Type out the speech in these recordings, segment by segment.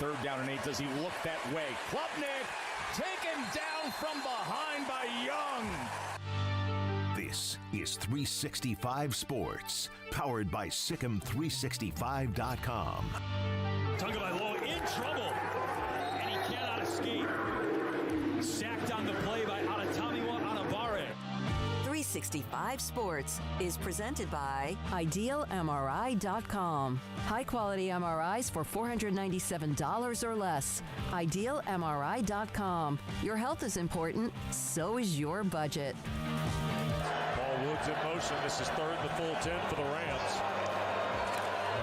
3rd down and 8. Does he look that way? Klubnik taken down from behind by Young. This is 365 Sports, powered by Sikkim365.com. Tagovailoa in trouble, and he cannot escape. Sacked on the play by Alatamiwa Anabare. 365 Sports is presented by IdealMRI.com. High-quality MRIs for $497 or less. IdealMRI.com. Your health is important, so is your budget. Paul Woods in motion. This is 3rd and the full 10 for the Rams.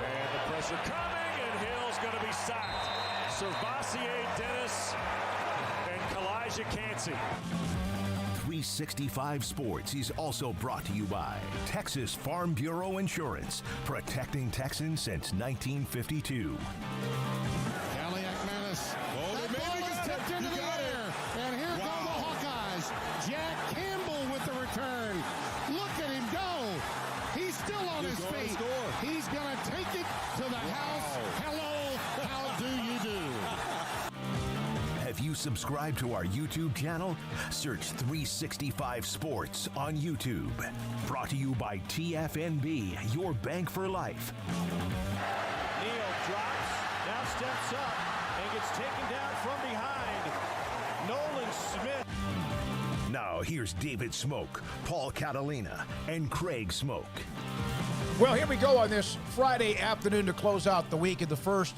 And the pressure coming, and Hill's going to be sacked. Servassier, Dennis, and Kalijah Cansey. 365 Sports is also brought to you by Texas Farm Bureau Insurance, protecting Texans since 1952. Manis. That ball is tipped into the air. And here go the Hawkeyes. Jack Campbell with the return. Look at him go. He's still on his feet. He's going to take it to the house. Hello, how do you do? Have you subscribed to our YouTube channel? Search 365 Sports on YouTube. Brought to you by TFNB, your bank for life. Neal drops, now steps up, and gets taken down from behind. Nolan Smith. Now here's David Smoak, Paul Catalina, and Craig Smoak. Well, here we go on this Friday afternoon to close out the week in the first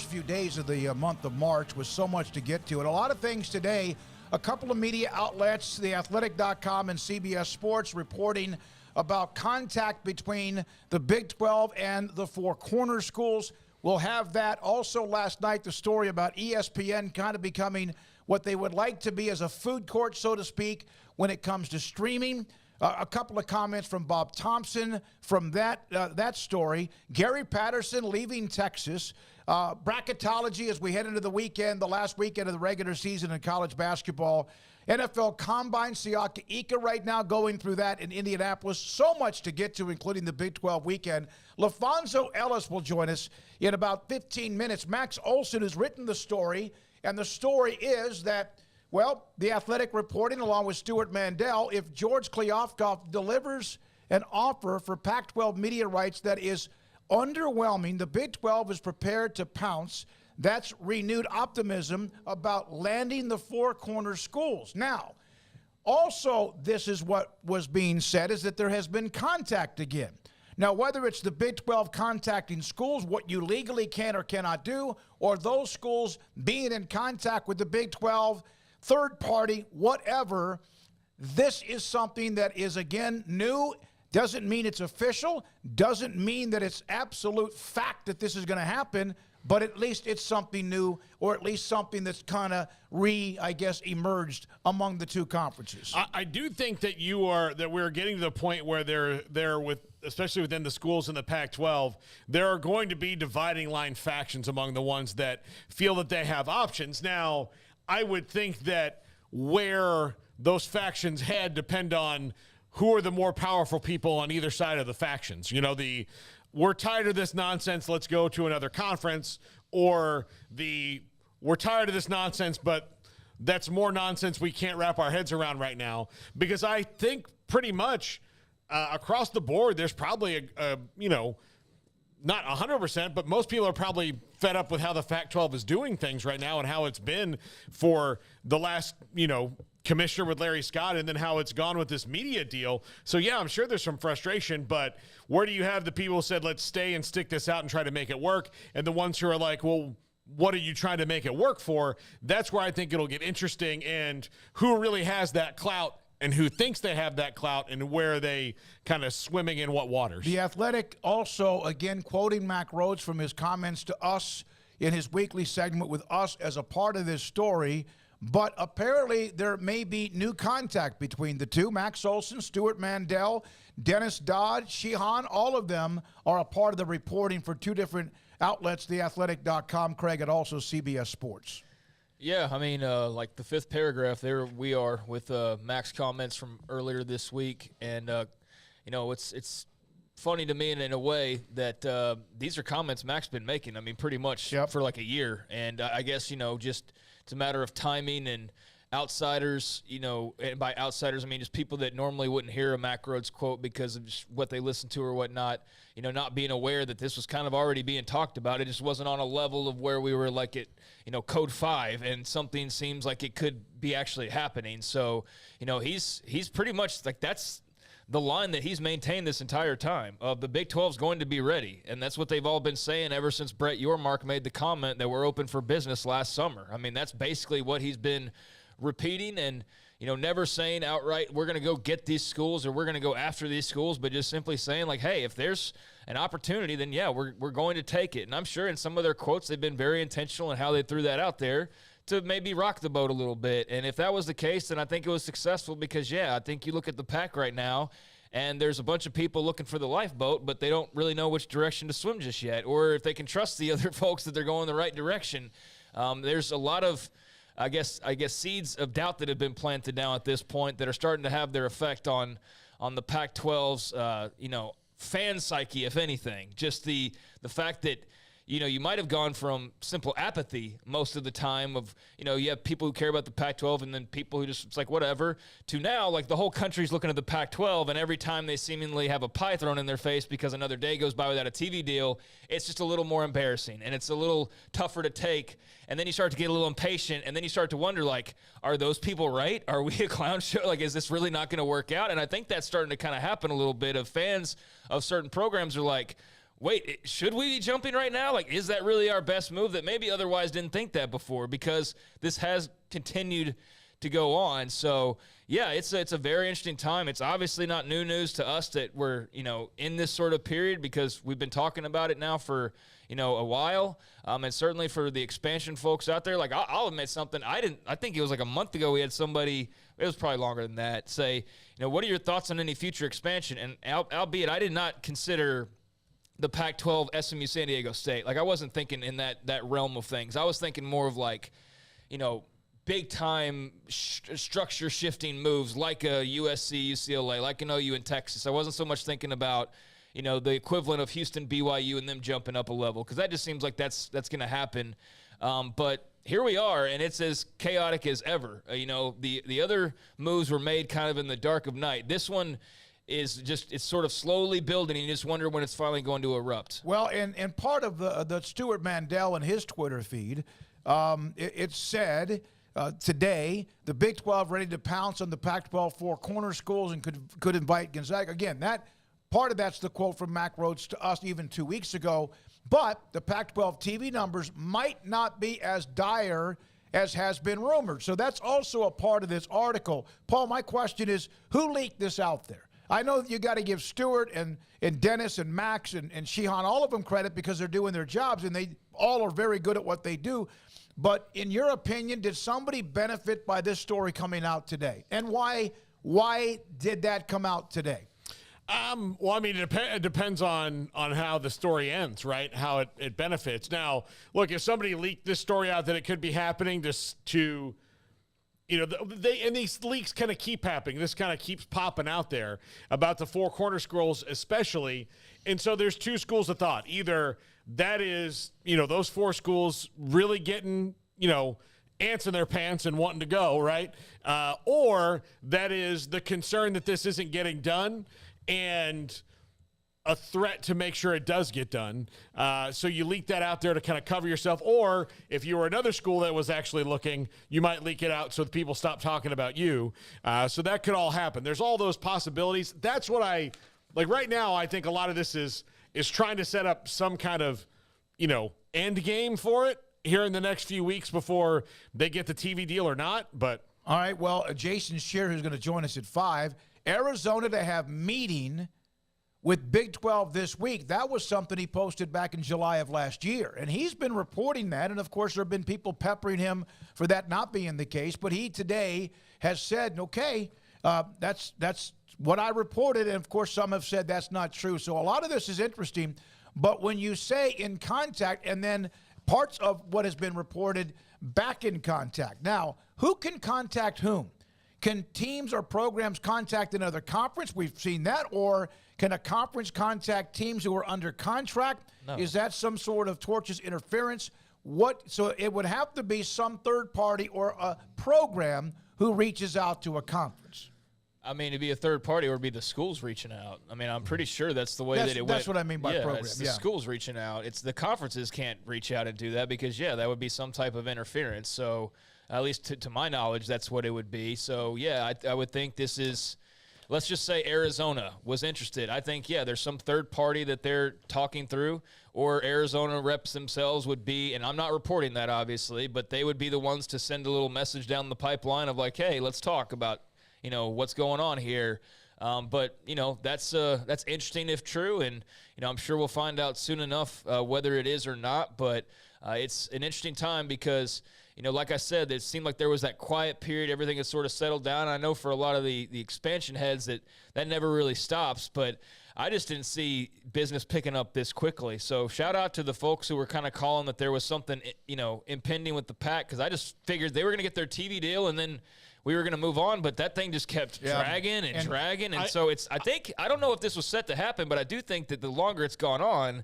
few days of the month of March, with so much to get to. And a lot of things today. A couple of media outlets, theathletic.com and CBS Sports, reporting about contact between the Big 12 and the Four Corners schools. We'll have that. Also last night, the story about ESPN kind of becoming what they would like to be as a food court, so to speak, when it comes to streaming. A couple of comments from Bob Thompson from that story. Gary Patterson leaving Texas. Bracketology as we head into the weekend, the last weekend of the regular season in college basketball. NFL Combine, Siaka Ika right now going through that in Indianapolis. So much to get to, including the Big 12 weekend. LaFonso Ellis will join us in about 15 minutes. Max Olson has written the story, and the story is that, well, The Athletic reporting, along with Stuart Mandel, if George Kliavkoff delivers an offer for Pac-12 media rights that is underwhelming, the Big 12 is prepared to pounce. That's renewed optimism about landing the Four Corners schools. Now, also, this is what was being said, is that there has been contact again. Now, whether it's the Big 12 contacting schools, what you legally can or cannot do, or those schools being in contact with the Big 12, third party, whatever, this is something that is, again, new. Doesn't mean it's official, doesn't mean that it's absolute fact that this is going to happen, but at least it's something new, or at least something that's kind of emerged among the two conferences. I do think that we're getting to the point where they're with, especially within the schools in the Pac-12, there are going to be dividing line factions among the ones that feel that they have options. Now, I would think that where those factions head depend on who are the more powerful people on either side of the factions. You know, we're tired of this nonsense, let's go to another conference, or we're tired of this nonsense, but that's more nonsense we can't wrap our heads around right now. Because I think pretty much across the board, there's probably not 100%, but most people are probably fed up with how the Pac-12 is doing things right now and how it's been for the last, commissioner with Larry Scott, and then how it's gone with this media deal. So, yeah, I'm sure there's some frustration, but where do you have the people who said, let's stay and stick this out and try to make it work, and the ones who are like, well, what are you trying to make it work for? That's where I think it'll get interesting, and who really has that clout and who thinks they have that clout, and where are they kind of swimming in what waters. The Athletic also, again, quoting Mack Rhodes from his comments to us in his weekly segment with us as a part of this story, but apparently there may be new contact between the two. Max Olson, Stuart Mandel, Dennis Dodd, Sheehan, all of them are a part of the reporting for two different outlets, theathletic.com, Craig, and also CBS Sports. Yeah, I mean, like the fifth paragraph, there we are with Mac's comments from earlier this week, and it's funny to me in a way that these are comments Mac's been making, I mean, pretty much for like a year. And I guess, just it's a matter of timing and outsiders, and by outsiders, I mean just people that normally wouldn't hear a Mac Rhodes quote because of just what they listen to or whatnot, not being aware that this was kind of already being talked about. It just wasn't on a level of where we were like at, code 5 and something seems like it could be actually happening. So, he's pretty much like that's the line that he's maintained this entire time of the Big 12 is going to be ready. And that's what they've all been saying ever since Brett Yormark made the comment that we're open for business last summer. I mean, that's basically what he's been repeating and, never saying outright, we're going to go get these schools or we're going to go after these schools, but just simply saying like, hey, if there's an opportunity, then yeah, we're going to take it. And I'm sure in some of their quotes, they've been very intentional in how they threw that out there to maybe rock the boat a little bit. And if that was the case, then I think it was successful because, I think you look at the pack right now and there's a bunch of people looking for the lifeboat, but they don't really know which direction to swim just yet, or if they can trust the other folks that they're going the right direction. There's a lot of, I guess seeds of doubt that have been planted now at this point that are starting to have their effect on the Pac-12's, fan psyche, if anything. Just the fact that, you might have gone from simple apathy most of the time of, you have people who care about the Pac-12 and then people who just, it's like whatever, to now, like the whole country's looking at the Pac-12 and every time they seemingly have a pie thrown in their face because another day goes by without a TV deal, it's just a little more embarrassing and it's a little tougher to take. And then you start to get a little impatient and then you start to wonder, like, are those people right? Are we a clown show? Like, is this really not going to work out? And I think that's starting to kind of happen a little bit of fans of certain programs are like, wait, should we be jumping right now? Like, is that really our best move that maybe otherwise didn't think that before because this has continued to go on. So, yeah, it's a very interesting time. It's obviously not new news to us that we're, in this sort of period because we've been talking about it now for, a while. And certainly for the expansion folks out there, like I'll admit something. I think it was like a month ago we had somebody, it was probably longer than that, say, what are your thoughts on any future expansion? And albeit I did not consider the Pac-12, SMU, San Diego State. Like, I wasn't thinking in that realm of things. I was thinking more of like, big-time structure-shifting moves like a USC, UCLA, like an OU in Texas. I wasn't so much thinking about, the equivalent of Houston, BYU, and them jumping up a level because that just seems like that's going to happen. But here we are, and it's as chaotic as ever. The other moves were made kind of in the dark of night. This one is just, it's sort of slowly building, and you just wonder when it's finally going to erupt. Well, and part of the Stuart Mandel and his Twitter feed, it said today, the Big 12 ready to pounce on the Pac-12 four corner schools and could invite Gonzaga. Again, that part of that's the quote from Mac Rhodes to us even 2 weeks ago. But the Pac-12 TV numbers might not be as dire as has been rumored. So that's also a part of this article. Paul, my question is, who leaked this out there? I know that you got to give Stuart and Dennis and Max and Sheehan, all of them credit because they're doing their jobs, and they all are very good at what they do. But in your opinion, did somebody benefit by this story coming out today? And why did that come out today? Well, I mean, it depends on how the story ends, right? How it benefits. Now, look, if somebody leaked this story out that it could be happening to and these leaks kind of keep happening. This kind of keeps popping out there about the four corner schools especially. And so there's two schools of thought. Either that is, those four schools really getting, ants in their pants and wanting to go, right? Or that is the concern that this isn't getting done and a threat to make sure it does get done. So you leak that out there to kind of cover yourself. Or if you were another school that was actually looking, you might leak it out so that people stop talking about you. So that could all happen. There's all those possibilities. That's what right now, I think a lot of this is trying to set up some kind of, end game for it here in the next few weeks before they get the TV deal or not. But all right, well, Jason Shear, who's going to join us at 5, Arizona to have meeting with Big 12 this week. That was something he posted back in July of last year. And he's been reporting that. And, of course, there have been people peppering him for that not being the case. But he today has said, okay, that's what I reported. And, of course, some have said that's not true. So a lot of this is interesting. But when you say in contact and then parts of what has been reported back in contact. Now, who can contact whom? Can teams or programs contact another conference? We've seen that. Or can a conference contact teams who are under contract? No. Is that some sort of tortious interference? So it would have to be some third party or a program who reaches out to a conference. I mean, it'd be a third party or it'd be the schools reaching out. I mean, I'm pretty sure that's the way that it went. That's what I mean by program. It's the schools reaching out. It's the conferences can't reach out and do that because, that would be some type of interference. So at least to my knowledge, that's what it would be. So, I would think this is, let's just say Arizona was interested. I think, there's some third party that they're talking through, or Arizona reps themselves would be, and I'm not reporting that obviously, but they would be the ones to send a little message down the pipeline of like, hey, let's talk about what's going on here. But that's interesting if true. And, I'm sure we'll find out soon enough whether it is or not. But it's an interesting time because, like I said, it seemed like there was that quiet period. Everything has sort of settled down. I know for a lot of the expansion heads that never really stops. But I just didn't see business picking up this quickly. So shout out to the folks who were kind of calling that there was something, impending with the Pac, because I just figured they were going to get their TV deal and then we were going to move on, but that thing just kept dragging and dragging. And so I don't know if this was set to happen, but I do think that the longer it's gone on,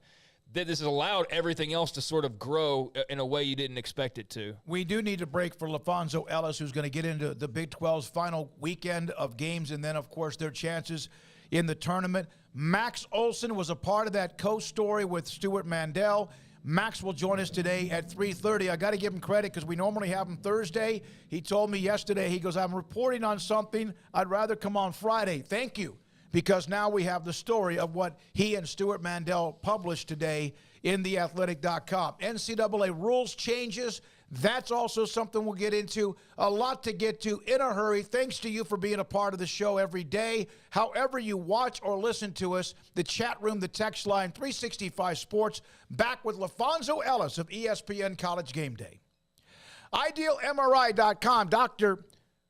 that this has allowed everything else to sort of grow in a way you didn't expect it to. We do need a break for LaFonso Ellis, who's going to get into the Big 12's final weekend of games, and then, of course, their chances in the tournament. Max Olson was a part of that Coast story with Stuart Mandel. Max will join us today at 3:30. I got to give him credit because we normally have him Thursday. He told me yesterday, he goes, I'm reporting on something. I'd rather come on Friday. Thank you, because now we have the story of what he and Stuart Mandel published today in theathletic.com. NCAA rules changes. That's also something we'll get into. A lot to get to in a hurry. Thanks to you for being a part of the show every day. However you watch or listen to us, the chat room, the text line, 365 Sports, back with LaFonso Ellis of ESPN College Game Day. IdealMRI.com, Dr.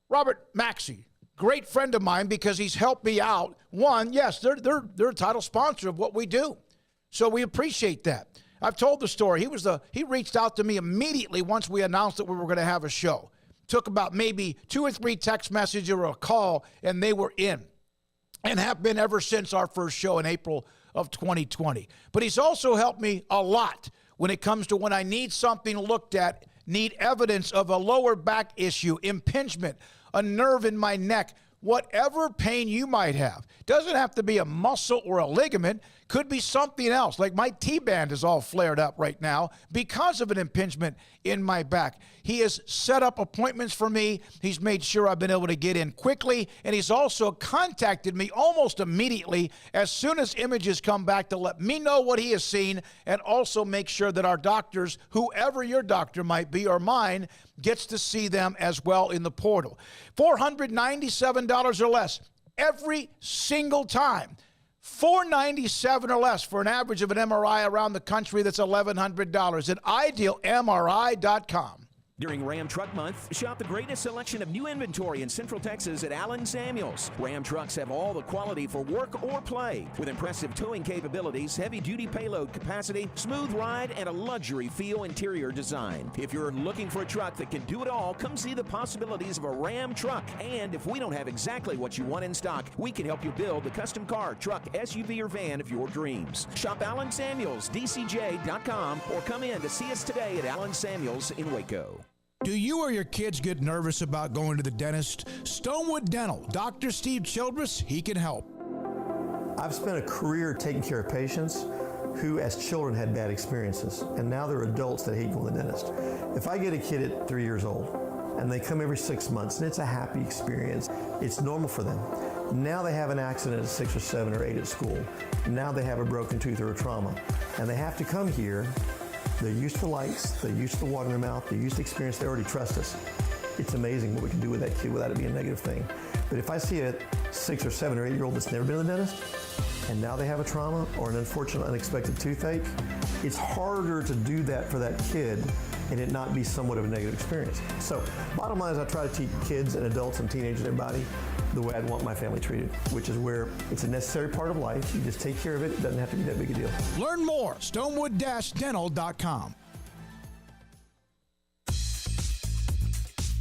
Robert Maxey, great friend of mine because he's helped me out. One, yes, they're a title sponsor of what we do, so we appreciate that. I've told the story. He reached out to me immediately once we announced that we were going to have a show. Took about maybe 2 or 3 text messages or a call, and they were in, and have been ever since our first show in April of 2020. But he's also helped me a lot when it comes to when I need something looked at, need evidence of a lower back issue, impingement, a nerve in my neck, whatever pain you might have. Doesn't have to be a muscle or a ligament. Could be something else. Like my T-band is all flared up right now because of an impingement in my back. He has set up appointments for me. He's made sure I've been able to get in quickly. And he's also contacted me almost immediately as soon as images come back to let me know what he has seen and also make sure that our doctors, whoever your doctor might be or mine, gets to see them as well in the portal. $497 or less every single time. $497 or less for an average of an MRI around the country. That's $1,100 at IdealMRI.com. During Ram Truck Month, shop the greatest selection of new inventory in Central Texas at Allen Samuels. Ram trucks have all the quality for work or play, with impressive towing capabilities, heavy-duty payload capacity, smooth ride, and a luxury feel interior design. If you're looking for a truck that can do it all, come see the possibilities of a Ram truck. And if we don't have exactly what you want in stock, we can help you build the custom car, truck, SUV, or van of your dreams. Shop Allen Samuels, DCJ.com, or come in to see us today at Allen Samuels in Waco. Do you or your kids get nervous about going to the dentist? Stonewood Dental, Dr. Steve Childress, he can help. I've spent a career taking care of patients who as children had bad experiences, and now they're adults that hate going to the dentist. If I get a kid at 3 years old and they come every 6 months and it's a happy experience, it's normal for them. Now they have an accident at 6 or 7 or 8 at school. Now they have a broken tooth or a trauma, and they have to come here. They're used to lights, they're used to water in their mouth, they're used to experience, they already trust us. It's amazing what we can do with that kid without it being a negative thing. But if I see a 6 or 7 or 8 year old that's never been to the dentist, and now they have a trauma or an unfortunate unexpected toothache, it's harder to do that for that kid and it not be somewhat of a negative experience. So bottom line is I try to teach kids and adults and teenagers and everybody the way I'd want my family treated, which is where it's a necessary part of life. You just take care of it. It doesn't have to be that big a deal. Learn more, stonewood-dental.com.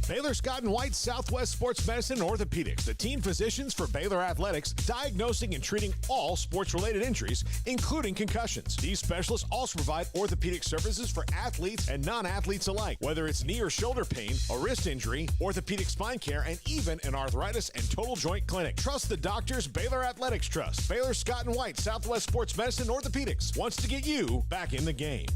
Baylor Scott & White Southwest Sports Medicine and Orthopedics, the team physicians for Baylor Athletics, diagnosing and treating all sports-related injuries, including concussions. These specialists also provide orthopedic services for athletes and non-athletes alike, whether it's knee or shoulder pain, a wrist injury, orthopedic spine care, and even an arthritis and total joint clinic. Trust the doctors Baylor Athletics trust. Baylor Scott & White Southwest Sports Medicine and Orthopedics wants to get you back in the game.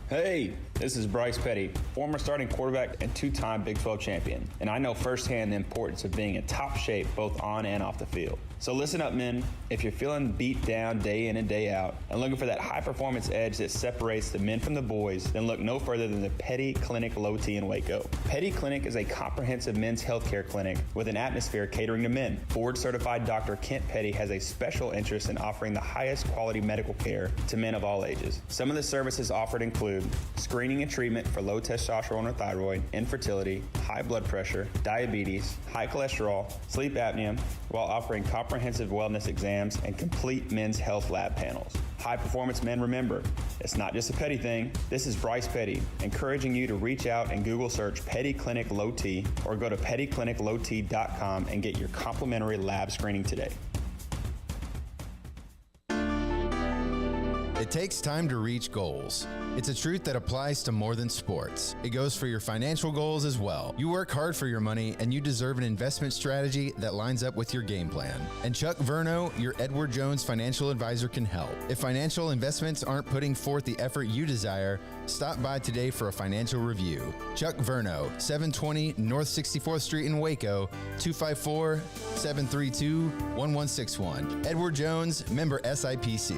Hey, this is Bryce Petty, former starting quarterback and two-time Big 12 champion, and I know firsthand the importance of being in top shape both on and off the field. So listen up, men. If you're feeling beat down day in and day out and looking for that high-performance edge that separates the men from the boys, then look no further than the Petty Clinic Low T in Waco. Petty Clinic is a comprehensive men's healthcare clinic with an atmosphere catering to men. Board-certified Dr. Kent Petty has a special interest in offering the highest quality medical care to men of all ages. Some of the services offered include screening and treatment for low testosterone or thyroid, infertility, high blood pressure, diabetes, high cholesterol, sleep apnea, while offering comprehensive wellness exams and complete men's health lab panels. High performance men, remember, it's not just a Petty thing. This is Bryce Petty, encouraging you to reach out and Google search Petty Clinic Low T or go to pettycliniclowt.com and get your complimentary lab screening today. It takes time to reach goals. It's a truth that applies to more than sports. It goes for your financial goals as well. You work hard for your money, and you deserve an investment strategy that lines up with your game plan. And Chuck Verno, your Edward Jones financial advisor, can help. If financial investments aren't putting forth the effort you desire, stop by today for a financial review. Chuck Verno, 720 North 64th Street in Waco, 254-732-1161. Edward Jones, member SIPC.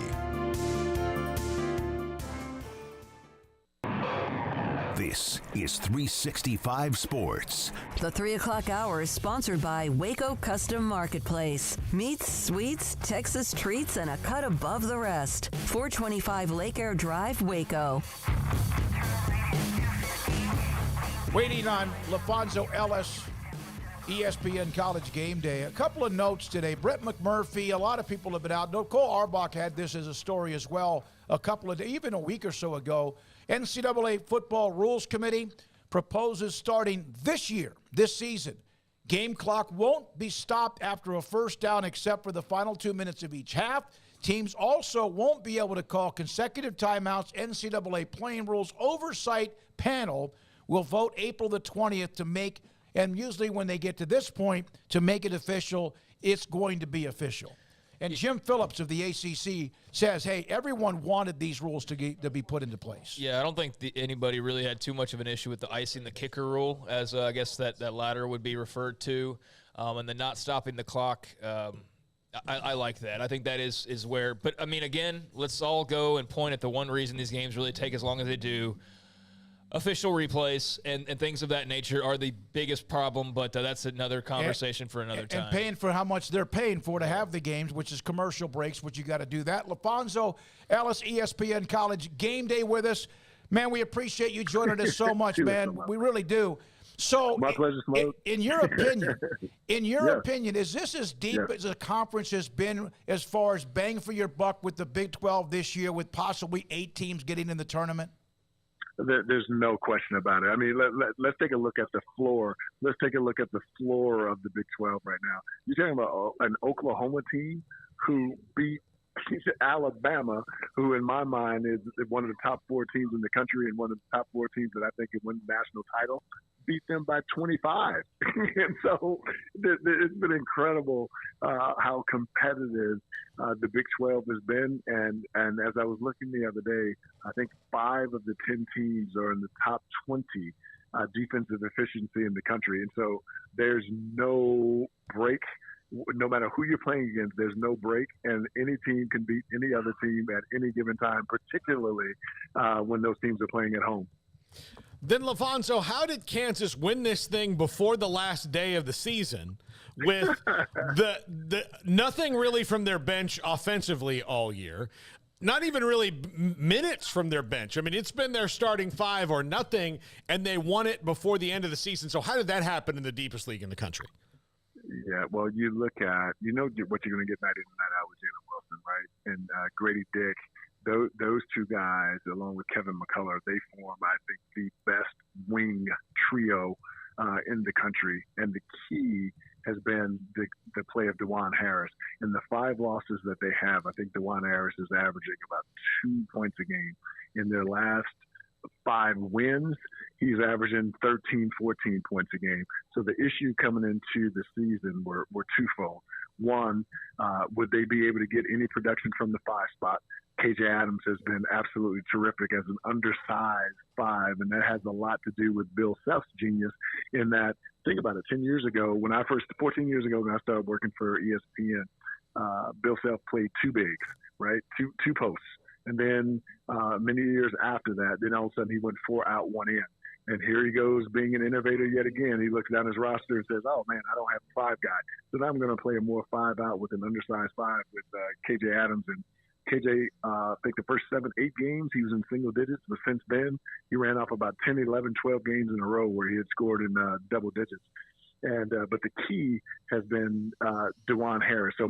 This is 365 Sports. The 3 o'clock hour is sponsored by Waco Custom Marketplace. Meats, sweets, Texas treats, and a cut above the rest. 425 Lake Air Drive, Waco. Waiting on LaFonso Ellis, ESPN College Game Day. A couple of notes today. Brett McMurphy, a lot of people have been out. Cole Arbach had this as a story as well even a week or so ago. NCAA Football Rules Committee proposes starting this season. Game clock won't be stopped after a first down except for the final 2 minutes of each half. Teams also won't be able to call consecutive timeouts. NCAA playing rules oversight panel will vote April the 20th to make, and usually when they get to this point, to make it official, it's going to be official. And Jim Phillips of the ACC says, hey, everyone wanted these rules to be put into place. Yeah, I don't think anybody really had too much of an issue with the icing the kicker rule, as I guess that latter would be referred to, and the not stopping the clock. I like that. I think that is where – but, I mean, again, let's all go and point at the one reason these games really take as long as they do. Official replays and things of that nature are the biggest problem, but that's another conversation for another time. And paying for how much they're paying for to have the games, which is commercial breaks, which you got to do that. LaFonso Ellis, ESPN College Game Day with us. Man, we appreciate you joining us so much, man. We really do. So, my pleasure, Smoak. In your opinion, is this as deep as the conference has been as far as bang for your buck with the Big 12 this year, with possibly 8 teams getting in the tournament? There's no question about it. I mean, let's take a look at the floor. Let's take a look at the floor of the Big 12 right now. You're talking about an Oklahoma team who beat Alabama, who in my mind is one of the top 4 teams in the country and one of the top 4 teams that I think can win the national title, beat them by 25. And so it's been incredible how competitive the Big 12 has been. And as I was looking the other day, I think 5 of the 10 teams are in the top 20 defensive efficiency in the country. And so there's no break. No matter who you're playing against, there's no break, and any team can beat any other team at any given time, particularly when those teams are playing at home. Then, LaFonso, how did Kansas win this thing before the last day of the season with the nothing really from their bench offensively all year? Not even really minutes from their bench. I mean, it's been their starting 5 or nothing, and they won it before the end of the season. So how did that happen in the deepest league in the country? Yeah, well, you look at, what you're going to get night in and night out with Jalen Wilson, right? And Grady Dick those two guys, along with Kevin McCullough, they form, I think, the best wing trio in the country. And the key has been the play of DeJuan Harris. In the 5 losses that they have, I think DeJuan Harris is averaging about 2 points a game. In their last 5 wins, he's averaging 13, 14 points a game. So the issue coming into the season were twofold. One, would they be able to get any production from the 5 spot? KJ Adams has been absolutely terrific as an undersized 5, and that has a lot to do with Bill Self's genius in that, think about it, 14 years ago when I started working for ESPN, Bill Self played 2 bigs, right? Two posts. And then many years after that, then all of a sudden he went 4 out, 1 in. And here he goes being an innovator yet again. He looks down his roster and says, oh, man, I don't have a 5 guy. So now I'm going to play a more 5 out with an undersized 5 with KJ Adams. And KJ, I think the first 7, 8 games, he was in single digits. But since then, he ran off about 10, 11, 12 games in a row where he had scored in double digits. And but the key has been DeJuan Harris. So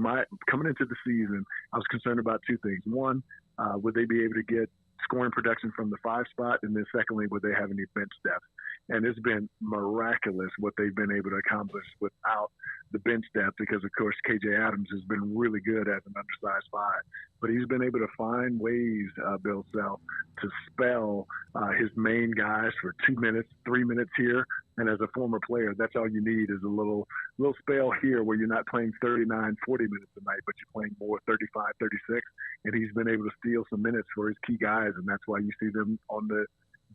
coming into the season, I was concerned about 2 things. One, would they be able to get scoring production from the 5 spot? And then secondly, would they have any bench depth? And it's been miraculous what they've been able to accomplish without the bench depth because, of course, KJ Adams has been really good as an undersized 5. But he's been able to find ways, Bill Self, to spell his main guys for 2 minutes, 3 minutes here. And as a former player, that's all you need is a little spell here where you're not playing 39, 40 minutes a night, but you're playing more 35, 36. And he's been able to steal some minutes for his key guys, and that's why you see them on the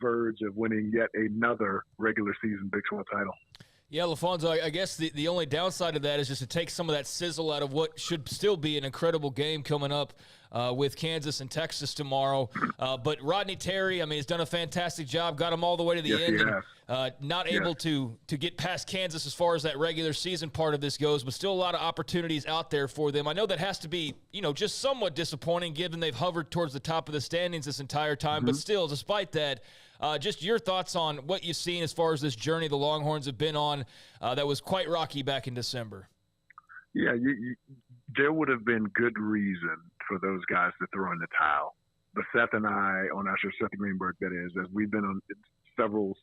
verge of winning yet another regular season Big 12 title. Yeah, LaFonso, I guess the only downside of that is just to take some of that sizzle out of what should still be an incredible game coming up with Kansas and Texas tomorrow. But Rodney Terry, I mean, has done a fantastic job, got them all the way to the end. And, not able to get past Kansas as far as that regular season part of this goes, but still a lot of opportunities out there for them. I know that has to be, just somewhat disappointing given they've hovered towards the top of the standings this entire time. But still, despite that, just your thoughts on what you've seen as far as this journey the Longhorns have been on that was quite rocky back in December. Yeah, there would have been good reason for those guys to throw in the towel. But Seth and I, Seth Greenberg, that is, as we've been on several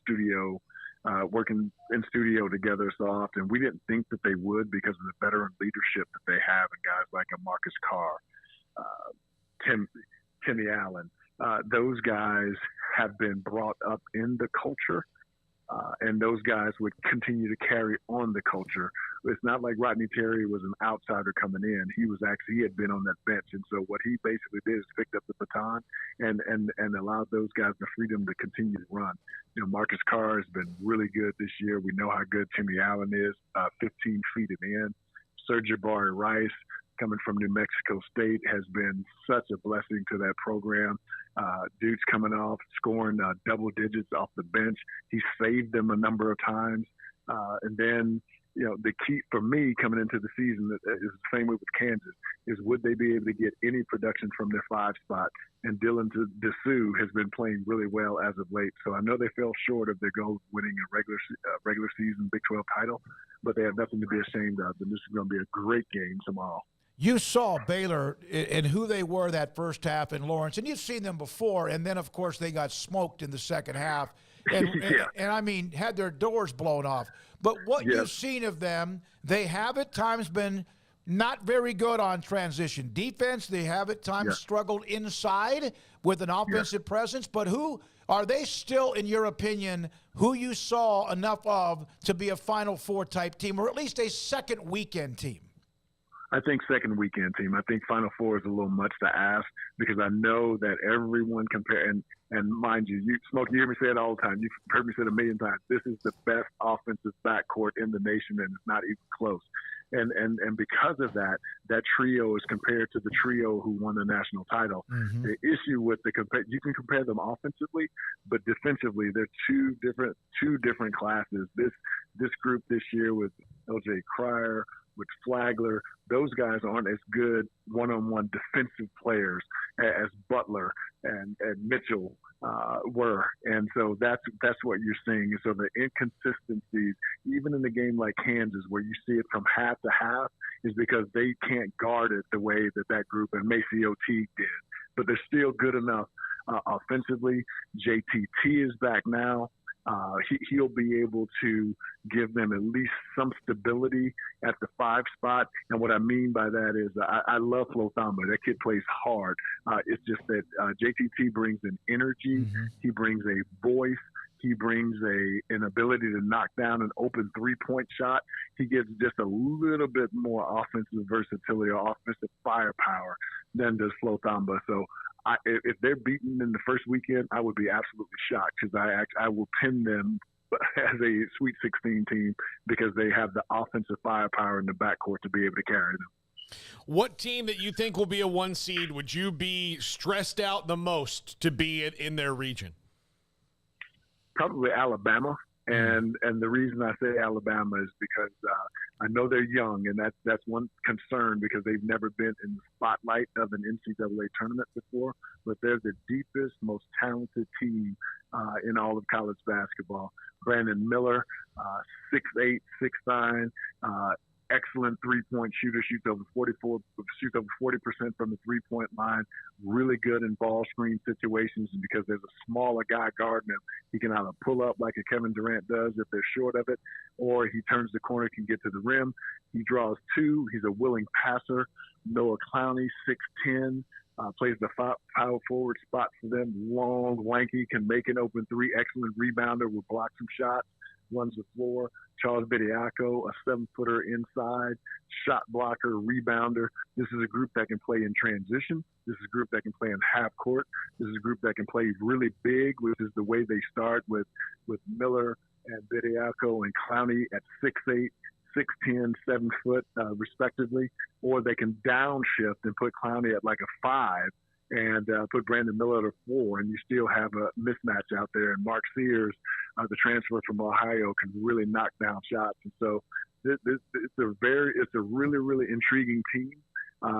working in studio together so often, we didn't think that they would because of the veteran leadership that they have in guys like a Marcus Carr, Timmy Allen. Those guys have been brought up in the culture, and those guys would continue to carry on the culture. It's not like Rodney Terry was an outsider coming in. He had been on that bench. And so what he basically did is picked up the baton and allowed those guys the freedom to continue to run. Marcus Carr has been really good this year. We know how good Timmy Allen is, 15 feet in. Sir-Jabari Rice, coming from New Mexico State, has been such a blessing to that program. Dude's coming off, scoring double digits off the bench. He saved them a number of times. And then, the key for me coming into the season is the same way with Kansas, is would they be able to get any production from their 5 spot? And Dylan Dessou has been playing really well as of late. So I know they fell short of their goal of winning a regular season Big 12 title, but they have nothing to be ashamed of. And this is going to be a great game tomorrow. You saw Baylor and who they were that first half in Lawrence, and you've seen them before. And then, of course, they got smoked in the second half. And I mean, had their doors blown off. But what you've seen of them, they have at times been not very good on transition defense. They have at times struggled inside with an offensive presence. But who are they still, in your opinion, who you saw enough of to be a Final Four type team, or at least a second weekend team? I think second weekend team. I think Final Four is a little much to ask because I know that everyone and mind you, Smoak, you hear me say it all the time. You've heard me say it a million times. This is the best offensive backcourt in the nation, and it's not even close. And because of that trio is compared to the trio who won the national title. Mm-hmm. The issue with you can compare them offensively, but defensively they're two different classes. This group this year with LJ Cryer, with Flagler, those guys aren't as good one-on-one defensive players as Butler and Mitchell were. And so that's what you're seeing. And so the inconsistencies, even in a game like Kansas, where you see it from half to half, is because they can't guard it the way that group and Macy O'Teague did. but they're still good enough offensively. JTT is back now. He'll be able to give them at least some stability at the 5 spot. And what I mean by that is I love Flo Thamba. That kid plays hard. It's just that JTT brings an energy. Mm-hmm. He brings a voice. He brings an ability to knock down an open 3-point shot. He gives just a little bit more offensive versatility or offensive firepower than does Flo Thamba. So if they're beaten in the first weekend, I would be absolutely shocked because I will pin them as a Sweet 16 team because they have the offensive firepower in the backcourt to be able to carry them. What team that you think will be a 1 seed would you be stressed out the most to be in their region? Probably Alabama. And the reason I say Alabama is because I know they're young, and that's one concern because they've never been in the spotlight of an NCAA tournament before. But they're the deepest, most talented team in all of college basketball. Brandon Miller, 6'8", 6'9", excellent three-point shooter, shoots over 40% from the three-point line, really good in ball screen situations, and because there's a smaller guy guarding him, he can either pull up like a Kevin Durant does if they're short of it, or he turns the corner, can get to the rim. He draws 2. He's a willing passer. Noah Clowney, 6'10", plays the power forward spot for them, long, lanky, can make an open 3, excellent rebounder, will block some shots, runs the floor. Charles Bediako, a 7-footer inside, shot blocker, rebounder. This is a group that can play in transition. This is a group that can play in half court. This is a group that can play really big, which is the way they start with Miller and Bediako and Clowney at 6'8", 6'10", 7 foot, respectively. Or they can downshift and put Clowney at like a 5 and put Brandon Miller at a 4, and you still have a mismatch out there. And Mark Sears, the transfer from Ohio, can really knock down shots. And so it's a really, really intriguing team.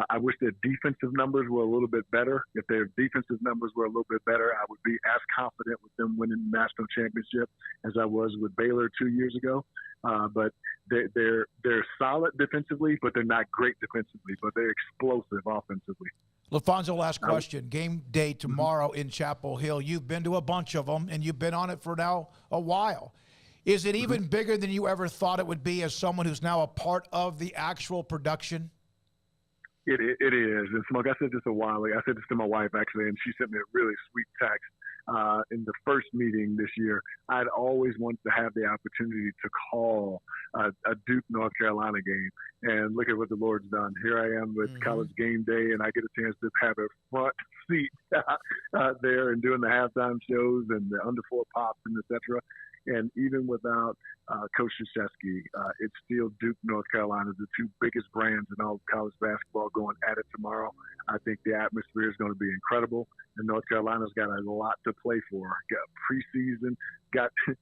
I wish their defensive numbers were a little bit better. If their defensive numbers were a little bit better, I would be as confident with them winning the national championship as I was with Baylor 2 years ago. But they're solid defensively, but they're not great defensively, but they're explosive offensively. LaFonso, last question. Game day tomorrow in Chapel Hill. You've been to a bunch of them, and you've been on it for now a while. Is it even bigger than you ever thought it would be as someone who's now a part of the actual production? It is. And Smoak, I said this a while ago. I said this to my wife, actually, and she sent me a really sweet text. In the first meeting this year, I'd always wanted to have the opportunity to call a Duke, North Carolina game. And look at what the Lord's done. Here I am with College Game Day, and I get a chance to have a front seat there and doing the halftime shows and the under 4 pops and et cetera. And even without Coach Krzyzewski, it's still Duke, North Carolina, the 2 biggest brands in all of college basketball going at it tomorrow. I think the atmosphere is going to be incredible, and North Carolina's got a lot to play for. Got preseason,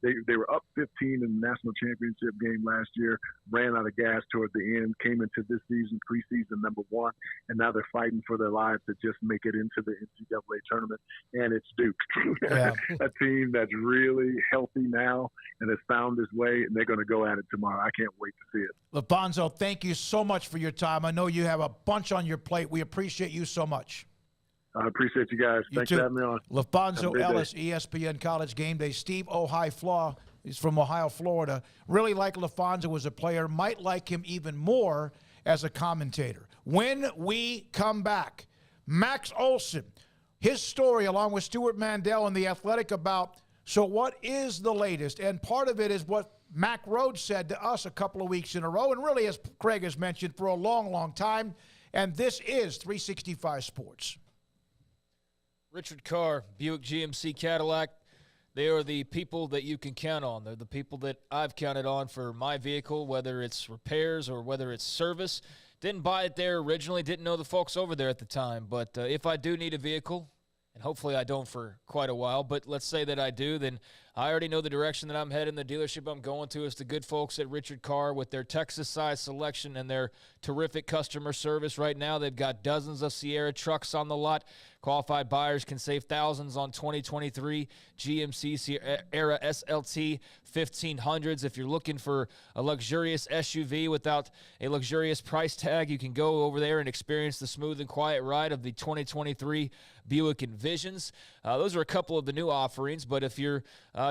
they were up 15 in the national championship game last year, ran out of gas toward the end, came into this season preseason number 1, and now they're fighting for their lives to just make it into the NCAA tournament, and it's Duke. Yeah. A team that's really healthy now and has found its way, and they're going to go at it tomorrow. I can't wait to see it. LaFonso, thank you so much for your time. I know you have a bunch on your plate. We appreciate you so much. I appreciate you guys. Thanks for having me on. LaFonso Ellis, ESPN College Game Day. Steve Ohio is from Ohio, Florida. Really like LaFonso as a player. Might like him even more as a commentator. When we come back, Max Olson, his story along with Stuart Mandel and The Athletic about, so what is the latest? And part of it is what Mack Rhodes said to us a couple of weeks in a row, and really, as Craig has mentioned, for a long, long time. And this is 365 Sports. Richard Carr, Buick GMC Cadillac, they are the people that you can count on. They're the people that I've counted on for my vehicle, whether it's repairs or whether it's service. Didn't buy it there originally, didn't know the folks over there at the time. But if I do need a vehicle, and hopefully I don't for quite a while, but let's say that I do, then I already know the direction that I'm heading. The dealership I'm going to is the good folks at Richard Carr with their Texas-sized selection and their terrific customer service. Right now, they've got dozens of Sierra trucks on the lot. Qualified buyers can save thousands on 2023 GMC Sierra SLT 1500s. If you're looking for a luxurious SUV without a luxurious price tag, you can go over there and experience the smooth and quiet ride of the 2023 Buick Envisions. Those are a couple of the new offerings, but if you're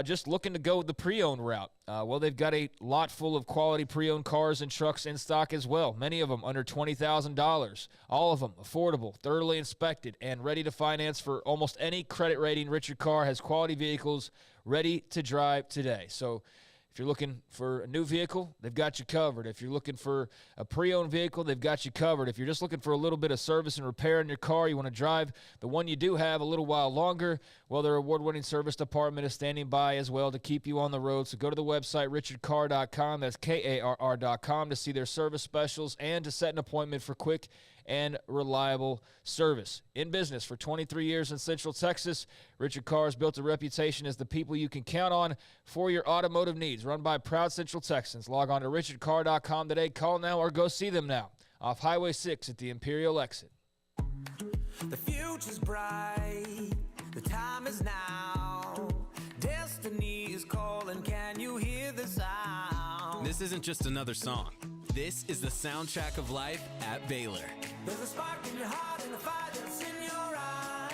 just looking to go the pre-owned route, well, they've got a lot full of quality pre-owned cars and trucks in stock as well. Many of them under $20,000. All of them affordable, thoroughly inspected, and ready to finance for almost any credit rating. Richard Carr has quality vehicles ready to drive today. So if you're looking for a new vehicle, they've got you covered. If you're looking for a pre-owned vehicle, they've got you covered. If you're just looking for a little bit of service and repair in your car, you want to drive the one you do have a little while longer, well, their award-winning service department is standing by as well to keep you on the road. So go to the website, richardcarr.com, that's KARR.com, to see their service specials and to set an appointment for quick and reliable service. In business for 23 years in Central Texas, Richard Carr has built a reputation as the people you can count on for your automotive needs. Run by proud Central Texans. Log on to richardcarr.com today. Call now or go see them now off Highway 6 at the Imperial exit. The future's bright. The time is now. Destiny is calling. Can you hear the sound? This isn't just another song. This is the soundtrack of life at Baylor. There's a spark in your heart and a fire that's in your eyes.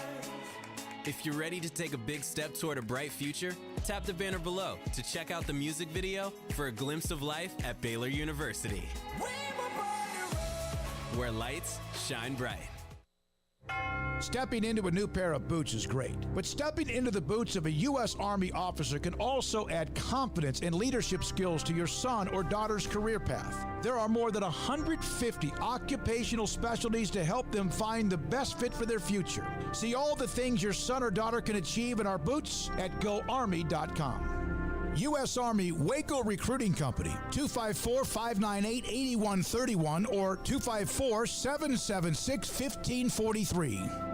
If you're ready to take a big step toward a bright future, tap the banner below to check out the music video for a glimpse of life at Baylor University, where lights shine bright. Stepping into a new pair of boots is great, but stepping into the boots of a U.S. Army officer can also add confidence and leadership skills to your son or daughter's career path. There are more than 150 occupational specialties to help them find the best fit for their future. See all the things your son or daughter can achieve in our boots at GoArmy.com. U.S. Army Waco Recruiting Company, 254-598-8131 or 254-776-1543.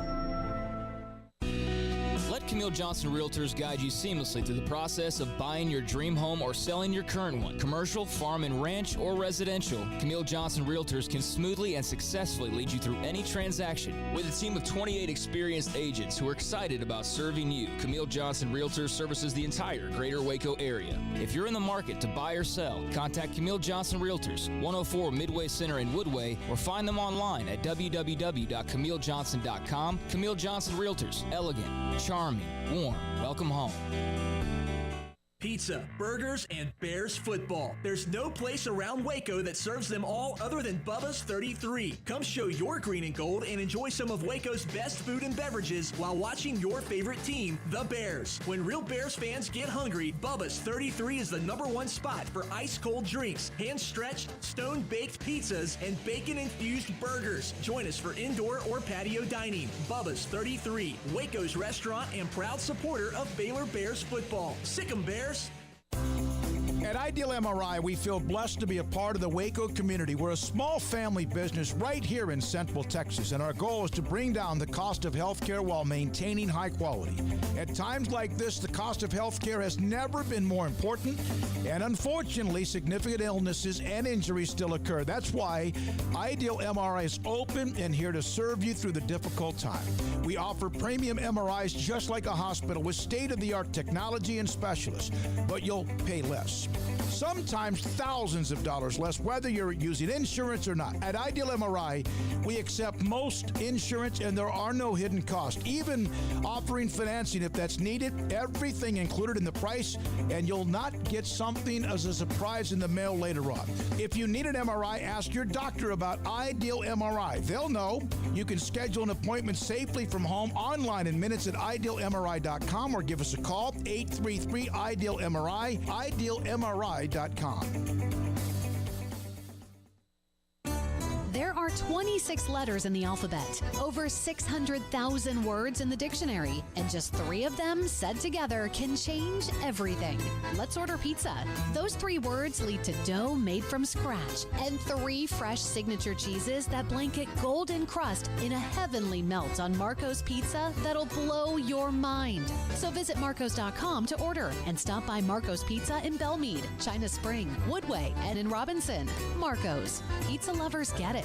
Let Camille Johnson Realtors guide you seamlessly through the process of buying your dream home or selling your current one. Commercial, farm and ranch, or residential, Camille Johnson Realtors can smoothly and successfully lead you through any transaction. With a team of 28 experienced agents who are excited about serving you, Camille Johnson Realtors services the entire greater Waco area. If you're in the market to buy or sell, contact Camille Johnson Realtors, 104 Midway Center in Woodway, or find them online at www.camillejohnson.com. Camille Johnson Realtors, elegant, charming, warm. Welcome home. Pizza, burgers, and Bears football. There's no place around Waco that serves them all other than Bubba's 33. Come show your green and gold and enjoy some of Waco's best food and beverages while watching your favorite team, the Bears. When real Bears fans get hungry, Bubba's 33 is the #1 spot for ice-cold drinks, hand-stretched, stone-baked pizzas, and bacon-infused burgers. Join us for indoor or patio dining. Bubba's 33, Waco's restaurant and proud supporter of Baylor Bears football. Sick 'em, Bears. At Ideal MRI, we feel blessed to be a part of the Waco community. We're a small family business right here in Central Texas, and our goal is to bring down the cost of health care while maintaining high quality. At times like this, the cost of health care has never been more important, and unfortunately, significant illnesses and injuries still occur. That's why Ideal MRI is open and here to serve you through the difficult time. We offer premium MRIs just like a hospital with state-of-the-art technology and specialists, but you'll pay less. Sometimes thousands of dollars less, whether you're using insurance or not. At Ideal MRI, we accept most insurance and there are no hidden costs, even offering financing if that's needed. Everything included in the price, and you'll not get something as a surprise in the mail later on. If you need an MRI, ask your doctor about Ideal MRI. They'll know. You can schedule an appointment safely from home online in minutes at idealmri.com or give us a call, 833-IDEAL-MRI, idealmri.com. There are 26 letters in the alphabet, over 600,000 words in the dictionary, and just 3 of them said together can change everything. Let's order pizza. Those 3 words lead to dough made from scratch and 3 fresh signature cheeses that blanket golden crust in a heavenly melt on Marco's Pizza that'll blow your mind. So visit marcos.com to order and stop by Marco's Pizza in Belmead, China Spring, Woodway, and in Robinson. Marco's. Pizza lovers get it.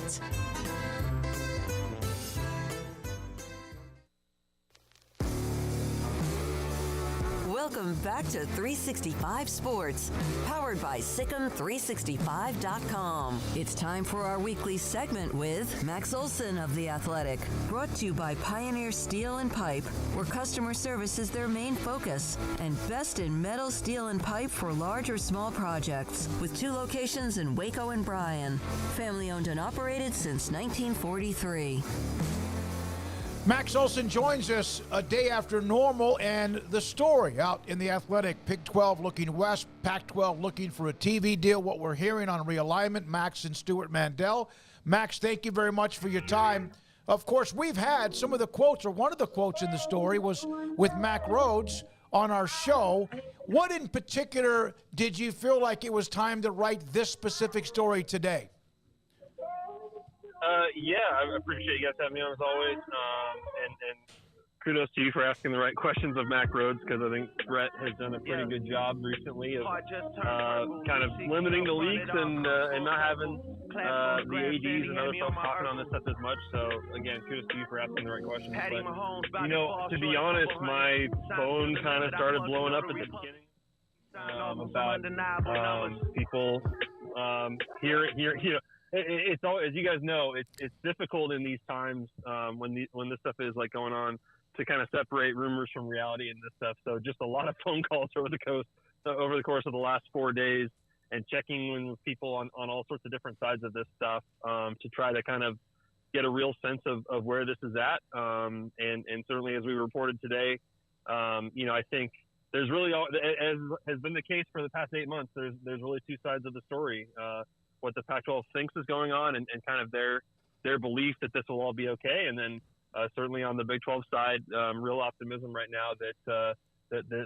Welcome back to 365 Sports, powered by Sikkim365.com. It's time for our weekly segment with Max Olson of The Athletic, brought to you by Pioneer Steel and Pipe, where customer service is their main focus, and best in metal, steel, and pipe for large or small projects, with 2 locations in Waco and Bryan. Family owned and operated since 1943. Max Olson joins us a day after normal, and the story out in The Athletic, Big 12 looking west, Pac-12 looking for a TV deal, what we're hearing on realignment, Max and Stuart Mandel. Max, thank you very much for your time. Of course, we've had some of the quotes, or one of the quotes in the story was with Mack Rhoades on our show. What in particular did you feel like it was time to write this specific story today? Yeah, I appreciate you guys having me on as always. And kudos to you for asking the right questions of Mack Rhoades, because I think Brett has done a pretty good job recently of kind of limiting the leaks and not having the ADs and other folks talking on this stuff as much. So, again, kudos to you for asking the right questions. But, to be honest, my phone kind of started blowing up at the beginning about people here, It's all, as you guys know, it's difficult in these times when this stuff is like going on to kind of separate rumors from reality and this stuff. So just a lot of phone calls over the course of the last 4 days, and checking in with people on all sorts of different sides of this stuff to try to kind of get a real sense of where this is at. And certainly, as we reported today, I think there's really, as has been the case for the past 8 months, there's really 2 sides of the story. What the Pac-12 thinks is going on and kind of their belief that this will all be okay. And then certainly on the Big 12 side, real optimism right now that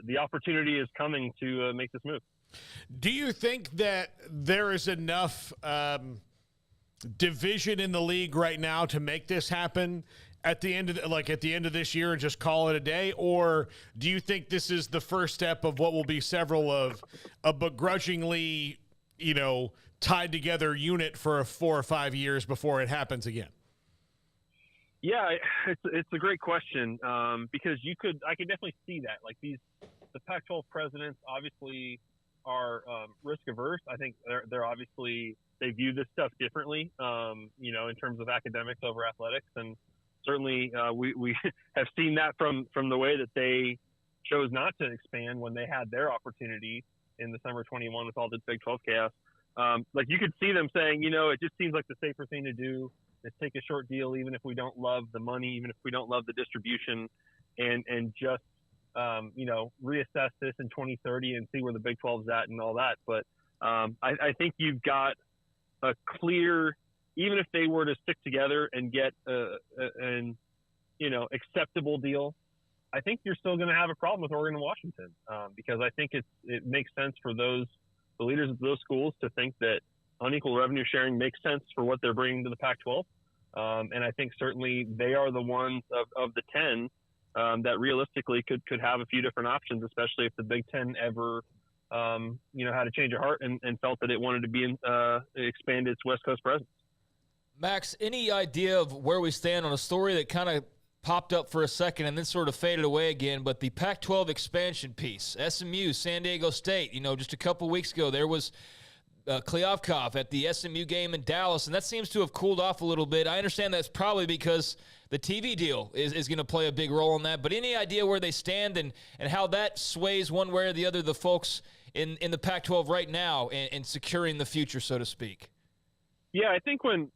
the opportunity is coming to make this move. Do you think that there is enough division in the league right now to make this happen at the end of this year and just call it a day? Or do you think this is the first step of what will be several of a begrudgingly, tied together unit for 4 or 5 years before it happens again? Yeah, it's a great question because I could definitely see that. Like the Pac-12 presidents obviously are risk averse. I think they're obviously, they view this stuff differently, in terms of academics over athletics, and certainly we have seen that from the way that they chose not to expand when they had their opportunity in the summer 21 with all the Big 12 chaos. You could see them saying, it just seems like the safer thing to do is take a short deal, even if we don't love the money, even if we don't love the distribution, and just, reassess this in 2030 and see where the Big 12's at and all that. But I think you've got a clear, even if they were to stick together and get an acceptable deal, I think you're still going to have a problem with Oregon and Washington because I think it makes sense for the leaders of those schools to think that unequal revenue sharing makes sense for what they're bringing to the Pac-12. And I think certainly they are the ones of the 10 that realistically could have a few different options, especially if the Big Ten ever, had a change of heart and felt that it wanted to expand its West Coast presence. Max, any idea of where we stand on a story that kind of popped up for a second and then sort of faded away again, but the Pac-12 expansion piece, SMU, San Diego State, just a couple weeks ago, there was Kliavkoff at the SMU game in Dallas, and that seems to have cooled off a little bit. I understand that's probably because the TV deal is going to play a big role in that, but any idea where they stand and how that sways one way or the other the folks in the Pac-12 right now and securing the future, so to speak? Yeah, I think when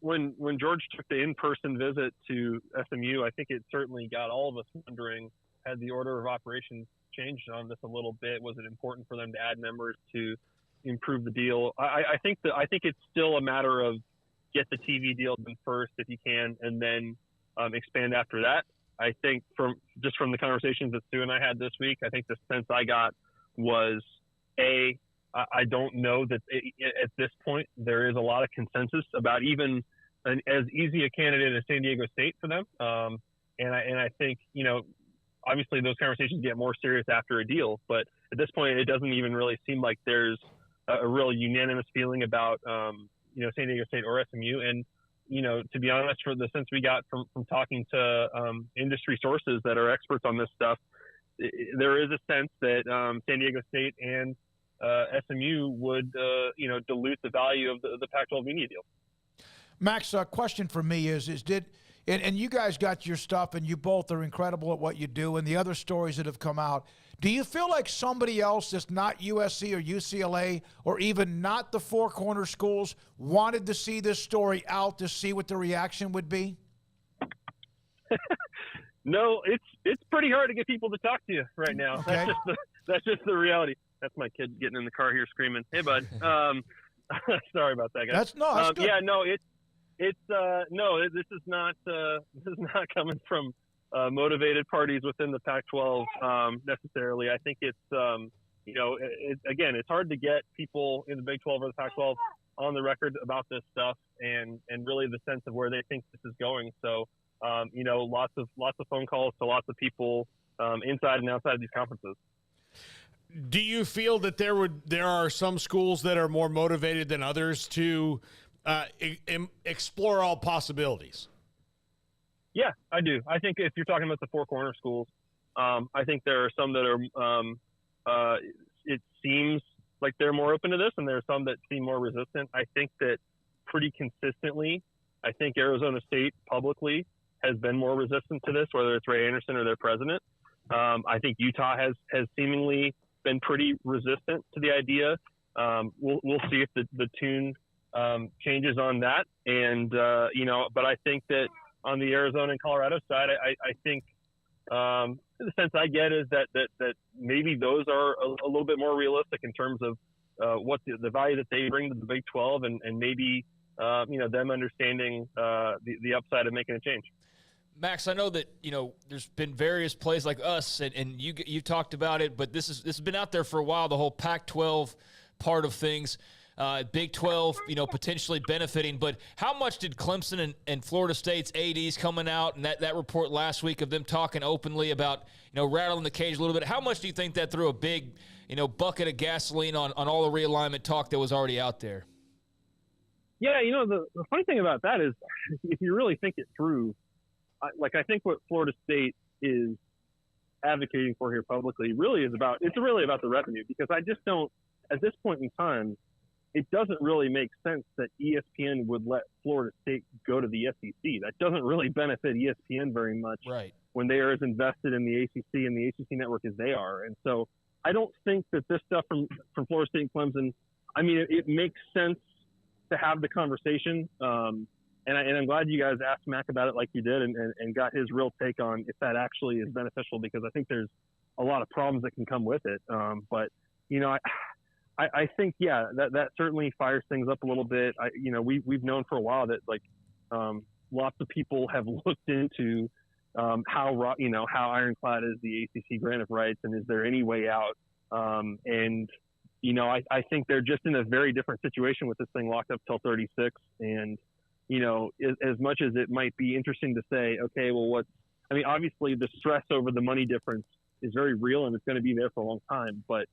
George took the in-person visit to SMU, I think it certainly got all of us wondering, had the order of operations changed on this a little bit? Was it important for them to add members to improve the deal? I think it's still a matter of get the TV deal done first if you can, and then expand after that. I think from the conversations that Sue and I had this week, I think the sense I got was, I don't know that at this point there is a lot of consensus about even as easy a candidate as San Diego State for them. And I think, obviously those conversations get more serious after a deal, but at this point it doesn't even really seem like there's a real unanimous feeling about, San Diego State or SMU. And, to be honest, for the sense we got from talking to industry sources that are experts on this stuff, there is a sense that San Diego State and SMU would, dilute the value of the Pac-12 media deal. Max, a question for me is and you guys got your stuff, and you both are incredible at what you do, and the other stories that have come out, do you feel like somebody else that's not USC or UCLA or even not the Four Corner schools wanted to see this story out to see what the reaction would be? No, it's pretty hard to get people to talk to you right now. Okay. That's just the reality. That's my kid getting in the car here screaming, "Hey, bud." Sorry about that, guys. That's good. Yeah, no, this is not coming from motivated parties within the Pac-12 necessarily. I think it's again, it's hard to get people in the Big 12 or the Pac-12 on the record about this stuff and really the sense of where they think this is going. So lots of phone calls to lots of people inside and outside of these conferences. Do you feel that there are some schools that are more motivated than others to explore all possibilities? Yeah, I do. I think if you're talking about the Four Corner schools, I think there are some that are, it seems like they're more open to this, and there are some that seem more resistant. I think that pretty consistently, I think Arizona State publicly has been more resistant to this, whether it's Ray Anderson or their president. I think Utah has seemingly been pretty resistant to the idea. We'll see if the tune changes on that. And, but I think that on the Arizona and Colorado side, I think the sense I get is that maybe those are a little bit more realistic in terms of what the value that they bring to the Big 12 and maybe, them understanding the upside of making a change. Max, I know that, there's been various plays like us, and you talked about it, but this has been out there for a while, the whole Pac-12 part of things. Big 12, potentially benefiting. But how much did Clemson and Florida State's ADs coming out and that report last week of them talking openly about, rattling the cage a little bit, how much do you think that threw a big, bucket of gasoline on all the realignment talk that was already out there? Yeah, the funny thing about that is if you really think it through, I think what Florida State is advocating for here publicly it's really about the revenue, because I just don't, at this point in time, it doesn't really make sense that ESPN would let Florida State go to the SEC. That doesn't really benefit ESPN very much, right, when they are as invested in the ACC and the ACC network as they are. And so I don't think that this stuff from Florida State and Clemson, I mean, it makes sense to have the conversation. And I'm glad you guys asked Mac about it like you did and got his real take on if that actually is beneficial, because I think there's a lot of problems that can come with it. But, I think, yeah, that certainly fires things up a little bit. We've known for a while that lots of people have looked into how ironclad is the ACC grant of rights, and is there any way out? I think they're just in a very different situation with this thing locked up till 36. And, as much as it might be interesting to say, okay, well, obviously the stress over the money difference is very real and it's going to be there for a long time. But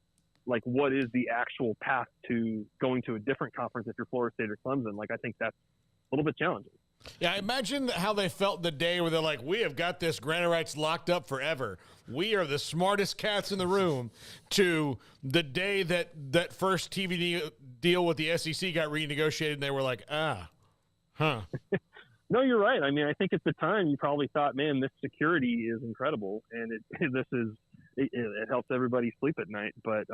what is the actual path to going to a different conference if you're Florida State or Clemson? I think that's a little bit challenging. Yeah, imagine how they felt the day where they're like, we have got this grant of rights locked up forever. We are the smartest cats in the room, to the day that first TV deal with the SEC got renegotiated and they were like, huh. No, you're right. I mean, I think at the time you probably thought, man, this security is incredible, and it helps everybody sleep at night. But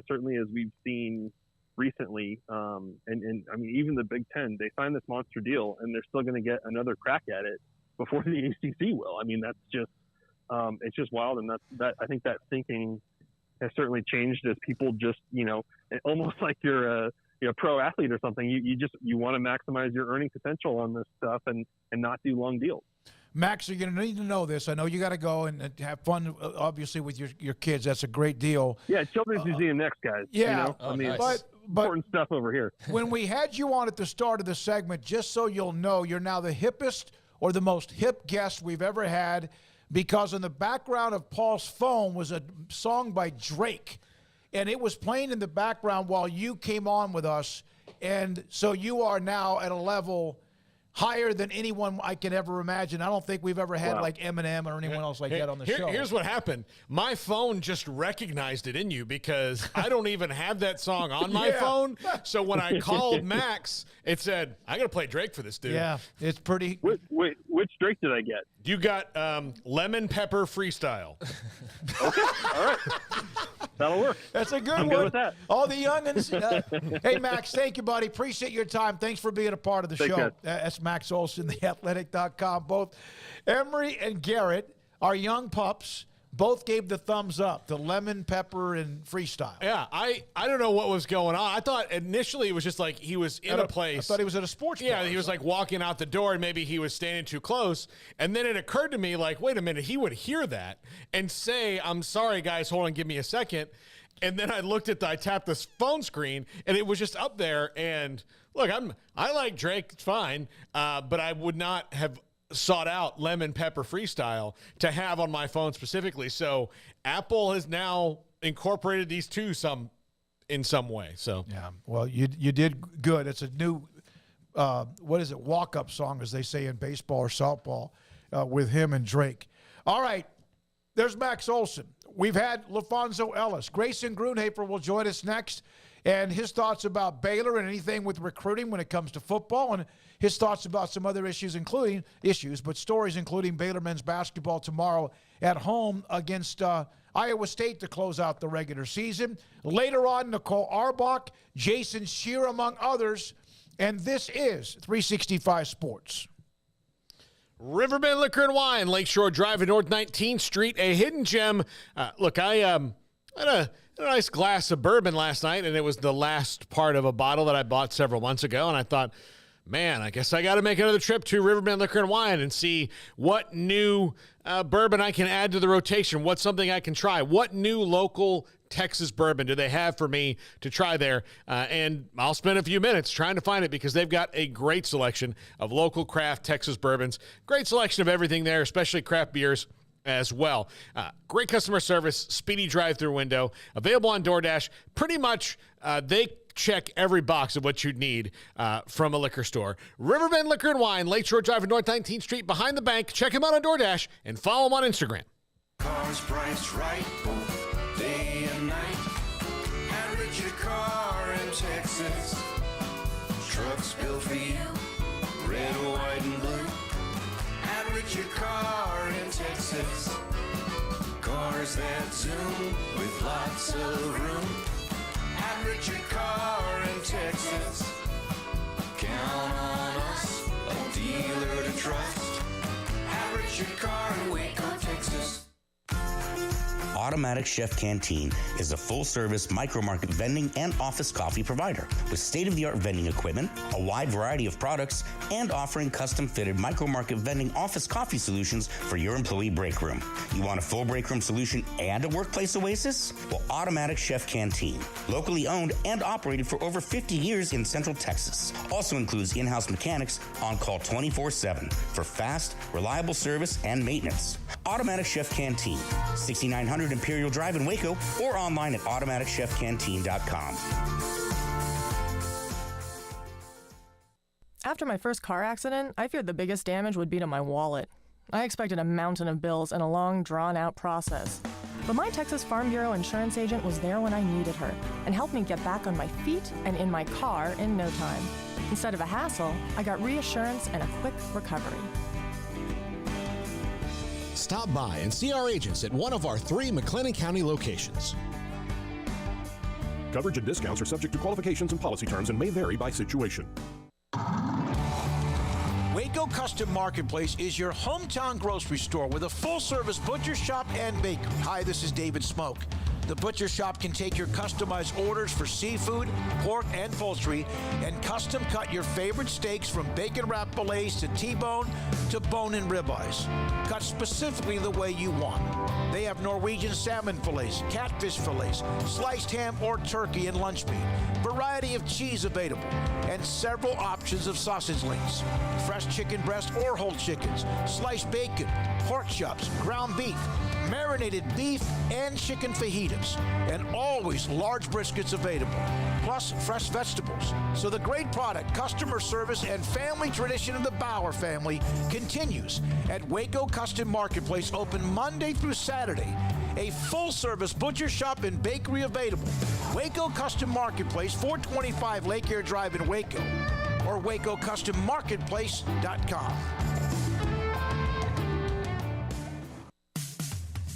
certainly as we've seen recently, and I mean, even the Big Ten, they signed this monster deal, and they're still going to get another crack at it before the ACC will. I mean, that's just it's just wild, and that I think that thinking has certainly changed as people just almost like you're pro athlete or something, you want to maximize your earning potential on this stuff and not do long deals. Max, you're going to need to know this. I know you got to go and have fun, obviously, with your kids. That's a great deal. Yeah, Children's Museum next, guys. Yeah. Nice. But important stuff over here. When we had you on at the start of the segment, just so you'll know, you're now the hippest or the most hip guest we've ever had, because in the background of Paul's phone was a song by Drake, and it was playing in the background while you came on with us. And so you are now at a level higher than anyone I can ever imagine. I don't think we've ever had like Eminem or anyone else like that on the show. Here's what happened. My phone just recognized it in you because I don't even have that song on my phone. So when I called Max, it said, I got to play Drake for this dude. Yeah, it's pretty. Which Drake did I get? You got Lemon Pepper Freestyle. Okay, all right. That'll work. That's a good one. I'm good with that. All the youngins. Hey, Max, thank you, buddy. Appreciate your time. Thanks for being a part of the Thanks, show. guys. That's Max Olson, theathletic.com. Both Emery and Garrett, our young pups, both gave the thumbs up, the lemon pepper and freestyle. Yeah, I don't know what was going on. I thought initially it was just like he was in a place. I thought he was at a sports bar. Yeah, he was like walking out the door and maybe he was standing too close. And then it occurred to me like, wait a minute, he would hear that and say, I'm sorry, guys, hold on, give me a second. And then I tapped this phone screen and it was just up there. And look, I like Drake, it's fine, but I would not have sought out Lemon Pepper Freestyle to have on my phone specifically. So Apple has now incorporated these two in some way. So yeah, well, you did good. It's a new walk-up song, as they say in baseball or softball, with him and Drake. All right, there's Max Olson. We've had LaFonso Ellis. Grayson Grunhafer will join us next, and his thoughts about Baylor and anything with recruiting when it comes to football, and his thoughts about some other stories, including Baylor men's basketball tomorrow at home against Iowa State to close out the regular season. Later on, Nicole Arbach, Jason Shear, among others, and this is 365 Sports. Riverbend Liquor and Wine, Lakeshore Drive at North 19th Street, a hidden gem. Look, I had a nice glass of bourbon last night, and it was the last part of a bottle that I bought several months ago, and I thought, man, I guess I got to make another trip to Riverbend Liquor and Wine and see what new bourbon I can add to the rotation, what's something I can try, what new local Texas bourbon do they have for me to try there? And I'll spend a few minutes trying to find it because they've got a great selection of local craft Texas bourbons, great selection of everything there, especially craft beers as well. Great customer service, speedy drive-through window, available on DoorDash. Pretty much they check every box of what you'd need from a liquor store. Riverbend Liquor and Wine, Lakeshore Drive at North 19th Street, behind the bank. Check them out on DoorDash and follow them on Instagram. Cars priced right both day and night. At Richard Car in Texas. Trucks built for you, red, white, and blue. At Richard Car in Texas. Cars that zoom with lots of room. At Richard Car in Texas. Count on us, a dealer to trust. At Richard Car in Waco, Texas. Automatic Chef Canteen is a full-service micro-market vending and office coffee provider with state-of-the-art vending equipment, a wide variety of products, and offering custom-fitted micro-market vending office coffee solutions for your employee break room. You want a full break room solution and a workplace oasis? Well, Automatic Chef Canteen, locally owned and operated for over 50 years in Central Texas, also includes in-house mechanics on call 24/7 for fast, reliable service and maintenance. Automatic Chef Canteen, 6900 Imperial Drive in Waco, or online at automaticchefcanteen.com. After my first car accident, I feared the biggest damage would be to my wallet. I expected a mountain of bills and a long, drawn-out process. But my Texas Farm Bureau insurance agent was there when I needed her and helped me get back on my feet and in my car in no time. Instead of a hassle, I got reassurance and a quick recovery. Stop by and see our agents at one of our 3 McLennan County locations. Coverage and discounts are subject to qualifications and policy terms and may vary by situation. Waco Custom Marketplace is your hometown grocery store with a full-service butcher shop and bakery. Hi, this is David Smoak. The Butcher Shop can take your customized orders for seafood, pork, and poultry and custom cut your favorite steaks from bacon wrap fillets to T-bone to bone-in ribeyes. Cut specifically the way you want. They have Norwegian salmon fillets, catfish fillets, sliced ham or turkey and lunch meat, variety of cheese available, and several options of sausage links. Fresh chicken breast or whole chickens, sliced bacon, pork chops, ground beef, marinated beef, and chicken fajitas, and always large briskets available, plus fresh vegetables. So the great product, customer service, and family tradition of the Bauer family continues at Waco Custom Marketplace, open Monday through Saturday. A full-service butcher shop and bakery available. Waco Custom Marketplace, 425 Lake Air Drive in Waco, or WacoCustomMarketplace.com.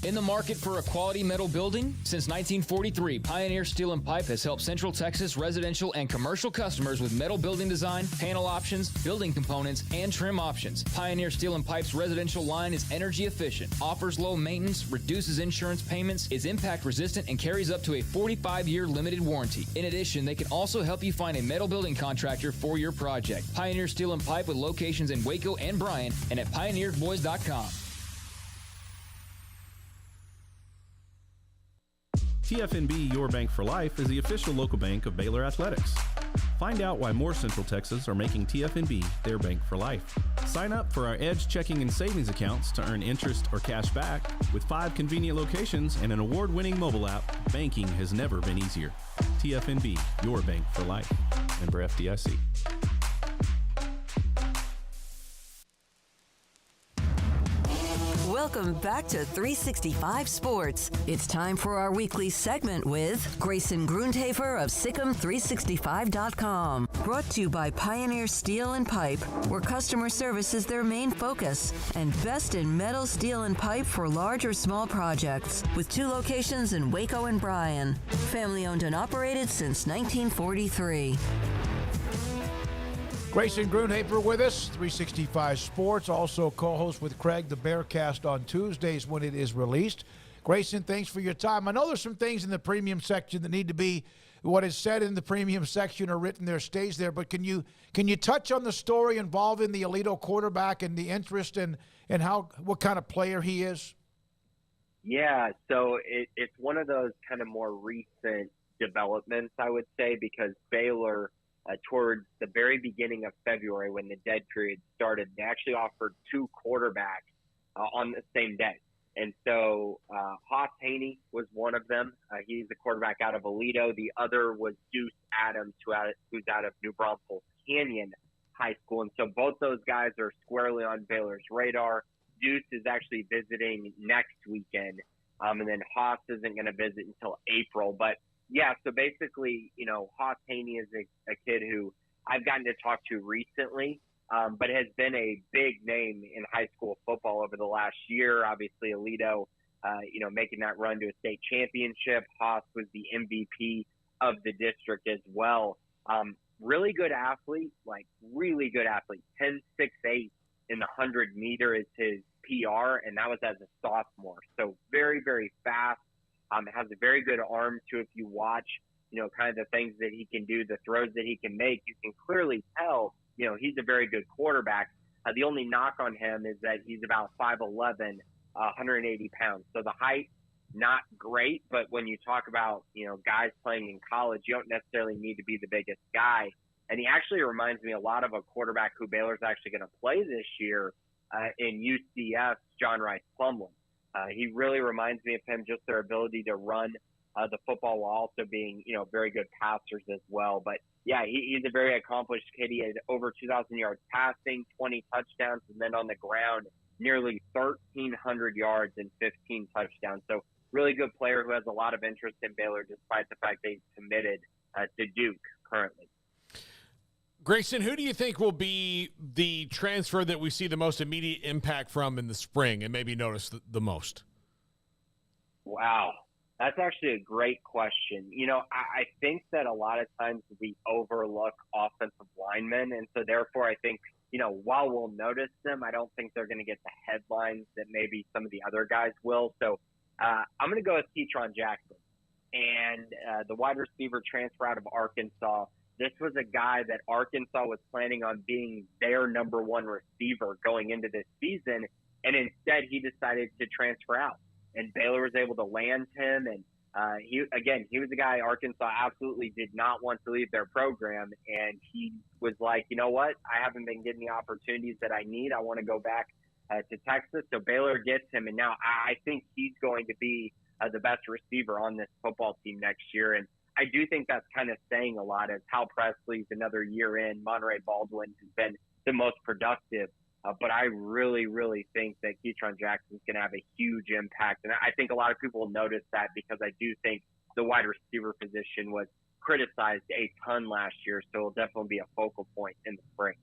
In the market for a quality metal building? Since 1943, Pioneer Steel & Pipe has helped Central Texas residential and commercial customers with metal building design, panel options, building components, and trim options. Pioneer Steel & Pipe's residential line is energy efficient, offers low maintenance, reduces insurance payments, is impact resistant, and carries up to a 45-year limited warranty. In addition, they can also help you find a metal building contractor for your project. Pioneer Steel & Pipe with locations in Waco and Bryan and at pioneerboys.com. TFNB Your Bank for Life is the official local bank of Baylor Athletics. Find out why more Central Texas are making TFNB their bank for life. Sign up for our Edge checking and savings accounts to earn interest or cash back. With 5 convenient locations and an award-winning mobile app, banking has never been easier. TFNB Your Bank for Life. Member FDIC. Welcome back to 365 Sports. It's time for our weekly segment with Grayson Grundhafer of SicEm365.com. Brought to you by Pioneer Steel & Pipe, where customer service is their main focus, and best in metal, steel, and pipe for large or small projects, with 2 locations in Waco and Bryan. Family owned and operated since 1943. Grayson Grundhafer with us, 365 Sports, also co-host with Craig, the Bearcast on Tuesdays when it is released. Grayson, thanks for your time. I know there's some things in the premium section that need to be, what is said in the premium section or written there stays there, but can you touch on the story involving the Alito quarterback and the interest and what kind of player he is? Yeah, so it's one of those kind of more recent developments, I would say, because Baylor – towards the very beginning of February when the dead period started, they actually offered 2 quarterbacks on the same day. And so Haas Haney was one of them. He's the quarterback out of Alito. The other was Deuce Adams, who's out of New Braunfels Canyon High School. And so both those guys are squarely on Baylor's radar. Deuce is actually visiting next weekend, and then Haas isn't going to visit until April. But yeah, so basically, Haas Haney is a kid who I've gotten to talk to recently, but has been a big name in high school football over the last year. Obviously, Alito, making that run to a state championship. Haas was the MVP of the district as well. Really good athlete, 10.68 in the 100-meter is his PR, and that was as a sophomore. So very, very fast. Has a very good arm, too. If you watch, kind of the things that he can do, the throws that he can make, you can clearly tell, he's a very good quarterback. The only knock on him is that he's about 5'11", 180 pounds. So the height, not great, but when you talk about, guys playing in college, you don't necessarily need to be the biggest guy. And he actually reminds me a lot of a quarterback who Baylor's actually going to play this year in UCF, John Rice Plumlee. He really reminds me of him, just their ability to run the football while also being, very good passers as well. But, yeah, he's a very accomplished kid. He had over 2,000 yards passing, 20 touchdowns, and then on the ground, nearly 1,300 yards and 15 touchdowns. So really good player who has a lot of interest in Baylor despite the fact they committed to Duke currently. Grayson, who do you think will be the transfer that we see the most immediate impact from in the spring and maybe notice the most? Wow. That's actually a great question. I think that a lot of times we overlook offensive linemen. And so therefore I think, while we'll notice them, I don't think they're going to get the headlines that maybe some of the other guys will. So I'm going to go with Tetron Jackson. and the wide receiver transfer out of Arkansas. This was a guy that Arkansas was planning on being their number one receiver going into this season, and instead he decided to transfer out. And Baylor was able to land him, and he was a guy Arkansas absolutely did not want to leave their program, and he was like, you know what, I haven't been getting the opportunities that I need. I want to go back to Texas. So Baylor gets him, and now I think he's going to be the best receiver on this football team next year. And I do think that's kind of saying a lot, as Hal Presley's another year in. Monterey Baldwin has been the most productive. But I really, really think that Keytron Jackson's going to have a huge impact. And I think a lot of people will notice that, because I do think the wide receiver position was criticized a ton last year. So it'll definitely be a focal point in the spring.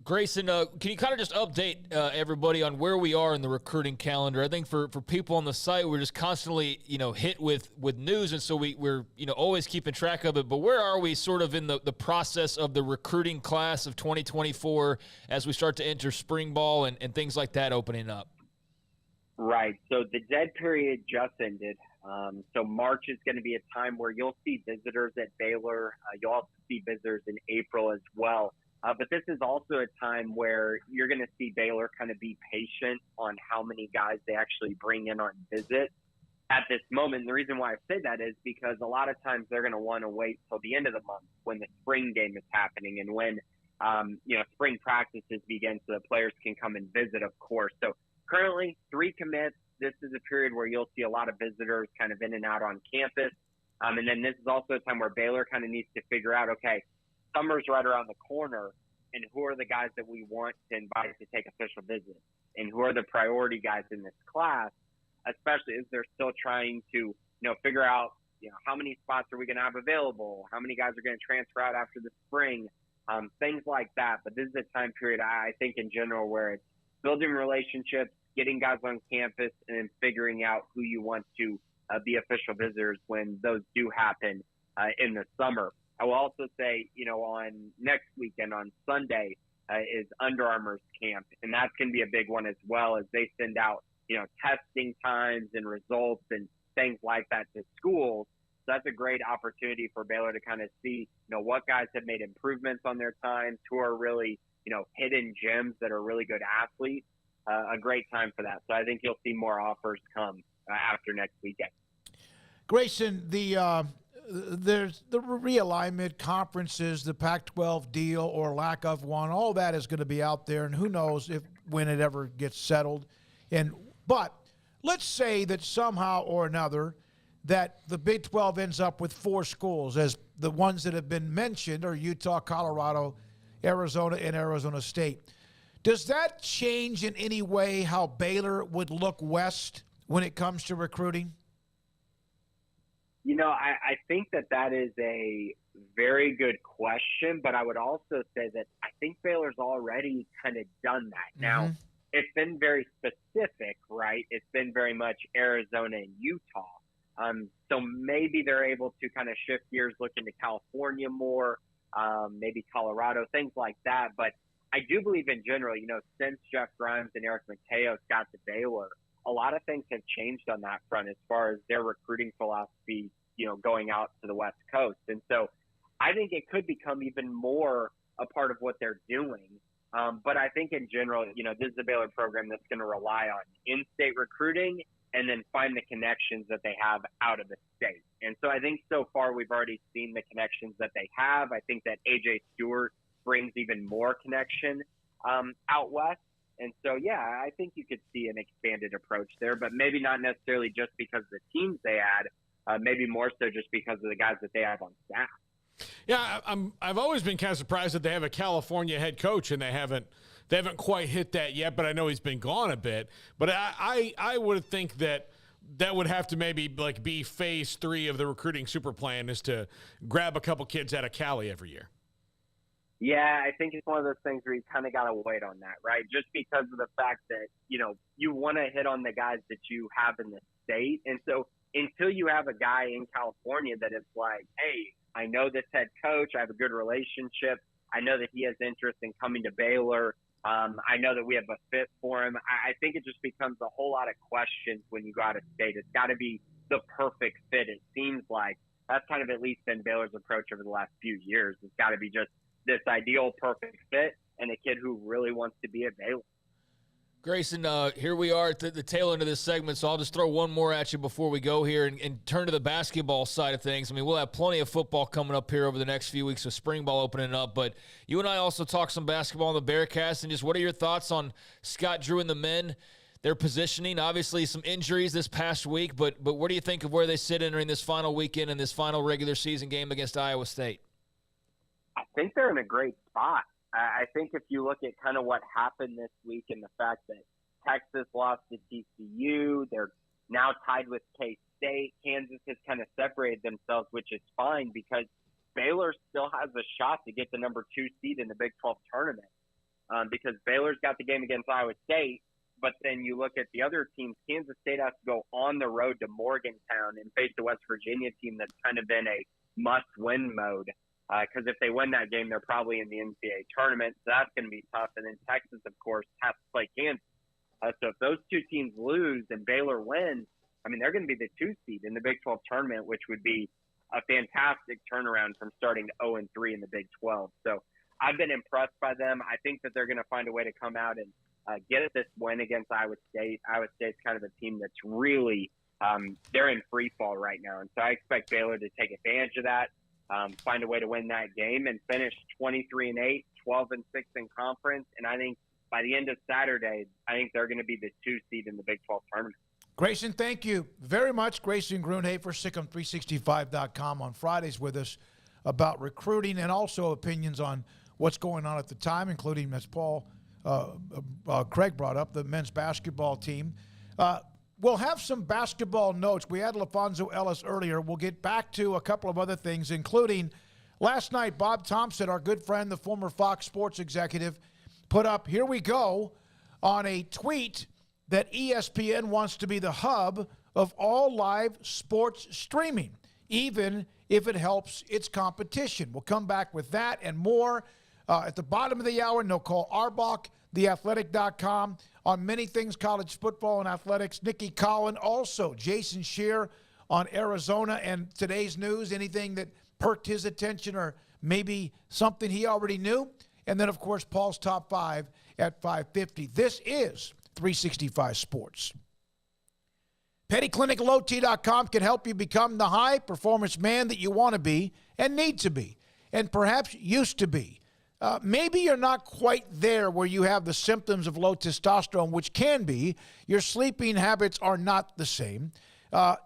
Grayson, can you kind of just update everybody on where we are in the recruiting calendar? I think for people on the site, we're just constantly, hit with news, and so we're always keeping track of it. But where are we sort of in the process of the recruiting class of 2024 as we start to enter spring ball and things like that opening up? Right. So the dead period just ended. So March is going to be a time where you'll see visitors at Baylor. You'll also see visitors in April as well. But this is also a time where you're going to see Baylor kind of be patient on how many guys they actually bring in on visit at this moment. And the reason why I say that is because a lot of times they're going to want to wait till the end of the month when the spring game is happening and when, spring practices begin so the players can come and visit, of course. So currently 3 commits. This is a period where you'll see a lot of visitors kind of in and out on campus. And then this is also a time where Baylor kind of needs to figure out, okay, summer's right around the corner, and who are the guys that we want to invite to take official visits, and who are the priority guys in this class, especially as they're still trying to, figure out, how many spots are we going to have available, how many guys are going to transfer out after the spring, things like that. But this is a time period, I think, in general, where it's building relationships, getting guys on campus, and then figuring out who you want to be official visitors when those do happen in the summer. I will also say, on next weekend, on Sunday, is Under Armour's camp, and that's going to be a big one as well, as they send out, testing times and results and things like that to schools. So that's a great opportunity for Baylor to kind of see, what guys have made improvements on their times, who are really, hidden gems that are really good athletes. A great time for that. So I think you'll see more offers come after next weekend. Grayson, there's the realignment, conferences, the Pac-12 deal or lack of one, all that is going to be out there, and who knows when it ever gets settled. But let's say that somehow or another that the Big 12 ends up with 4 schools, as the ones that have been mentioned are Utah, Colorado, Arizona, and Arizona State. Does that change in any way how Baylor would look west when it comes to recruiting? I think that is a very good question, but I would also say that I think Baylor's already kind of done that. Now, it's been very specific, right? It's been very much Arizona and Utah. So maybe they're able to kind of shift gears, look into California more, maybe Colorado, things like that. But I do believe in general, since Jeff Grimes and Eric Mateos got to Baylor, a lot of things have changed on that front as far as their recruiting philosophy, going out to the West Coast. And so I think it could become even more a part of what they're doing. But I think in general, this is a Baylor program that's going to rely on in-state recruiting and then find the connections that they have out of the state. And so I think so far we've already seen the connections that they have. I think that A.J. Stewart brings even more connection out west. And so, yeah, I think you could see an expanded approach there, but maybe not necessarily just because of the teams they add, maybe more so just because of the guys that they have on staff. Yeah, I've always been kind of surprised that they have a California head coach and they haven't quite hit that yet, but I know he's been gone a bit. But I would think that would have to maybe be phase 3 of the recruiting super plan, is to grab a couple kids out of Cali every year. Yeah, I think it's one of those things where you kind of got to wait on that, right? Just because of the fact that, you want to hit on the guys that you have in the state. And so until you have a guy in California that is like, hey, I know this head coach, I have a good relationship, I know that he has interest in coming to Baylor, I know that we have a fit for him, I think it just becomes a whole lot of questions when you go out of state. It's got to be the perfect fit. It seems like that's kind of at least been Baylor's approach over the last few years. It's got to be just this ideal perfect fit and a kid who really wants to be at Baylor. Grayson, here we are at the tail end of this segment, so I'll just throw one more at you before we go here and turn to the basketball side of things. I mean, we'll have plenty of football coming up here over the next few weeks with spring ball opening up, but you and I also talk some basketball on the Bearcast, and just what are your thoughts on Scott Drew and the men, their positioning? Obviously some injuries this past week, but what do you think of where they sit entering this final weekend and this final regular season game against Iowa State? I think they're in a great spot. I think if you look at kind of what happened this week and the fact that Texas lost to TCU, they're now tied with K-State. Kansas has kind of separated themselves, which is fine because Baylor still has a shot to get the number 2 seed in the Big 12 tournament because Baylor's got the game against Iowa State. But then you look at the other teams, Kansas State has to go on the road to Morgantown and face the West Virginia team that's kind of in a must-win mode. Because if they win that game, they're probably in the NCAA tournament. So that's going to be tough. And then Texas, of course, has to play Kansas. So if those two teams lose and Baylor wins, I mean, they're going to be the 2 seed in the Big 12 tournament, which would be a fantastic turnaround from starting 0-3 in the Big 12. So I've been impressed by them. I think that they're going to find a way to come out and get at this win against Iowa State. Iowa State's kind of a team that's really they're in free fall right now. And so I expect Baylor to take advantage of that. Find a way to win that game and finish 23-8, 12-6 in conference. And I think by the end of Saturday, I think they're going to be the 2 seed in the Big 12 tournament. Grayson, thank you very much. Grayson Grunhafer, SicEm365.com on Fridays with us about recruiting and also opinions on what's going on at the time, including, as Craig brought up, the men's basketball team. We'll have some basketball notes. We had LaFonso Ellis earlier. We'll get back to a couple of other things, including last night, Bob Thompson, our good friend, the former Fox Sports executive, put up, here we go, on a tweet that ESPN wants to be the hub of all live sports streaming, even if it helps its competition. We'll come back with that and more. At the bottom of the hour, Nicole Arbach, theathletic.com, on many things, college football and athletics. Nikki Collin, also Jason Scheer on Arizona and today's news, anything that perked his attention or maybe something he already knew. And then, of course, Paul's Top 5 at 5:50. This is 365 Sports. PettyClinicLowT.com can help you become the high-performance man that you want to be and need to be and perhaps used to be. Maybe you're not quite there where you have the symptoms of low testosterone, which can be. Your sleeping habits are not the same.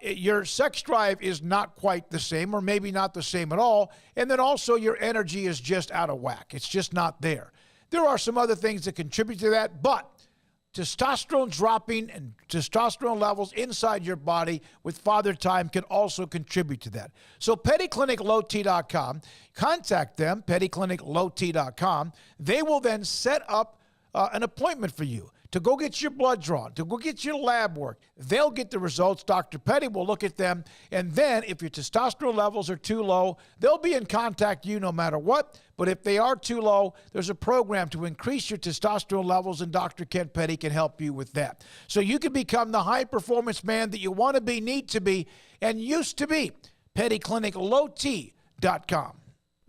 Your sex drive is not quite the same, or maybe not the same at all. And then also your energy is just out of whack. It's just not there. There are some other things that contribute to that, but testosterone dropping and testosterone levels inside your body with Father Time can also contribute to that. So PettyClinicLowT.com, contact them, PettyClinicLowT.com. They will then set up an appointment for you to go get your blood drawn, to go get your lab work. They'll get the results. Dr. Petty will look at them. And then if your testosterone levels are too low, they'll be in contact with you no matter what. But if they are too low, there's a program to increase your testosterone levels, and Dr. Kent Petty can help you with that. So you can become the high-performance man that you want to be, need to be, and used to be. PettyClinicLowT.com.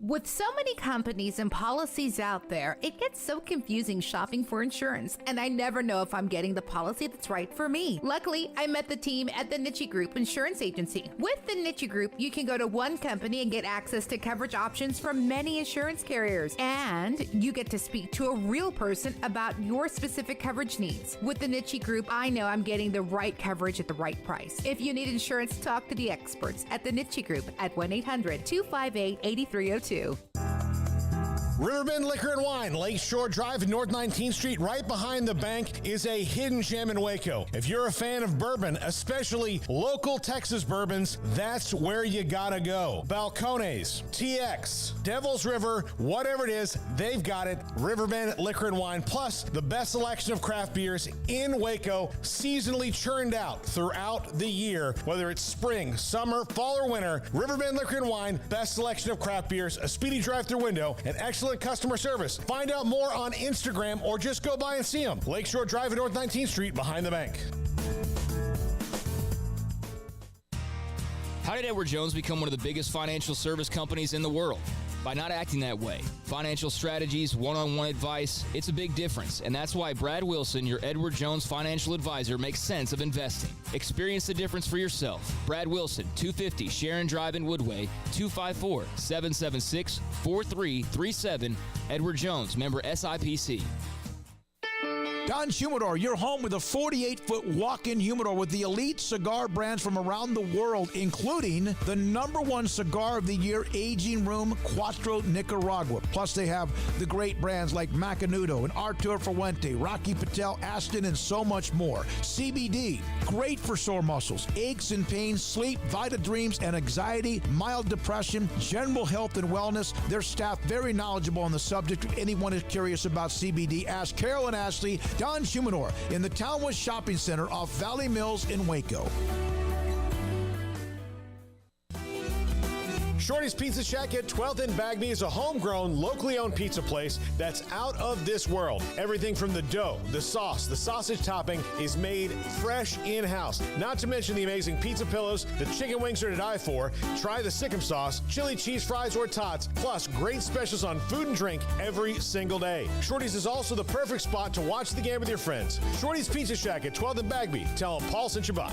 With so many companies and policies out there, it gets so confusing shopping for insurance, and I never know if I'm getting the policy that's right for me. Luckily, I met the team at the Niche Group Insurance Agency. With the Niche Group, you can go to one company and get access to coverage options from many insurance carriers, and you get to speak to a real person about your specific coverage needs. With the Niche Group, I know I'm getting the right coverage at the right price. If you need insurance, talk to the experts at the Niche Group at 1-800-258-8302. Riverbend Liquor and Wine, Lakeshore Drive and North 19th Street, right behind the bank, is a hidden gem in Waco. If you're a fan of bourbon, especially local Texas bourbons, that's where you gotta go. Balcones, TX, Devil's River, whatever it is, they've got it. Riverbend Liquor and Wine, plus the best selection of craft beers in Waco, seasonally churned out throughout the year. Whether it's spring, summer, fall, or winter, Riverbend Liquor and Wine, best selection of craft beers, a speedy drive-through window, and excellent customer service. Find out more on Instagram or just go by and see them. Lakeshore Drive at North 19th Street behind the bank. How did Edward Jones become one of the biggest financial service companies in the world? By not acting that way. Financial strategies, one-on-one advice, it's a big difference. And that's why Brad Wilson, your Edward Jones financial advisor, makes sense of investing. Experience the difference for yourself. Brad Wilson, 250 Sharon Drive in Woodway, 254-776-4337. Edward Jones, member SIPC. Don Humidor, your home with a 48-foot walk-in humidor with the elite cigar brands from around the world, including the #1 cigar of the year, Aging Room Cuatro Nicaragua. Plus, they have the great brands like Macanudo and Artur Fuente, Rocky Patel, Aston, and so much more. CBD, great for sore muscles, aches and pains, sleep, Vita Dreams, and anxiety, mild depression, general health and wellness. Their staff very knowledgeable on the subject. If anyone is curious about CBD, ask Carol and Ashley. Don Humidor in the Townwest Shopping Center off Valley Mills in Waco. Shorty's Pizza Shack at 12th and Bagby is a homegrown, locally owned pizza place that's out of this world. Everything from the dough, the sauce, the sausage topping is made fresh in-house. Not to mention the amazing pizza pillows, the chicken wings are to die for. Try the Sikkim sauce, chili cheese fries or tots, plus great specials on food and drink every single day. Shorty's is also the perfect spot to watch the game with your friends. Shorty's Pizza Shack at 12th and Bagby. Tell them Paul sent you by.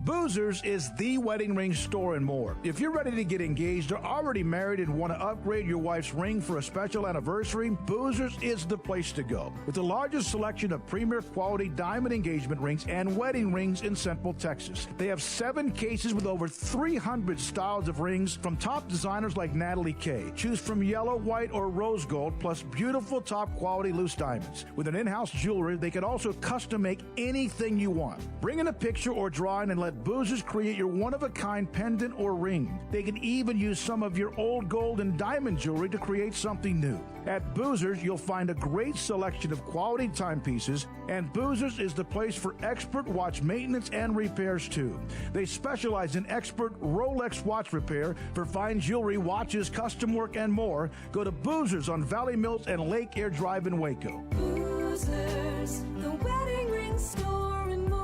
Boozers is the wedding ring store and more. If you're ready to get engaged or already married and want to upgrade your wife's ring for a special anniversary, Boozers is the place to go. With the largest selection of premier quality diamond engagement rings and wedding rings in Central Texas. They have 7 cases with over 300 styles of rings from top designers like Natalie Kay. Choose from yellow, white, or rose gold, plus beautiful top quality loose diamonds. With an in-house jewelry, they can also custom make anything you want. Bring in a picture or drawing and let Boozers create your one-of-a-kind pendant or ring. They can even use some of your old gold and diamond jewelry to create something new. At Boozers, you'll find a great selection of quality timepieces, and Boozers is the place for expert watch maintenance and repairs too. They specialize in expert Rolex watch repair for fine jewelry, watches, custom work, and more. Go to Boozers on Valley Mills and Lake Air Drive in Waco. Boozers, the wedding ring store and more.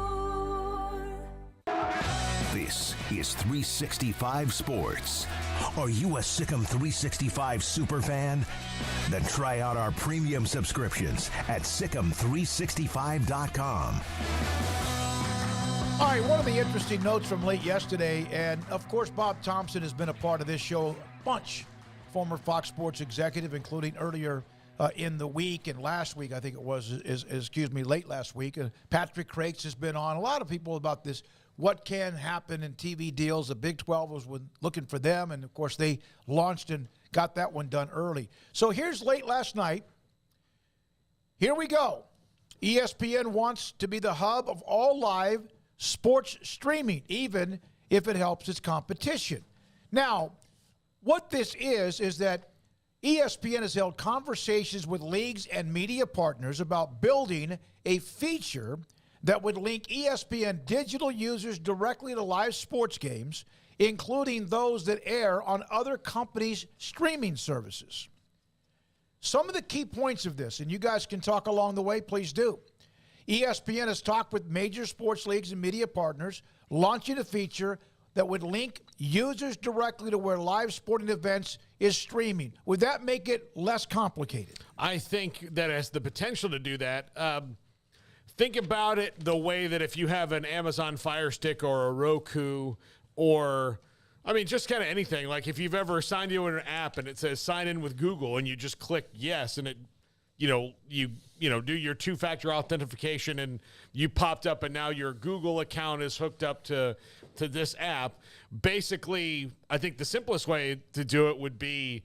This is 365 Sports. Are you a Sikkim 365 super fan? Then try out our premium subscriptions at Sikkim365.com. All right, one of the interesting notes from late yesterday, and of course Bob Thompson has been a part of this show a bunch, former Fox Sports executive, including earlier in the week and last week, I think it was, late last week. Patrick Crakes has been on. A lot of people about this, what can happen in TV deals. The Big 12 was looking for them, and of course they launched and got that one done early. So here's late last night. Here we go. ESPN wants to be the hub of all live sports streaming, even if it helps its competition. Now, what this is that ESPN has held conversations with leagues and media partners about building a feature that would link ESPN digital users directly to live sports games, including those that air on other companies' streaming services. Some of the key points of this, and you guys can talk along the way, please do. ESPN has talked with major sports leagues and media partners, launching a feature that would link users directly to where live sporting events is streaming. Would that make it less complicated? I think that has the potential to do that. Think about it the way that if you have an Amazon Fire Stick or a Roku or, I mean, just kind of anything. Like if you've ever signed into an app and it says sign in with Google and you just click yes and it, you do your 2-factor authentication and you popped up and now your Google account is hooked up to this app. Basically, I think the simplest way to do it would be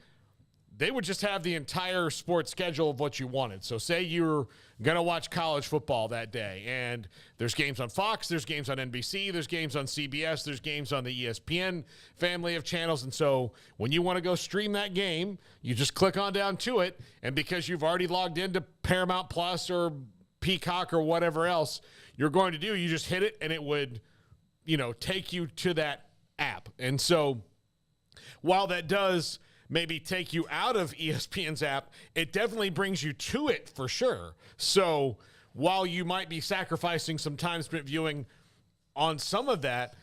they would just have the entire sports schedule of what you wanted. So say you're going to watch college football that day, and there's games on Fox, there's games on NBC, there's games on CBS, there's games on the ESPN family of channels. And so when you want to go stream that game, you just click on down to it, and because you've already logged into Paramount Plus or Peacock or whatever else you're going to do, you just hit it, and it would, take you to that app. And so while that does maybe take you out of ESPN's app, it definitely brings you to it for sure. So while you might be sacrificing some time spent viewing on some of that,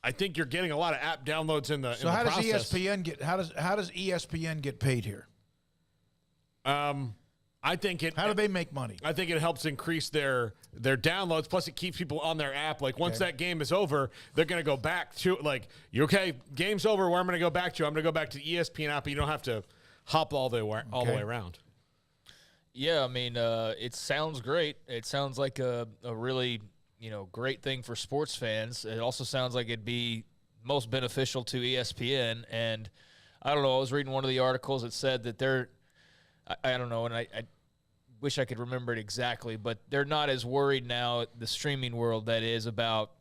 I think you're getting a lot of app downloads in the. So how does ESPN get? How does ESPN get paid here? I think it. How do they make money? I think it helps increase their downloads. Plus, it keeps people on their app. Like once that game is over, they're going to go back to like, you okay? Game's over. Where I'm going to go back to? I'm going to go back to the ESPN app. But you don't have to hop all the way around. Yeah, I mean, it sounds great. It sounds like a really great thing for sports fans. It also sounds like it'd be most beneficial to ESPN. And I don't know. I was reading one of the articles that said that I don't know, and I wish I could remember it exactly, but they're not as worried now, the streaming world, that is, about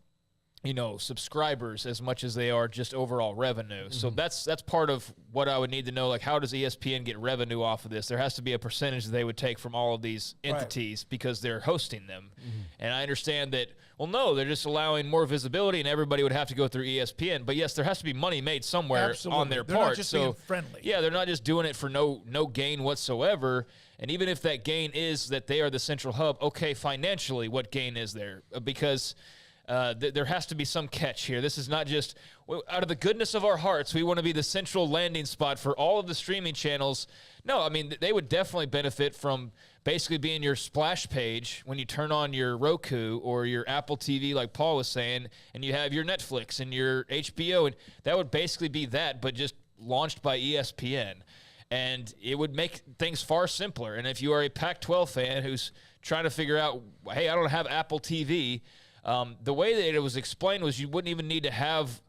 subscribers as much as they are just overall revenue. So that's part of what I would need to know. Like, how does ESPN get revenue off of this? There has to be a percentage that they would take from all of these entities because they're hosting them. And I understand that, well, no, they're just allowing more visibility and everybody would have to go through ESPN. But yes, there has to be money made somewhere on their they're part. Not just being friendly. Yeah, they're not just doing it for no gain whatsoever. And even if that gain is that they are the central hub, okay, financially, what gain is there? Because there has to be some catch here. This is not just out of the goodness of our hearts, we want to be the central landing spot for all of the streaming channels. No, I mean, they would definitely benefit from basically being your splash page when you turn on your Roku or your Apple TV, like Paul was saying, and you have your Netflix and your HBO, and that would basically be that, but just launched by ESPN. And it would make things far simpler. And if you are a Pac-12 fan who's trying to figure out, hey, I don't have Apple TV, the way that it was explained was you wouldn't even need to have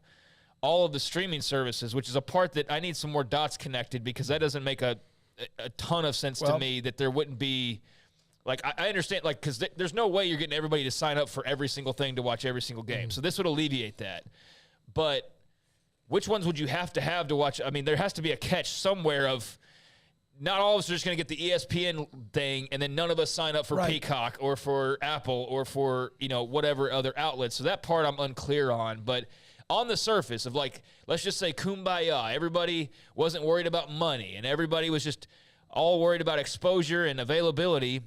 all of the streaming services, which is a part that I need some more dots connected, because that doesn't make a ton of sense to me, that there wouldn't be, like, I understand, like, because there's no way you're getting everybody to sign up for every single thing to watch every single game. So this would alleviate that. But which ones would you have to watch? I mean, there has to be a catch somewhere of, not all of us are just going to get the ESPN thing, and then none of us sign up for Peacock or for Apple or for, whatever other outlets. So that part I'm unclear on. But on the surface of, like, let's just say kumbaya, everybody wasn't worried about money and everybody was just all worried about exposure and availability,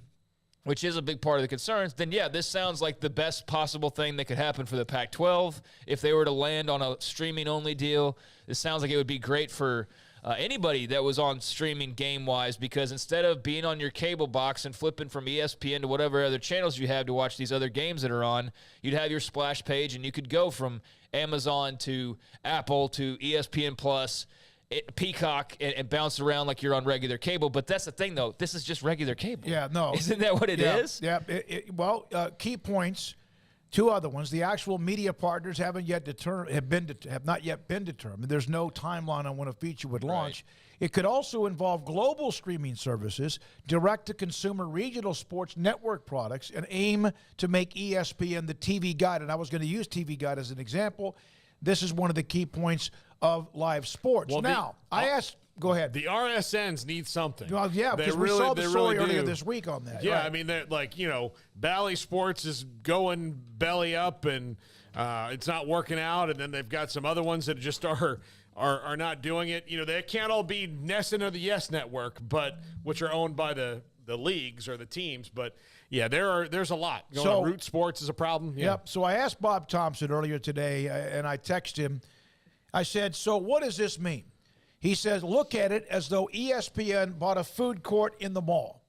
which is a big part of the concerns, then yeah, this sounds like the best possible thing that could happen for the Pac-12 if they were to land on a streaming-only deal. This sounds like it would be great for anybody that was on streaming game-wise, because instead of being on your cable box and flipping from ESPN to whatever other channels you have to watch these other games that are on, you'd have your splash page and you could go from Amazon to Apple to ESPN Plus, Peacock, and bounce around like you're on regular cable. But that's the thing, though. This is just regular cable. Yeah, no. Isn't that what it is? Yeah. Key points. Two other ones. The actual media partners have not yet been determined. There's no timeline on when a feature would launch. Right. It could also involve global streaming services, direct-to-consumer regional sports network products, and aim to make ESPN the TV guide. And I was going to use TV guide as an example. This is one of the key points of live sports. Well, I asked. Go ahead. The RSNs need something. Well, yeah, because we saw the story earlier this week on that. Yeah, right. I mean, they're like, Bally Sports is going belly up, and it's not working out, and then they've got some other ones that just are not doing it. They can't all be NESN or the Yes Network, but which are owned by the leagues or the teams. But yeah, there's a lot going on. Root Sports is a problem. Yeah. Yep. So I asked Bob Thompson earlier today, and I texted him. I said, so what does this mean? He says, look at it as though ESPN bought a food court in the mall.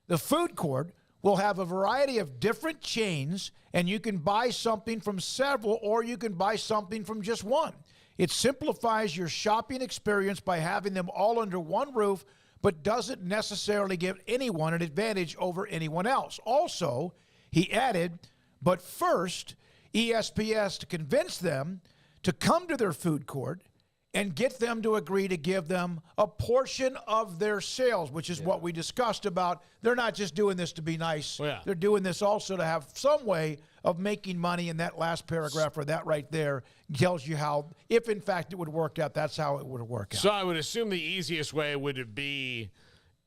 The food court will have a variety of different chains, and you can buy something from several, or you can buy something from just one. It simplifies your shopping experience by having them all under one roof, but doesn't necessarily give anyone an advantage over anyone else. Also, he added, but first, ESPN has to convince them to come to their food court and get them to agree to give them a portion of their sales, which is what we discussed about. They're not just doing this to be nice. Well, yeah. They're doing this also to have some way of making money, and that last paragraph or that right there tells you how, if in fact it would work out, that's how it would work out. So I would assume the easiest way would be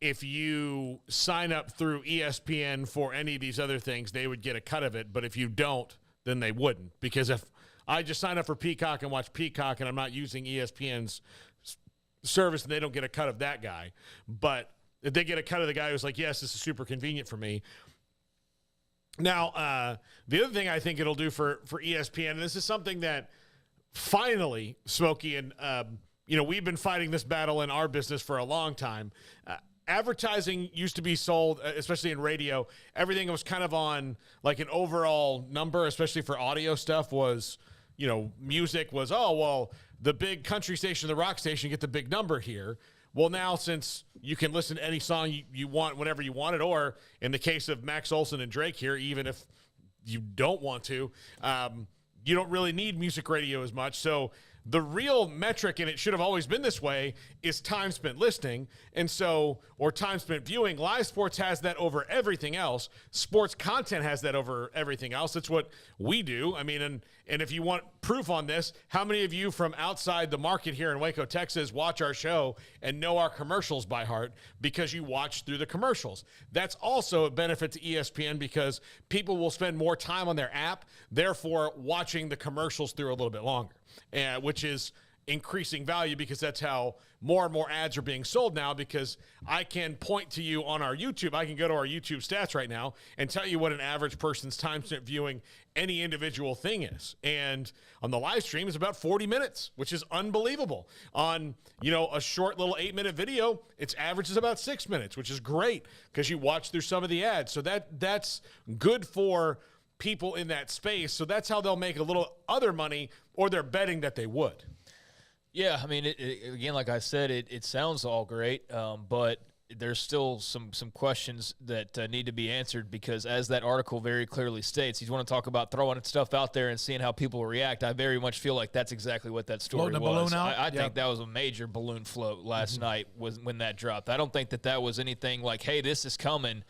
if you sign up through ESPN for any of these other things, they would get a cut of it. But if you don't, then they wouldn't. Because if I just sign up for Peacock and watch Peacock, and I'm not using ESPN's service, and they don't get a cut of that guy. But if they get a cut of the guy who's like, yes, this is super convenient for me, Now, the other thing I think it'll do for ESPN, and this is something that finally, Smokey, and we've been fighting this battle in our business for a long time. Advertising used to be sold, especially in radio. Everything was kind of on like an overall number, especially for audio stuff was, music was, the big country station, the rock station get the big number here. Well, now since you can listen to any song you want whenever you want it, or in the case of Max Olson and Drake here, even if you don't want to, you don't really need music radio as much. So the real metric, and it should have always been this way, is time spent listening. And so, or time spent viewing. Live sports has that over everything else. Sports content has that over everything else. That's what we do. I mean, and if you want proof on this, how many of you from outside the market here in Waco, Texas, watch our show and know our commercials by heart because you watch through the commercials? That's also a benefit to ESPN because people will spend more time on their app, therefore watching the commercials through a little bit longer. Which is increasing value because that's how more and more ads are being sold now, because I can point to you on our YouTube. I can go to our YouTube stats right now and tell you what an average person's time spent viewing any individual thing is. And on the live stream is about 40 minutes, which is unbelievable. On, a short little 8-minute video, its average is about 6 minutes, which is great because you watch through some of the ads. So that's good for people in that space. So that's how they'll make a little other money, or they're betting that they would. Yeah, I mean, again, like I said, it sounds all great, but there's still some questions that need to be answered because, as that article very clearly states, you want to talk about throwing stuff out there and seeing how people react. I very much feel like that's exactly what that story Floating was. A balloon out? I think that was a major balloon float last night when that dropped. I don't think that was anything like, hey, this is coming.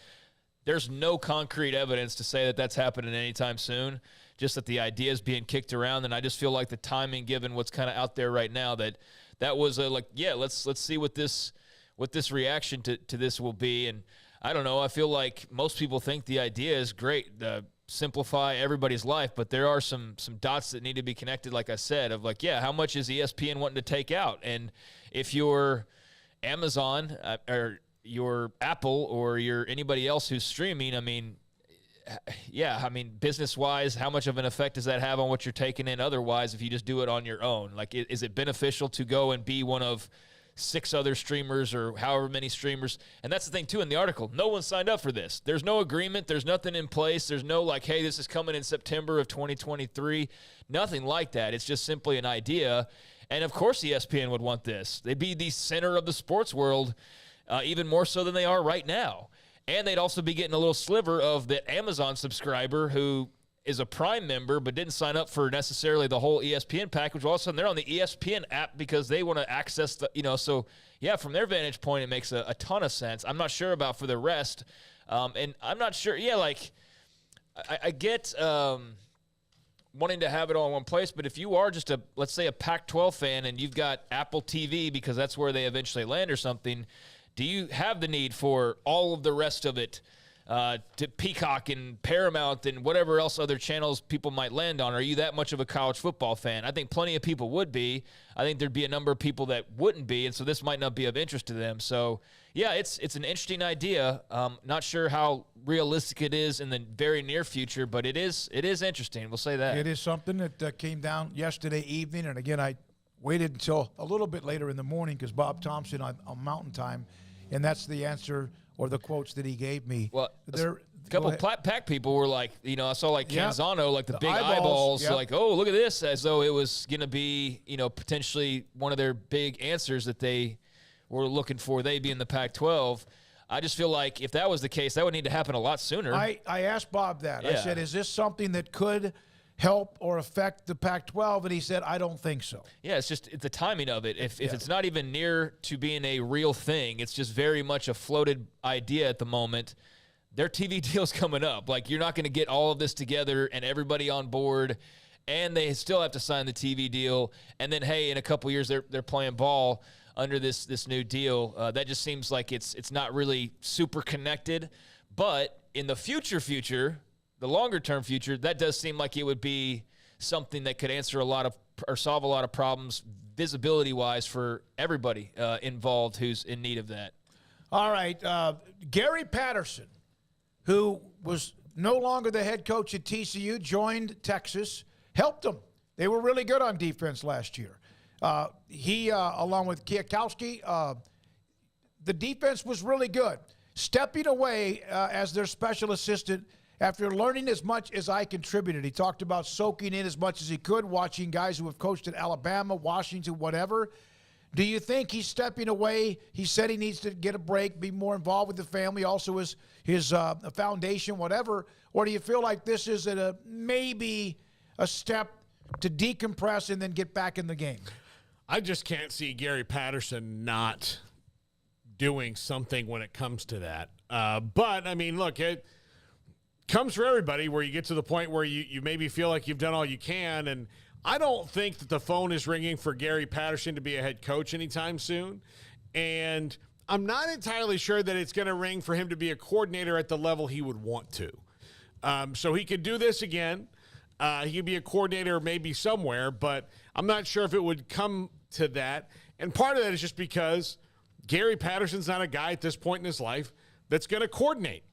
There's no concrete evidence to say that that's happening anytime soon, just that the idea is being kicked around. And I just feel like the timing, given what's kind of out there right now, that was let's see what this reaction to this will be. And I don't know, I feel like most people think the idea is great, simplify everybody's life, but there are some dots that need to be connected, like I said, of how much is ESPN wanting to take out? And if you're Amazon or your Apple or your anybody else who's streaming, business-wise, how much of an effect does that have on what you're taking in otherwise if you just do it on your own? Like, is it beneficial to go and be one of 6 other streamers or however many streamers? And that's the thing, too, in the article. No one signed up for this. There's no agreement. There's nothing in place. There's no, hey, this is coming in September of 2023. Nothing like that. It's just simply an idea. And, of course, ESPN would want this. They'd be the center of the sports world, even more so than they are right now. And they'd also be getting a little sliver of the Amazon subscriber who is a Prime member but didn't sign up for necessarily the whole ESPN package. All of a sudden, they're on the ESPN app because they want to access the, so, yeah, from their vantage point, it makes a ton of sense. I'm not sure about for the rest. And I'm not sure, I get wanting to have it all in one place, but if you are just let's say a Pac-12 fan and you've got Apple TV because that's where they eventually land or something, do you have the need for all of the rest of it to Peacock and Paramount and whatever else other channels people might land on? Are you that much of a college football fan? I think plenty of people would be. I think there'd be a number of people that wouldn't be, and so this might not be of interest to them. So, yeah, it's an interesting idea. Not sure how realistic it is in the very near future, but it is interesting. We'll say that. It is something that came down yesterday evening, and again, I waited until a little bit later in the morning because Bob Thompson on Mountain Time, and that's the answer or the quotes that he gave me. Well, a couple Pac people were like, I saw Canzano, the big eyeballs, oh, look at this, as though it was going to be, potentially one of their big answers that they were looking for, they being the Pac-12. I just feel like if that was the case, that would need to happen a lot sooner. I asked Bob that. Yeah. I said, is this something that could help or affect the Pac-12? And he said, I don't think so. Yeah, it's the timing of it. If it's not even near to being a real thing, it's just very much a floated idea at the moment. Their TV deal's coming up. You're not going to get all of this together and everybody on board, and they still have to sign the TV deal. And then, hey, in a couple years, they're playing ball under this new deal. That just seems like it's not really super connected. But in the future, the longer-term future, that does seem like it would be something that could answer solve a lot of problems visibility-wise for everybody involved who's in need of that. All right. Gary Patterson, who was no longer the head coach at TCU, joined Texas, helped them. They were really good on defense last year. He, along with Kwiatkowski, the defense was really good. Stepping away as their special assistant after learning as much as I contributed. He talked about soaking in as much as he could, watching guys who have coached at Alabama, Washington, whatever. Do you think he's stepping away? He said he needs to get a break, be more involved with the family, also his foundation, whatever. Or do you feel like this is maybe a step to decompress and then get back in the game? I just can't see Gary Patterson not doing something when it comes to that. But, I mean, look, it comes for everybody where you get to the point where you maybe feel like you've done all you can. And I don't think that the phone is ringing for Gary Patterson to be a head coach anytime soon. And I'm not entirely sure that it's going to ring for him to be a coordinator at the level he would want to. So he could do this again. He could be a coordinator maybe somewhere, but I'm not sure if it would come to that. And part of that is just because Gary Patterson's not a guy at this point in his life that's going to coordinate.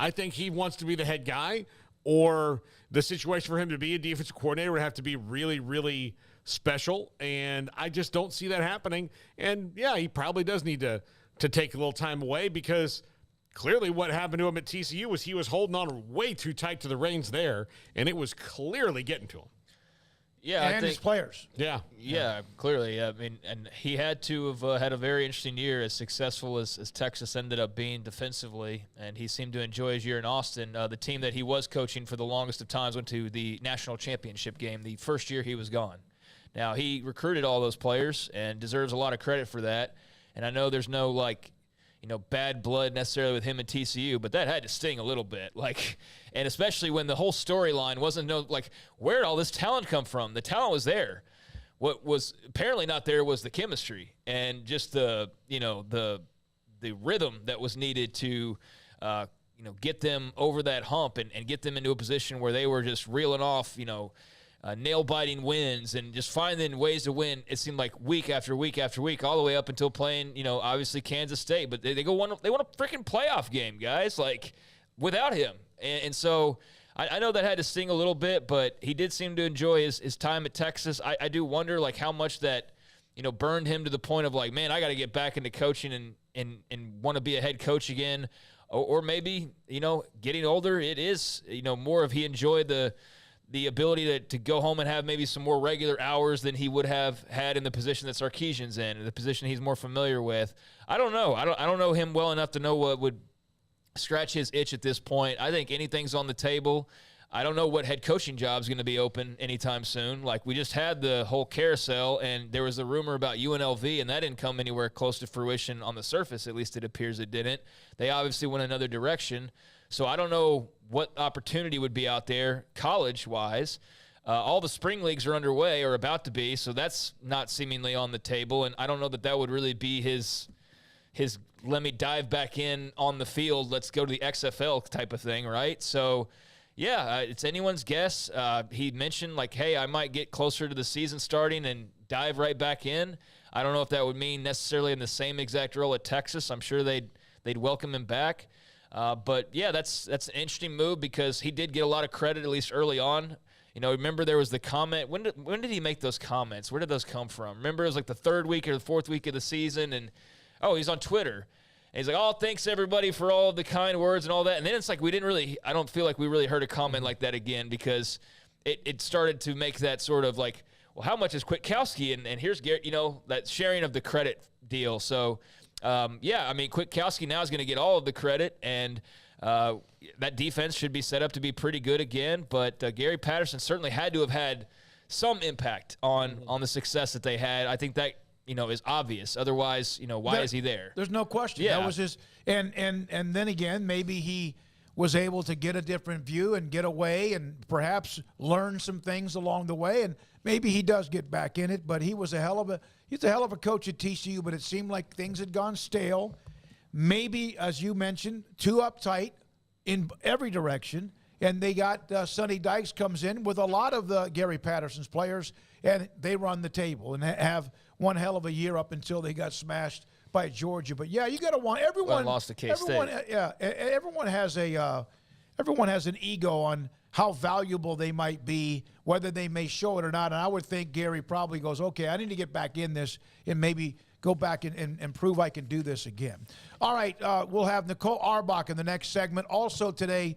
I think he wants to be the head guy, or the situation for him to be a defensive coordinator would have to be really, really special. And I just don't see that happening. And yeah, he probably does need to take a little time away, because clearly what happened to him at TCU was he was holding on way too tight to the reins there, and it was clearly getting to him. Yeah, and his players. Yeah, clearly. I mean, and he had to have had a very interesting year, as successful as Texas ended up being defensively, and he seemed to enjoy his year in Austin. The team that he was coaching for the longest of times went to the national championship game the first year he was gone. Now, he recruited all those players and deserves a lot of credit for that, and I know there's no, bad blood necessarily with him and TCU, but that had to sting a little bit. And especially when the whole storyline wasn't where did all this talent come from? The talent was there. What was apparently not there was the chemistry and just the rhythm that was needed to get them over that hump and get them into a position where they were just reeling off nail-biting wins and just finding ways to win. It seemed like week after week after week, all the way up until playing, obviously Kansas State. But they won a freaking playoff game, guys, without him. And so I know that had to sting a little bit, but he did seem to enjoy his time at Texas. I do wonder, how much that, burned him to the point of, man, I got to get back into coaching and want to be a head coach again. Or maybe, getting older, it is, more of he enjoyed the ability to go home and have maybe some more regular hours than he would have had in the position that Sarkisian's in, the position he's more familiar with. I don't know. I don't know him well enough to know what would scratch his itch at this point. I think anything's on the table. I don't know what head coaching job's going to be open anytime soon. We just had the whole carousel, and there was a rumor about UNLV, and that didn't come anywhere close to fruition on the surface. At least it appears it didn't. They obviously went another direction. So I don't know what opportunity would be out there college-wise. All the spring leagues are underway or about to be, so that's not seemingly on the table. And I don't know that would really be his let me dive back in on the field, let's go to the XFL type of thing, right? So, yeah, it's anyone's guess. He mentioned, hey, I might get closer to the season starting and dive right back in. I don't know if that would mean necessarily in the same exact role at Texas. I'm sure they'd welcome him back. But, yeah, that's an interesting move because he did get a lot of credit, at least early on. Remember there was the comment. When did he make those comments? Where did those come from? Remember it was the third week or the fourth week of the season, and, he's on Twitter. And he's like, thanks, everybody, for all the kind words and all that. And then it's I don't feel like we really heard a comment like that again because it started to make that sort of well, how much is Kwiatkowski? And here's Garrett, that sharing of the credit deal. So, Kwiatkowski now is going to get all of the credit, and that defense should be set up to be pretty good again. But Gary Patterson certainly had to have had some impact on the success that they had. I think that, is obvious. Otherwise, why is he there? There's no question. Yeah. That was his, and then again, maybe he was able to get a different view and get away and perhaps learn some things along the way. And maybe he does get back in it, but he's a hell of a coach at TCU, but it seemed like things had gone stale. Maybe, as you mentioned, too uptight in every direction. And they got Sonny Dykes comes in with a lot of the Gary Patterson's players, and they run the table and have one hell of a year up until they got smashed by Georgia. But yeah, you got to want everyone. Lost to K-State. Yeah, everyone has an ego on how valuable they might be, whether they may show it or not. And I would think Gary probably goes, okay, I need to get back in this and maybe go back and prove I can do this again. All right, we'll have Nicole Auerbach in the next segment. Also today,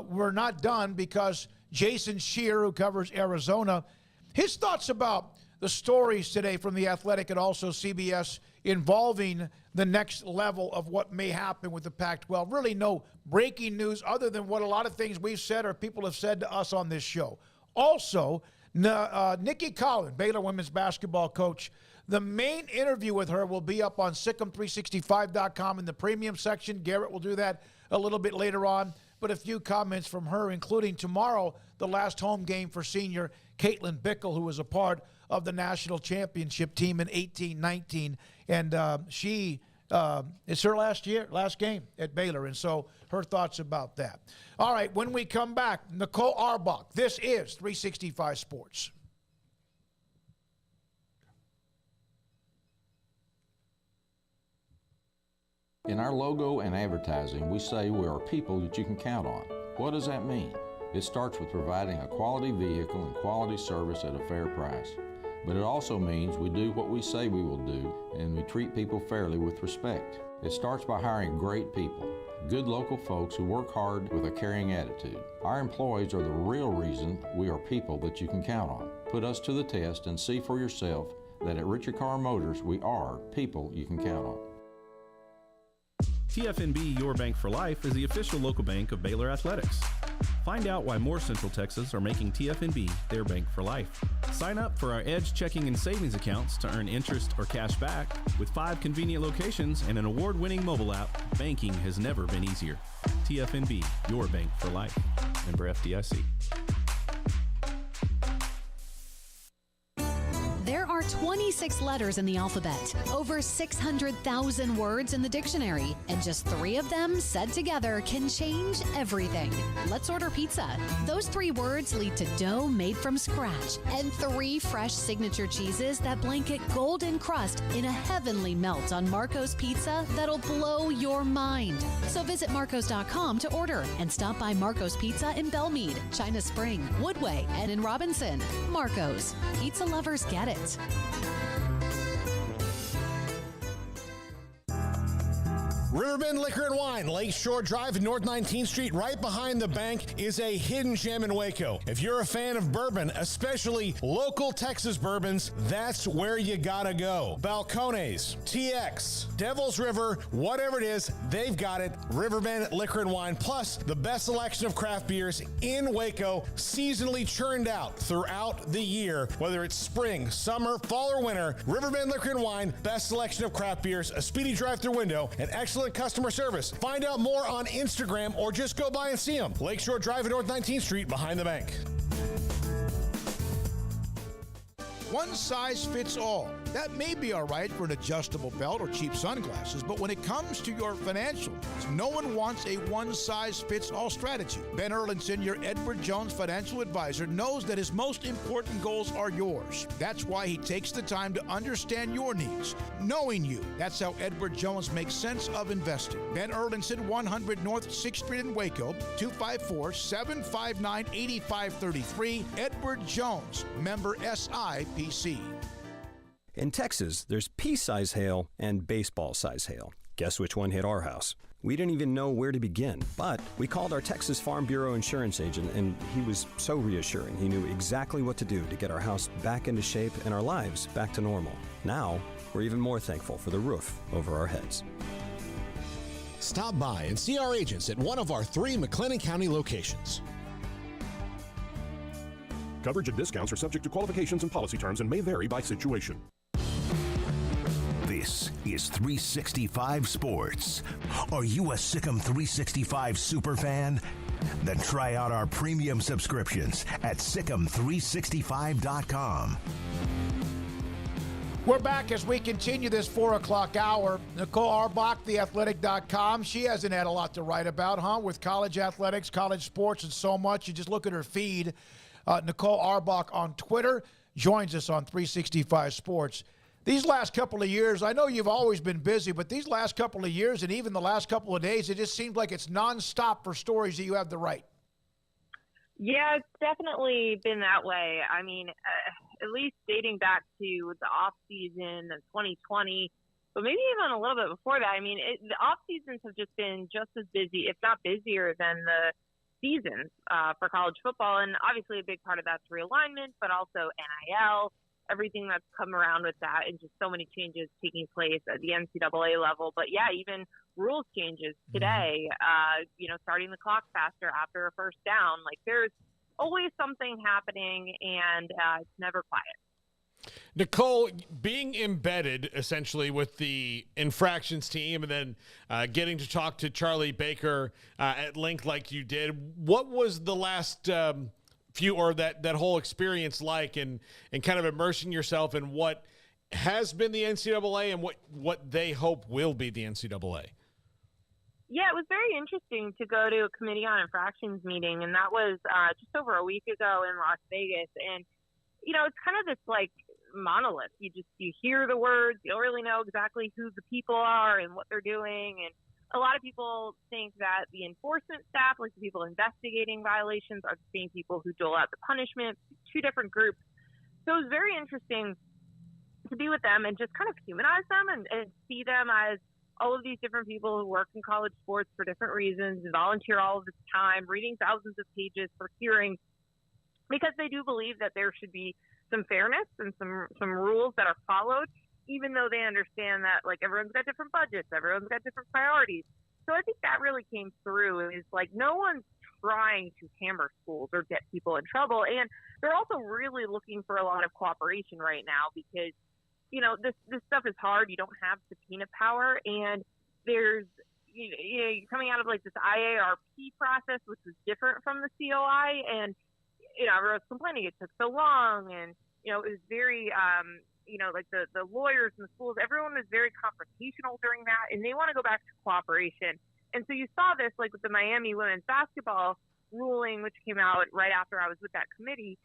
we're not done because Jason Scheer, who covers Arizona, his thoughts about the stories today from The Athletic and also CBS involving the next level of what may happen with the Pac-12. Really no breaking news other than what a lot of things we've said or people have said to us on this show. Also, Nikki Collin, Baylor women's basketball coach, the main interview with her will be up on SicEm365.com in the premium section. Garrett will do that a little bit later on. But a few comments from her, including tomorrow, the last home game for senior Caitlin Bickle, who was a part of the national championship team in 18-19. And it's her last game at Baylor. And so her thoughts about that. All right, when we come back, Nicole Auerbach. This is 365 Sports. In our logo and advertising, we say we are people that you can count on. What does that mean? It starts with providing a quality vehicle and quality service at a fair price. But it also means we do what we say we will do, and we treat people fairly with respect. It starts by hiring great people, good local folks who work hard with a caring attitude. Our employees are the real reason we are people that you can count on. Put us to the test and see for yourself that at Richard Carr Motors, we are people you can count on. TFNB Your Bank for Life is the official local bank of Baylor Athletics. Find out why more Central Texas are making TFNB their bank for life. Sign up for our Edge checking and savings accounts to earn interest or cash back. With 5 convenient locations and an award-winning mobile app, banking has never been easier. TFNB Your Bank for Life. Member FDIC. There are 26 letters in the alphabet, over 600,000 words in the dictionary, and just 3 of them said together can change everything. Let's order pizza. Those 3 words lead to dough made from scratch and 3 fresh signature cheeses that blanket golden crust in a heavenly melt on Marco's Pizza that'll blow your mind. So visit marcos.com to order and stop by Marco's Pizza in Belmead, China Spring, Woodway, and in Robinson. Marco's. Pizza lovers get it. Riverbend Liquor and Wine, Lakeshore Drive and North 19th Street, right behind the bank, is a hidden gem in Waco. If you're a fan of bourbon, especially local Texas bourbons, that's where you gotta go. Balcones, TX, Devil's River, whatever it is, they've got it. Riverbend Liquor and Wine, plus the best selection of craft beers in Waco, seasonally churned out throughout the year. Whether it's spring, summer, fall, or winter, Riverbend Liquor and Wine, best selection of craft beers, a speedy drive-through window, and excellent customer service. Find out more on Instagram or just go by and see them. Lakeshore Drive at North 19th Street behind the bank. One size fits all. That may be all right for an adjustable belt or cheap sunglasses, but when it comes to your financial needs, no one wants a one-size-fits-all strategy. Ben Erlinson, your Edward Jones financial advisor, knows that his most important goals are yours. That's why he takes the time to understand your needs, knowing you. That's how Edward Jones makes sense of investing. Ben Erlinson, 100 North 6th Street in Waco, 254-759-8533. Edward Jones, member SIPC. In Texas, there's pea-size hail and baseball-size hail. Guess which one hit our house? We didn't even know where to begin, but we called our Texas Farm Bureau insurance agent, and he was so reassuring. He knew exactly what to do to get our house back into shape and our lives back to normal. Now, we're even more thankful for the roof over our heads. Stop by and see our agents at one of our 3 McLennan County locations. Coverage and discounts are subject to qualifications and policy terms and may vary by situation. This is 365 Sports. Are you a Sikkim 365 super fan? Then try out our premium subscriptions at SicEm365.com. We're back as we continue this 4 o'clock hour. Nicole Auerbach, theathletic.com. She hasn't had a lot to write about, with college athletics, college sports, and so much. You just look at her feed. Nicole Auerbach on Twitter joins us on 365 Sports. These last couple of years, I know you've always been busy, but these last couple of years and even the last couple of days, it just seems like it's nonstop for stories that you have to write. Yeah, it's definitely been that way. I mean, at least dating back to the off season of 2020, but maybe even a little bit before that. I mean, the off seasons have just been just as busy, if not busier, than the seasons for college football. And obviously, a big part of that's realignment, but also NIL, everything that's come around with that, and just so many changes taking place at the NCAA level. But yeah, even rules changes today, starting the clock faster after a first down. Like, there's always something happening, and it's never quiet. Nicole, being embedded essentially with the infractions team and then getting to talk to Charlie Baker at length like you did, what was the last few or that whole experience like, and kind of immersing yourself in what has been the NCAA and what they hope will be the NCAA? Yeah, it was very interesting to go to a Committee on Infractions meeting, and that was just over a week ago in Las Vegas. And, it's kind of this, like, monolith. You hear the words, you don't really know exactly who the people are and what they're doing. And a lot of people think that the enforcement staff, like the people investigating violations, are the same people who dole out the punishment, two different groups. So it was very interesting to be with them and just kind of humanize them and see them as all of these different people who work in college sports for different reasons and volunteer all of this time, reading thousands of pages for hearings, because they do believe that there should be some fairness and some rules that are followed, even though they understand that, like, everyone's got different budgets, everyone's got different priorities. So I think that really came through. Is like, no one's trying to hammer schools or get people in trouble. And they're also really looking for a lot of cooperation right now because, this stuff is hard. You don't have subpoena power. And there's, you're coming out of, like, this IARP process, which was different from the COI. And, everyone's complaining it took so long. And, it was very, like the lawyers and the schools, everyone was very confrontational during that, and they want to go back to cooperation. And so you saw this, like, with the Miami women's basketball ruling, which came out right after I was with that committee.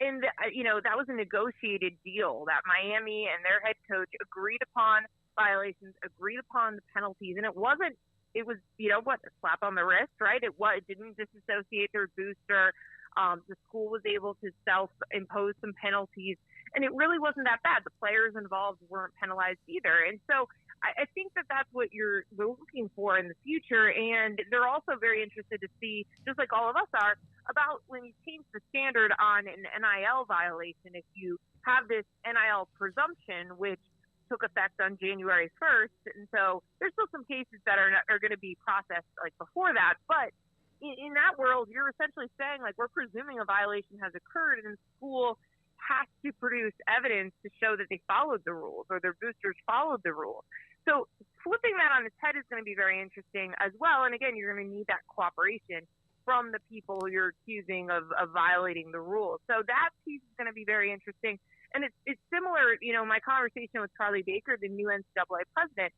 And, that was a negotiated deal that Miami and their head coach agreed upon violations, agreed upon the penalties. And it was, a slap on the wrist, right? It didn't disassociate their booster. The school was able to self-impose some penalties. And it really wasn't that bad. The players involved weren't penalized either. And so I think that that's what you're looking for in the future. And they're also very interested to see, just like all of us are, about when you change the standard on an NIL violation. If you have this NIL presumption, which took effect on January 1st. And so there's still some cases that are going to be processed, like, before that. But in that world, you're essentially saying, like, we're presuming a violation has occurred, and the school has to produce evidence to show that they followed the rules or their boosters followed the rules. So flipping that on its head is going to be very interesting as well. And again, you're going to need that cooperation from the people you're accusing of violating the rules. So that piece is going to be very interesting. And it's similar, my conversation with Charlie Baker, the new NCAA president.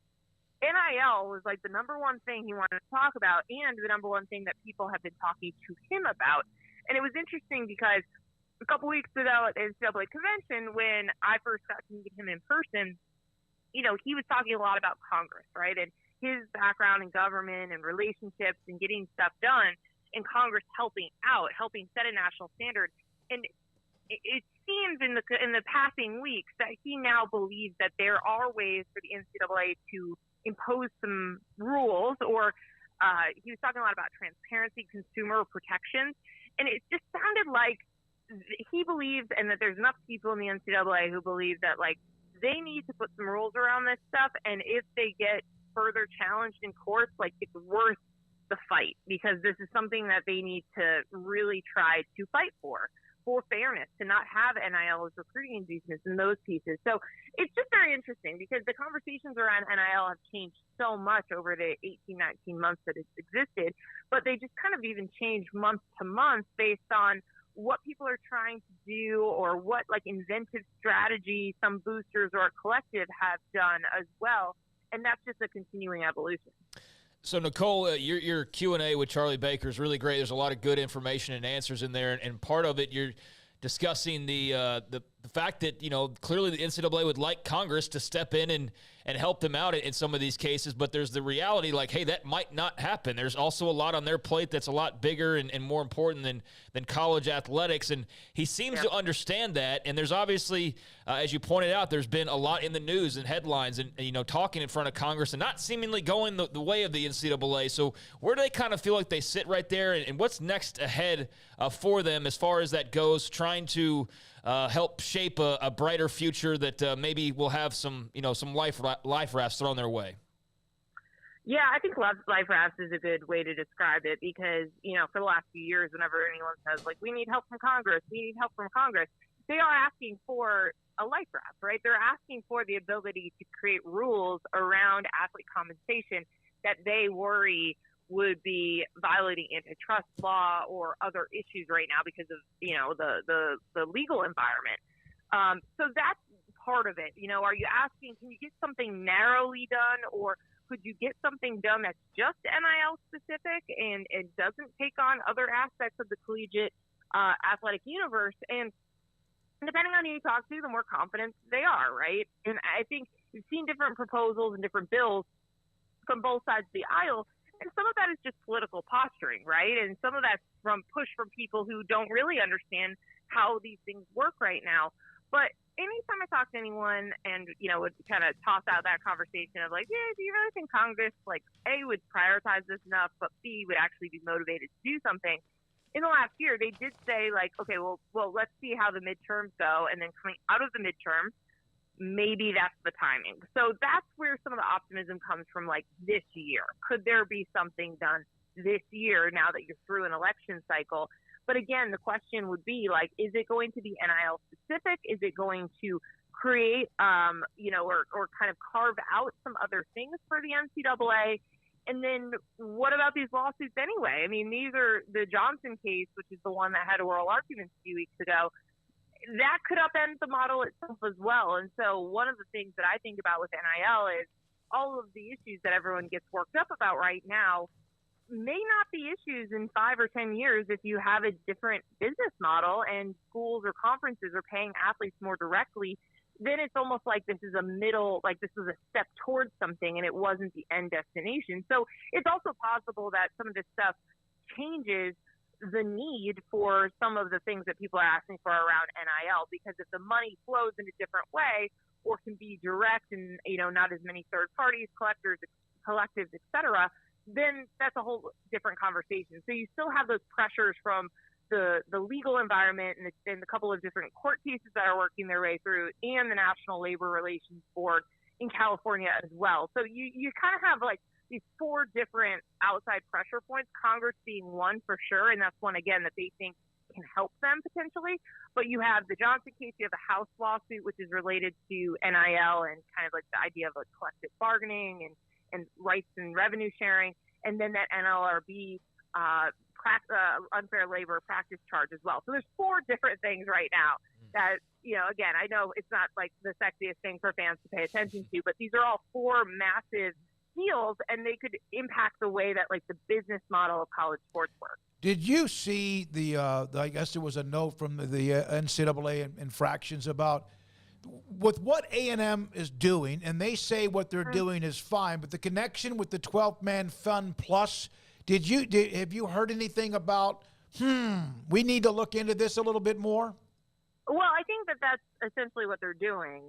NIL was, like, the number one thing he wanted to talk about, and the number one thing that people have been talking to him about. And it was interesting because a couple weeks ago at the NCAA convention, when I first got to meet him in person, he was talking a lot about Congress, right? And his background in government and relationships and getting stuff done, and Congress helping out, helping set a national standard. And it seems in the passing weeks that he now believes that there are ways for the NCAA to impose some rules, or he was talking a lot about transparency, consumer protections. And it just sounded like he believes, and that there's enough people in the NCAA who believe that, like, they need to put some rules around this stuff. And if they get further challenged in courts, like, it's worth the fight, because this is something that they need to really try to fight for fairness, to not have NIL as recruiting business and those pieces. So it's just very interesting because the conversations around NIL have changed so much over the 18, 19 months that it's existed, but they just kind of even change month to month based on what people are trying to do or what, like, inventive strategy some boosters or a collective have done as well. And that's just a continuing evolution. So, Nicole, your Q&A with Charlie Baker is really great. There's a lot of good information and answers in there, and part of it you're discussing the the fact that, clearly the NCAA would like Congress to step in and help them out in some of these cases, but there's the reality like, hey, that might not happen. There's also a lot on their plate that's a lot bigger and more important than college athletics, and he seems to understand that, and there's obviously, as you pointed out, there's been a lot in the news and headlines and talking in front of Congress and not seemingly going the way of the NCAA. So where do they kind of feel like they sit right there, and what's next ahead for them as far as that goes, trying to help shape a brighter future that maybe will have some life rafts thrown their way? Yeah, I think life rafts is a good way to describe it because, for the last few years, whenever anyone says, like, we need help from Congress, they are asking for a life raft, right? They're asking for the ability to create rules around athlete compensation that they worry would be violating antitrust law or other issues right now because of, the legal environment. So that's part of it. Are you asking, can you get something narrowly done, or could you get something done that's just NIL specific and it doesn't take on other aspects of the collegiate athletic universe? And depending on who you talk to, the more confident they are, right? And I think we've seen different proposals and different bills from both sides of the aisle. And some of that is just political posturing, right? And some of that's from push from people who don't really understand how these things work right now. But anytime I talk to anyone and, would kind of toss out that conversation of like, yeah, do you really think Congress, like, A, would prioritize this enough, but B, would actually be motivated to do something? In the last year, they did say, like, okay, well, let's see how the midterms go. And then coming out of the midterms, maybe that's the timing. So that's where some of the optimism comes from, like, this year. Could there be something done this year now that you're through an election cycle? But again, the question would be, like, is it going to be NIL specific? Is it going to create, or kind of carve out some other things for the NCAA? And then what about these lawsuits anyway? I mean, these are the Johnson case, which is the one that had oral arguments a few weeks ago. That could upend the model itself as well. And so one of the things that I think about with NIL is all of the issues that everyone gets worked up about right now may not be issues in 5 or 10 years if you have a different business model and schools or conferences are paying athletes more directly. Then it's almost like this is this was a step towards something and it wasn't the end destination. So it's also possible that some of this stuff changes the need for some of the things that people are asking for around NIL, because if the money flows in a different way or can be direct and, not as many third parties, collectives, et cetera, then that's a whole different conversation. So you still have those pressures from the legal environment and a couple of different court cases that are working their way through, and the National Labor Relations Board in California as well. So you kind of have like these 4 different outside pressure points, Congress being one for sure, and that's one, again, that they think can help them potentially. But you have the Johnson case, you have the House lawsuit, which is related to NIL and kind of like the idea of like collective bargaining and rights and revenue sharing, and then that NLRB unfair labor practice charge as well. So there's 4 different things right now that, again, I know it's not like the sexiest thing for fans to pay attention to, but these are all 4 massive deals, and they could impact the way that like the business model of college sports works. Did you see I guess there was a note from the NCAA infractions about with what A&M is doing, and they say what they're doing is fine, but the connection with the 12th Man Fund Plus, have you heard anything about, we need to look into this a little bit more? Well, I think that's essentially what they're doing.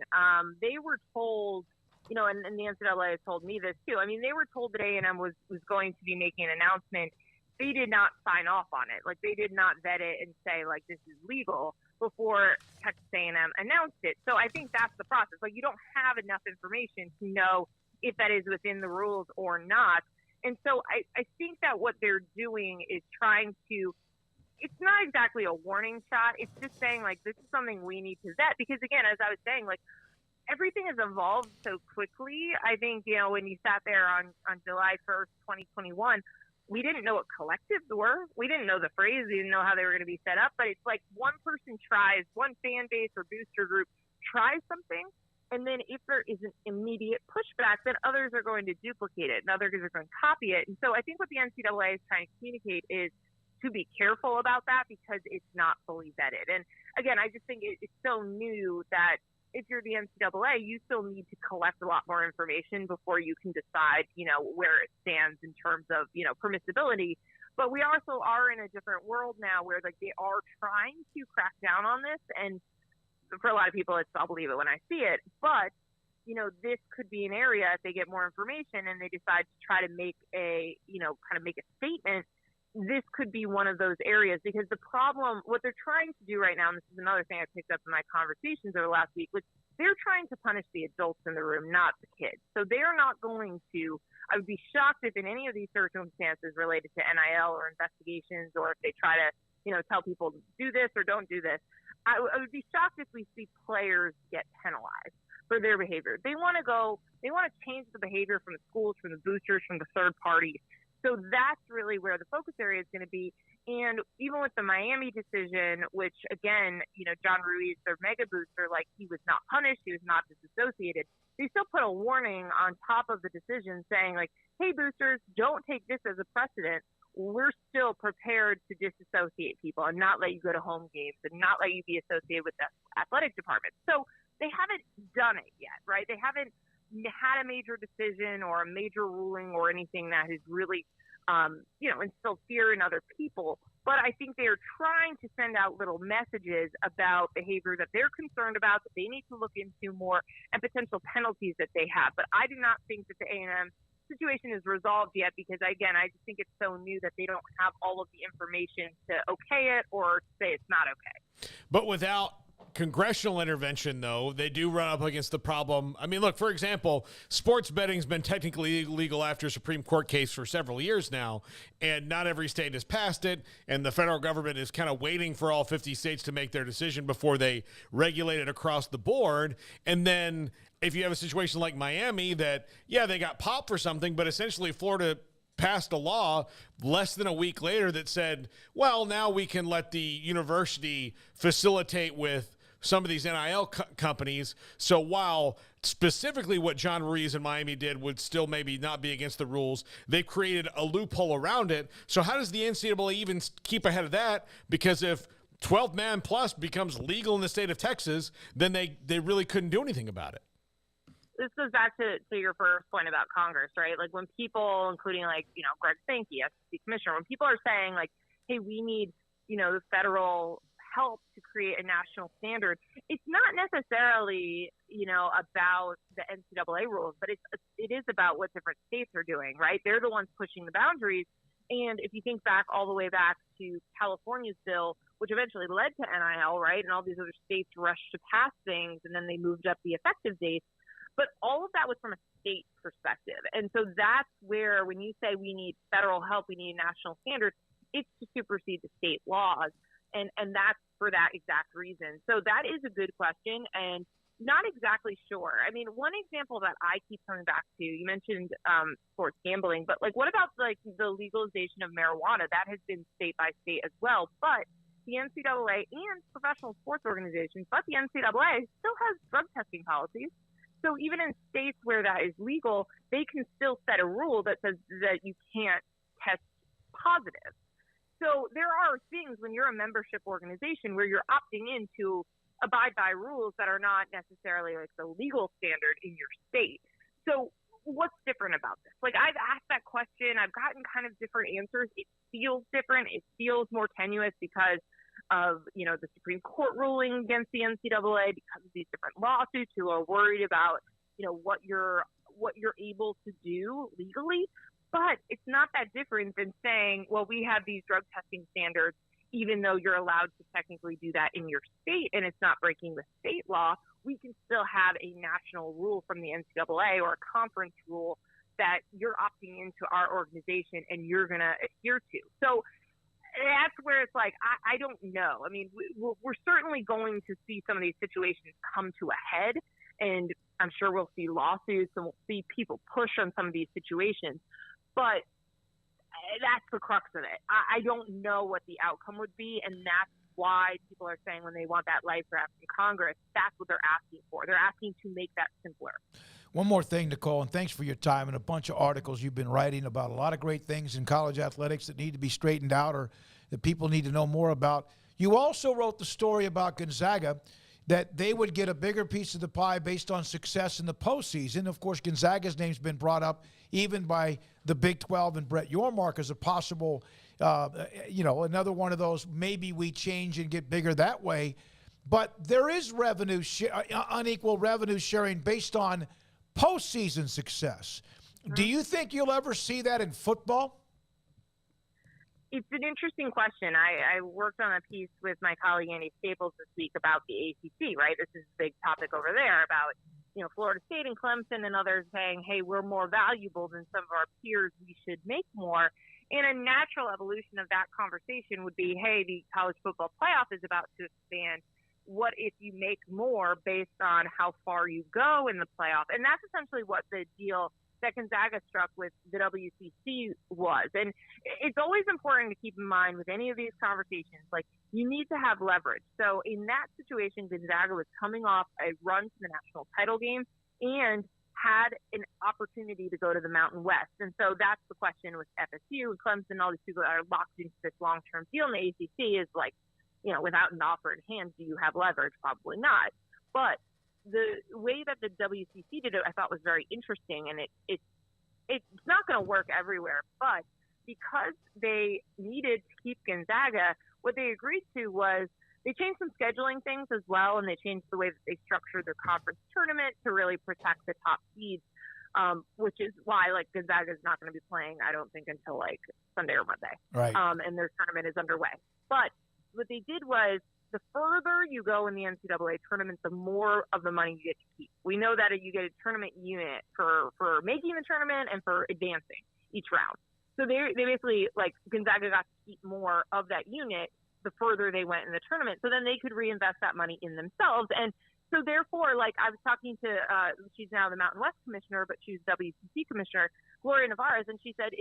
They were told, and the NCAA has told me this too. I mean, they were told that A&M was going to be making an announcement. They did not sign off on it. Like, they did not vet it and say, like, this is legal before Texas A&M announced it. So I think that's the process. Like, you don't have enough information to know if that is within the rules or not. And so I think that what they're doing is trying to, it's not exactly a warning shot. It's just saying, like, this is something we need to vet. Because, again, as I was saying, like, everything has evolved so quickly. I think, when you sat there on July 1st, 2021, we didn't know what collectives were. We didn't know the phrase. We didn't know how they were going to be set up. But it's like one person tries, one fan base or booster group tries something, and then if there is an immediate pushback, then others are going to duplicate it, and others are going to copy it. And so I think what the NCAA is trying to communicate is to be careful about that because it's not fully vetted. And again, I just think it's so new that if you're the NCAA, you still need to collect a lot more information before you can decide, where it stands in terms of, permissibility. But we also are in a different world now where they are trying to crack down on this. And for a lot of people, I'll believe it when I see it. But, this could be an area if they get more information and they decide to try to make make a statement. This could be one of those areas, because the problem, what they're trying to do right now, and this is another thing I picked up in my conversations over the last week, was they're trying to punish the adults in the room, not the kids. So they're not going to, I would be shocked if in any of these circumstances related to NIL or investigations, or if they try to, tell people to do this or don't do this, I would be shocked if we see players get penalized for their behavior. They want to change the behavior from the schools, from the boosters, from the third parties. So that's really where the focus area is going to be. And even with the Miami decision, which again, John Ruiz, their mega booster, he was not punished, he was not disassociated. They still put a warning on top of the decision saying hey, boosters, don't take this as a precedent. We're still prepared to disassociate people and not let you go to home games and not let you be associated with the athletic department. So they haven't done it yet, right? They haven't had a major decision or a major ruling or anything that has really, instilled fear in other people. But I think they're trying to send out little messages about behavior that they're concerned about, that they need to look into more, and potential penalties that they have. But I do not think that the A&M situation is resolved yet, because, again, I just think it's so new that they don't have all of the information to okay it or say it's not okay. But without congressional intervention, though, they do run up against the problem. I mean, look, for example, sports betting's been technically illegal after a Supreme Court case for several years now, and not every state has passed it, and the federal government is kind of waiting for all 50 states to make their decision before they regulate it across the board. And then if you have a situation like Miami that, they got popped for something, but essentially Florida passed a law less than a week later that said, well, now we can let the university facilitate with some of these NIL companies. So while specifically what John Ruiz and Miami did would still maybe not be against the rules, they've created a loophole around it. So how does the NCAA even keep ahead of that? Because if 12-man plus becomes legal in the state of Texas, then they really couldn't do anything about it. This goes back to your first point about Congress, right? When people, including Greg Sankey, SEC commissioner, when people are saying hey, we need, the federal help to create a national standard, it's not necessarily, about the NCAA rules, but it is about what different states are doing, right? They're the ones pushing the boundaries. And if you think back all the way back to California's bill, which eventually led to NIL, right? And all these other states rushed to pass things, and then they moved up the effective dates. But all of that was from a state perspective. And so that's where, when you say we need federal help, we need national standards, it's to supersede the state laws. And that's for that exact reason. So that is a good question, and not exactly sure. I mean, one example that I keep coming back to, you mentioned sports gambling, but what about the legalization of marijuana? That has been state by state as well. But the NCAA and professional sports organizations, but the NCAA still has drug testing policies. So even in states where that is legal, they can still set a rule that says that you can't test positive. So there are things when you're a membership organization where you're opting in to abide by rules that are not necessarily the legal standard in your state. So what's different about this? I've asked that question. I've gotten kind of different answers. It feels different. It feels more tenuous because of, the Supreme Court ruling against the NCAA, because of these different lawsuits who are worried about, what you're able to do legally. But it's not that different than saying, well, we have these drug testing standards, even though you're allowed to technically do that in your state and it's not breaking the state law, we can still have a national rule from the NCAA or a conference rule that you're opting into our organization and you're going to adhere to. So that's where it's I don't know. I mean, we're certainly going to see some of these situations come to a head, and I'm sure we'll see lawsuits and we'll see people push on some of these situations. But that's the crux of it. I don't know what the outcome would be, and that's why people are saying when they want that life draft in Congress, that's what they're asking for. They're asking to make that simpler. One more thing, Nicole, and thanks for your time and a bunch of articles you've been writing about a lot of great things in college athletics that need to be straightened out or that people need to know more about. You also wrote the story about Gonzaga, that they would get a bigger piece of the pie based on success in the postseason. Of course, Gonzaga's name's been brought up even by the Big 12 and Brett Yormark as a possible, another one of those, maybe we change and get bigger that way. But there is unequal revenue sharing based on postseason success. Do you think you'll ever see that in football? It's an interesting question. I worked on a piece with my colleague Andy Staples this week about the ACC, right? This is a big topic over there about, Florida State and Clemson and others saying, hey, we're more valuable than some of our peers. We should make more. And a natural evolution of that conversation would be, hey, the college football playoff is about to expand. What if you make more based on how far you go in the playoff? And that's essentially what the deal that Gonzaga struck with the WCC was. And it's always important to keep in mind with any of these conversations, like, you need to have leverage. So in that situation, Gonzaga was coming off a run to the national title game and had an opportunity to go to the Mountain West. And so that's the question with FSU and Clemson, all these people that are locked into this long-term deal in the ACC is like, without an offer in hand, do you have leverage? Probably not. But the way that the WCC did it, I thought was very interesting, and it's not going to work everywhere. But because they needed to keep Gonzaga, what they agreed to was they changed some scheduling things as well, and they changed the way that they structured their conference tournament to really protect the top seeds, which is why Gonzaga is not going to be playing, I don't think, until Sunday or Monday. Right. And their tournament is underway. But what they did was, the further you go in the NCAA tournament, the more of the money you get to keep. We know that you get a tournament unit for making the tournament and for advancing each round. So they basically, Gonzaga got to keep more of that unit the further they went in the tournament. So then they could reinvest that money in themselves. And so therefore, I was talking to, she's now the Mountain West commissioner, but she's WCC commissioner, Gloria Navarez, and she said,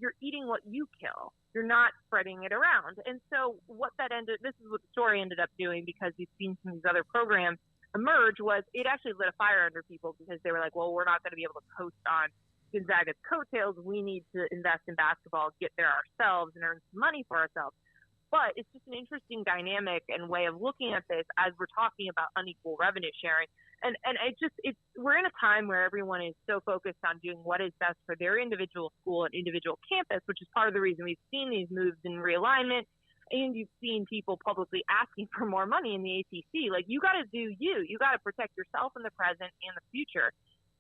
you're eating what you kill. You're not spreading it around. And so this is what the story ended up doing, because we've seen some of these other programs emerge, was it actually lit a fire under people, because they were like, well, we're not going to be able to coast on Gonzaga's coattails. We need to invest in basketball, get there ourselves, and earn some money for ourselves. But it's just an interesting dynamic and way of looking at this as we're talking about unequal revenue sharing. And we're in a time where everyone is so focused on doing what is best for their individual school and individual campus, which is part of the reason we've seen these moves in realignment. And you've seen people publicly asking for more money in the ACC. You got to do you. You got to protect yourself in the present and the future.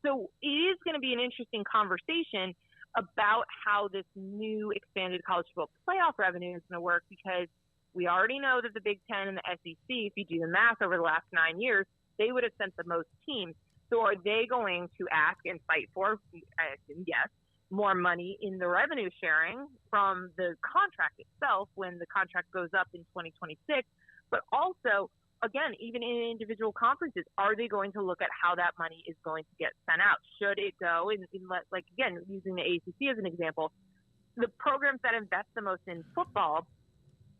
So it is going to be an interesting conversation about how this new expanded college football playoff revenue is going to work, because we already know that the Big Ten and the SEC, if you do the math over the last 9 years, they would have sent the most teams. So are they going to ask and fight for, I assume, yes, more money in the revenue sharing from the contract itself when the contract goes up in 2026? But also, again, even in individual conferences, are they going to look at how that money is going to get sent out? Should it go again, using the ACC as an example, the programs that invest the most in football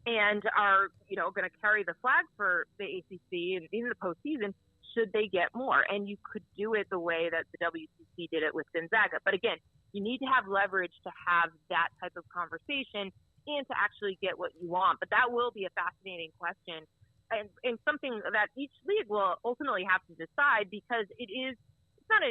and are, going to carry the flag for the ACC and in the postseason, should they get more? And you could do it the way that the WCC did it with Gonzaga. But again, you need to have leverage to have that type of conversation and to actually get what you want. But that will be a fascinating question, and something that each league will ultimately have to decide, because it's not a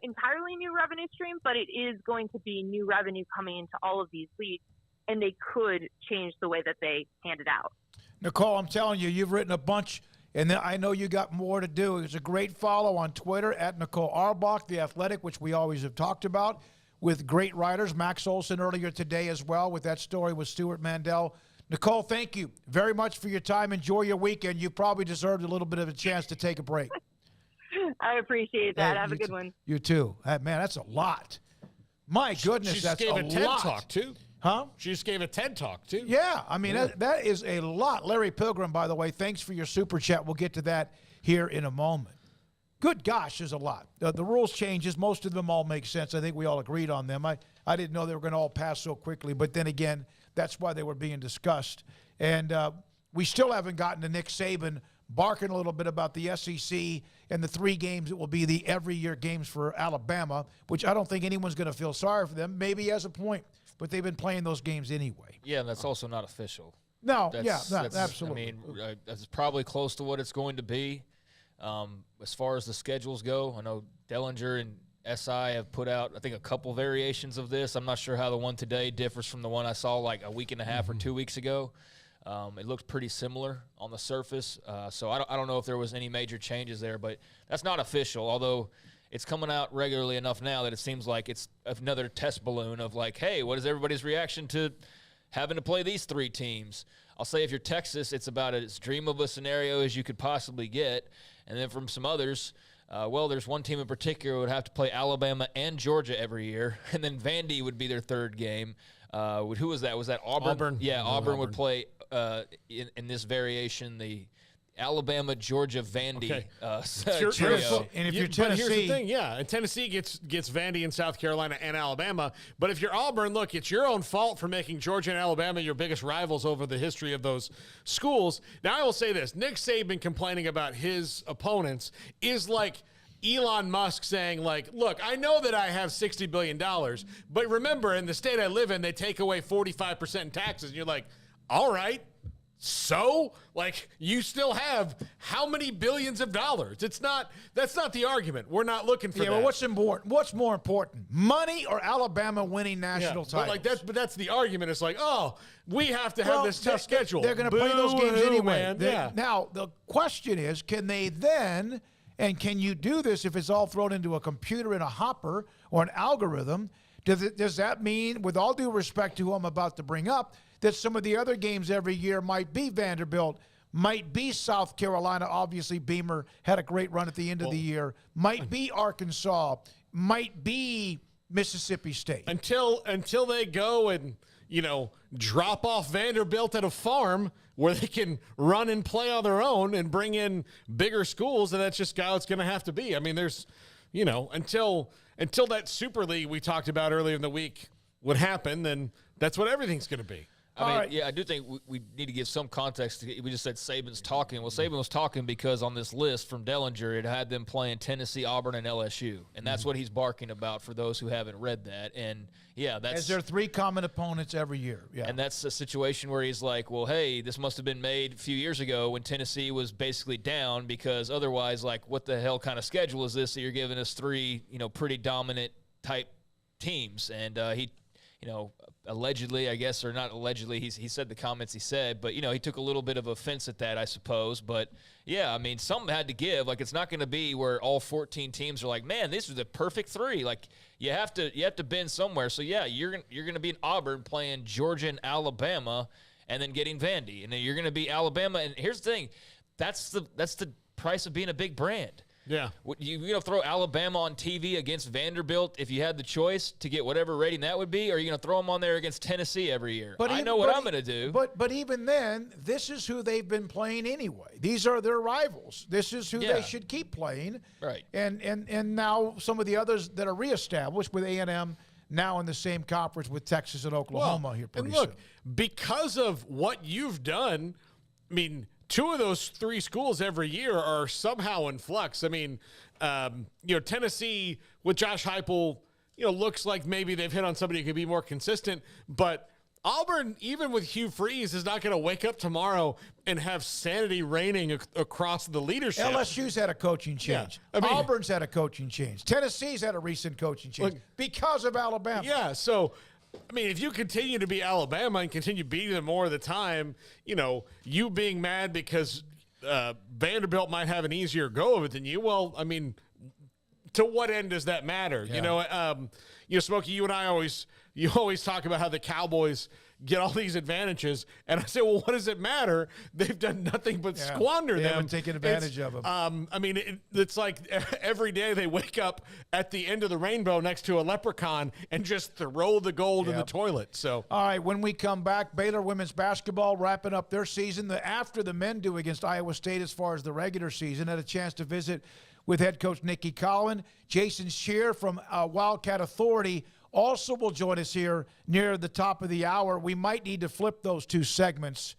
entirely new revenue stream, but it is going to be new revenue coming into all of these leagues, and they could change the way that they hand it out. Nicole, I'm telling you, you've written a bunch, and I know you got more to do. It's a great follow on Twitter at Nicole Auerbach, The Athletic, which we always have talked about, with great writers. Max Olson earlier today as well with that story with Stuart Mandel. Nicole, thank you very much for your time. Enjoy your weekend. You probably deserved a little bit of a chance to take a break. I appreciate that. Have a good one. You too. Man, that's a lot. My goodness, that's a lot. She just gave a TED Talk, too. Huh? She just gave a TED Talk, too. Yeah, that is a lot. Larry Pilgrim, by the way, thanks for your super chat. We'll get to that here in a moment. Good gosh, there's a lot. The rules changes. Most of them all make sense. I think we all agreed on them. I didn't know they were going to all pass so quickly, but then again, that's why they were being discussed. And we still haven't gotten to Nick Saban barking a little bit about the SEC and the 3 games that will be the every year games for Alabama, which I don't think anyone's going to feel sorry for them. Maybe he has a point, but they've been playing those games anyway. Yeah, and that's also not official. No, That's, absolutely. I mean, that's probably close to what it's going to be. As far as the schedules go, I know Dellinger and SI have put out, I think, a couple variations of this. I'm not sure how the one today differs from the one I saw like a week and a half or 2 weeks ago. It looks pretty similar on the surface. So I don't know if there was any major changes there, but that's not official, although it's coming out regularly enough now that it seems like it's another test balloon of like, hey, what is everybody's reaction to having to play these 3 teams? I'll say if you're Texas, it's about as dream of a scenario as you could possibly get. And then from some others, there's one team in particular who would have to play Alabama and Georgia every year, and then Vandy would be their 3rd game. Who was that? Was that Auburn? Yeah, Auburn would play in this variation the Alabama, Georgia, Vandy trio. And if you're Tennessee, but here's the thing, and Tennessee gets Vandy and South Carolina and Alabama. But if you're Auburn, look, it's your own fault for making Georgia and Alabama your biggest rivals over the history of ththose schools. Now, I will say this: Nick Saban complaining about his opponents is like Elon Musk saying, like, look, I know that I have $60 billion, but remember, in the state I live in, they take away 45% in taxes. And you're like, all right. So, like, you still have how many billions of dollars? That's not the argument. We're not looking for that. Well, what's important? What's more important, money or Alabama winning national titles? But that's the argument. It's like, oh, we have to have this tough schedule. They're going to play those games anyway. Man. Now, the question is, can they then, and can you do this if it's all thrown into a computer in a hopper or an algorithm? Does that mean, with all due respect to who I'm about to bring up, that some of the other games every year might be Vanderbilt, might be South Carolina? Obviously, Beamer had a great run at the end of the year. Might be Arkansas. Might be Mississippi State. Until they go and, drop off Vanderbilt at a farm where they can run and play on their own and bring in bigger schools, and that's just how it's going to have to be. I mean, there's, until that Super League we talked about earlier in the week would happen, then that's what everything's going to be. I do think we need to give some context. We just said Saban's talking. Well, Saban was talking because on this list from Dellinger, it had them playing Tennessee, Auburn, and LSU. And that's what he's barking about for those who haven't read that. And, that's... As there are 3 common opponents every year. Yeah. And that's a situation where he's like, well, hey, this must have been made a few years ago when Tennessee was basically down, because otherwise, like, what the hell kind of schedule is this that you're giving us 3, pretty dominant type teams? And he allegedly, I guess, or not allegedly, he said the comments he said, but, he took a little bit of offense at that, I suppose. But, something had to give. Like, it's not going to be where all 14 teams are like, man, this was the perfect 3. Like, you have to bend somewhere. So, you're going to be in Auburn playing Georgia and Alabama and then getting Vandy. And then you're going to be Alabama. And here's the thing. That's the price of being a big brand. Yeah. You throw Alabama on TV against Vanderbilt if you had the choice to get whatever rating that would be, or are you going to throw them on there against Tennessee every year? I know what I'm going to do. But even then, this is who they've been playing anyway. These are their rivals. This is who they should keep playing. Right. And now some of the others that are reestablished with A&M now in the same conference with Texas and Oklahoma here pretty soon. Because of what you've done, I mean, 2 of those 3 schools every year are somehow in flux. I mean, Tennessee with Josh Heupel, looks like maybe they've hit on somebody who could be more consistent. But Auburn, even with Hugh Freeze, is not going to wake up tomorrow and have sanity reigning across the leadership. LSU's had a coaching change. Yeah. Auburn's had a coaching change. Tennessee's had a recent coaching change because of Alabama. Yeah, so... if you continue to be Alabama and continue beating them more of the time, you being mad because Vanderbilt might have an easier go of it than you, well, to what end does that matter? Yeah. Smokey, you and I always talk about how the Cowboys get all these advantages, and I say, well, what does it matter? They've done nothing but squander them. They haven't taken advantage of them. It's like every day they wake up at the end of the rainbow next to a leprechaun and just throw the gold in the toilet. So, all right, when we come back, Baylor women's basketball wrapping up their season after the men do against Iowa State as far as the regular season. Had a chance to visit with head coach Nikki Collin. Jason Scheer from Wildcat Authority also will join us here near the top of the hour. We might need to flip those 2 segments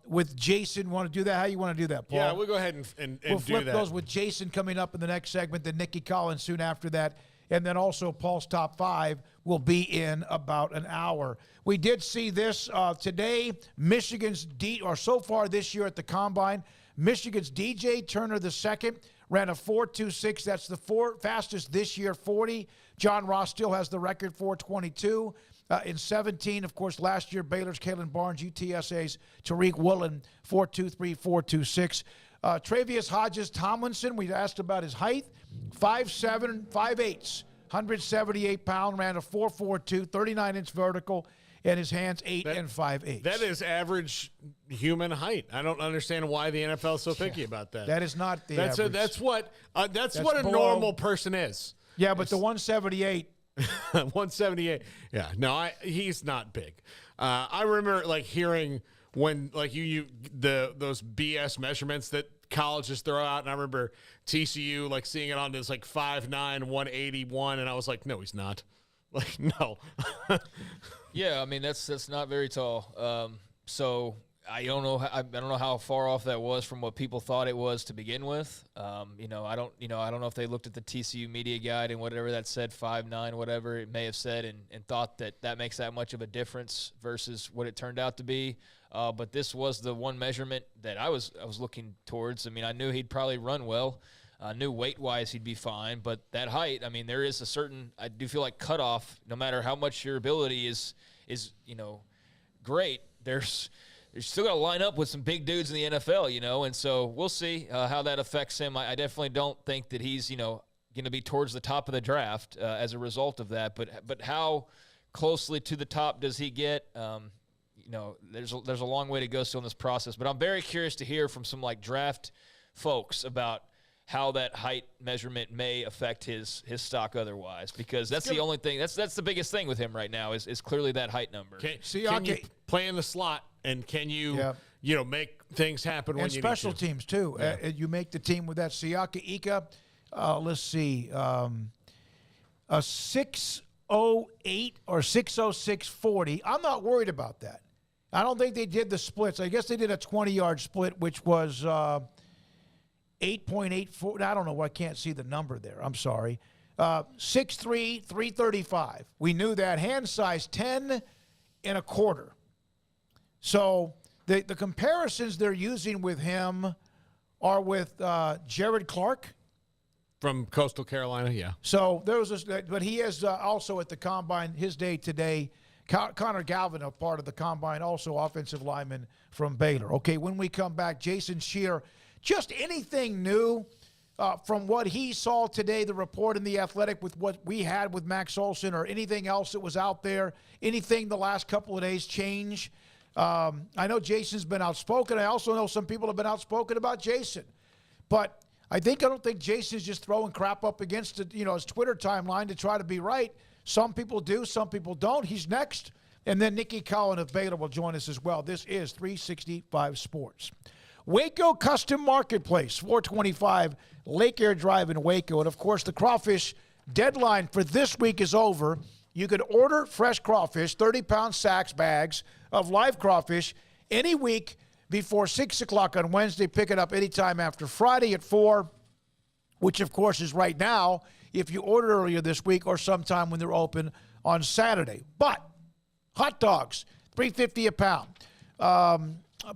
with Jason. Want to do that? How you want to do that, Paul? Yeah, we'll go ahead and we'll do flip that. those with Jason coming up in the next segment, then Nikki Collins soon after that. And then also Paul's top 5 will be in about an hour. We did see this today. Michigan's so far this year at the Combine, Michigan's DJ Turner II ran a 4.26. That's the fastest this year, 40. John Ross still has the record, 4.22. In 17, of course, last year, Baylor's Kalen Barnes, UTSA's Tariq Woolen, 4.23, 4.26. Travius Hodges Tomlinson, we asked about his height, 5'7", 5'8", 178-pound, ran a 4.42, 39-inch vertical, and his hands 8 and 5/8. That is average human height. I don't understand why the NFL is so picky about that. That is not the average. That's what a normal person is. Yeah, but the 178. 178. Yeah, no, he's not big. I remember hearing when those BS measurements that colleges throw out, and I remember TCU seeing it on this 5'9", 181, and I was like, no, he's not. No. Yeah, I mean that's not very tall. So I don't know how far off that was from what people thought it was to begin with. I don't know if they looked at the TCU media guide and whatever that said 5'9", whatever it may have said, and thought that makes that much of a difference versus what it turned out to be. But this was the one measurement that I was looking towards. I mean, I knew he'd probably run well. I knew weight-wise he'd be fine, but that height, I mean, there is a certain, I do feel like cutoff, no matter how much your ability is great, there's still got to line up with some big dudes in the NFL, and so we'll see how that affects him. I definitely don't think that he's, going to be towards the top of the draft as a result of that, but how closely to the top does he get? There's a long way to go still in this process, but I'm very curious to hear from some draft folks about how that height measurement may affect his stock otherwise, because that's the only thing, that's the biggest thing with him right now is clearly that height number. Can you play in the slot, and can you make things happen when and you special need to? teams too? Yeah. You make the team with that. Siaka Ika, let's see, a 6'08" or 6'06" 40. I'm not worried about that. I don't think they did the splits. I guess they did a 20-yard split, which was 8.84. I don't know. I can't see the number there. I'm sorry. 6'3", 335. We knew that. Hand size 10 1/4. So the comparisons they're using with him are with Jared Clark. From Coastal Carolina, yeah. So there was but he is also at the Combine, his day today. Connor Galvin, a part of the Combine, also offensive lineman from Baylor. Okay, when we come back, Jason Scheer, just anything new from what he saw today, the report in The Athletic with what we had with Max Olson, or anything else that was out there, anything the last couple of days change? I know Jason's been outspoken. I also know some people have been outspoken about Jason. But I don't think Jason's just throwing crap up against his Twitter timeline to try to be right. Some people do, some people don't. He's next. And then Nikki Cowan of Baylor will join us as well. This is 365 Sports. Waco Custom Marketplace, 425 Lake Air Drive in Waco. And, of course, the crawfish deadline for this week is over. You can order fresh crawfish, 30-pound sacks bags of live crawfish any week before 6 o'clock on Wednesday. Pick it up anytime after Friday at 4, which, of course, is right now if you order earlier this week, or sometime when they're open on Saturday. But hot dogs, $3.50 a pound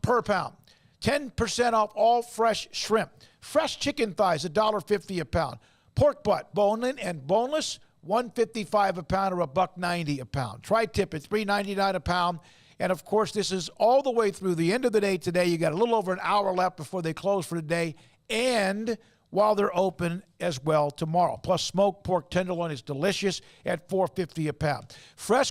per pound. 10% off all fresh shrimp. Fresh chicken thighs, $1.50 a pound. Pork butt, bone-in and boneless, $1.55 a pound or $1.90 a pound. Tri-tip at $3.99 a pound. And, of course, this is all the way through the end of the day today. You got a little over an hour left before they close for the day, and while they're open as well tomorrow. Plus, smoked pork tenderloin is delicious at $4.50 a pound. Fresh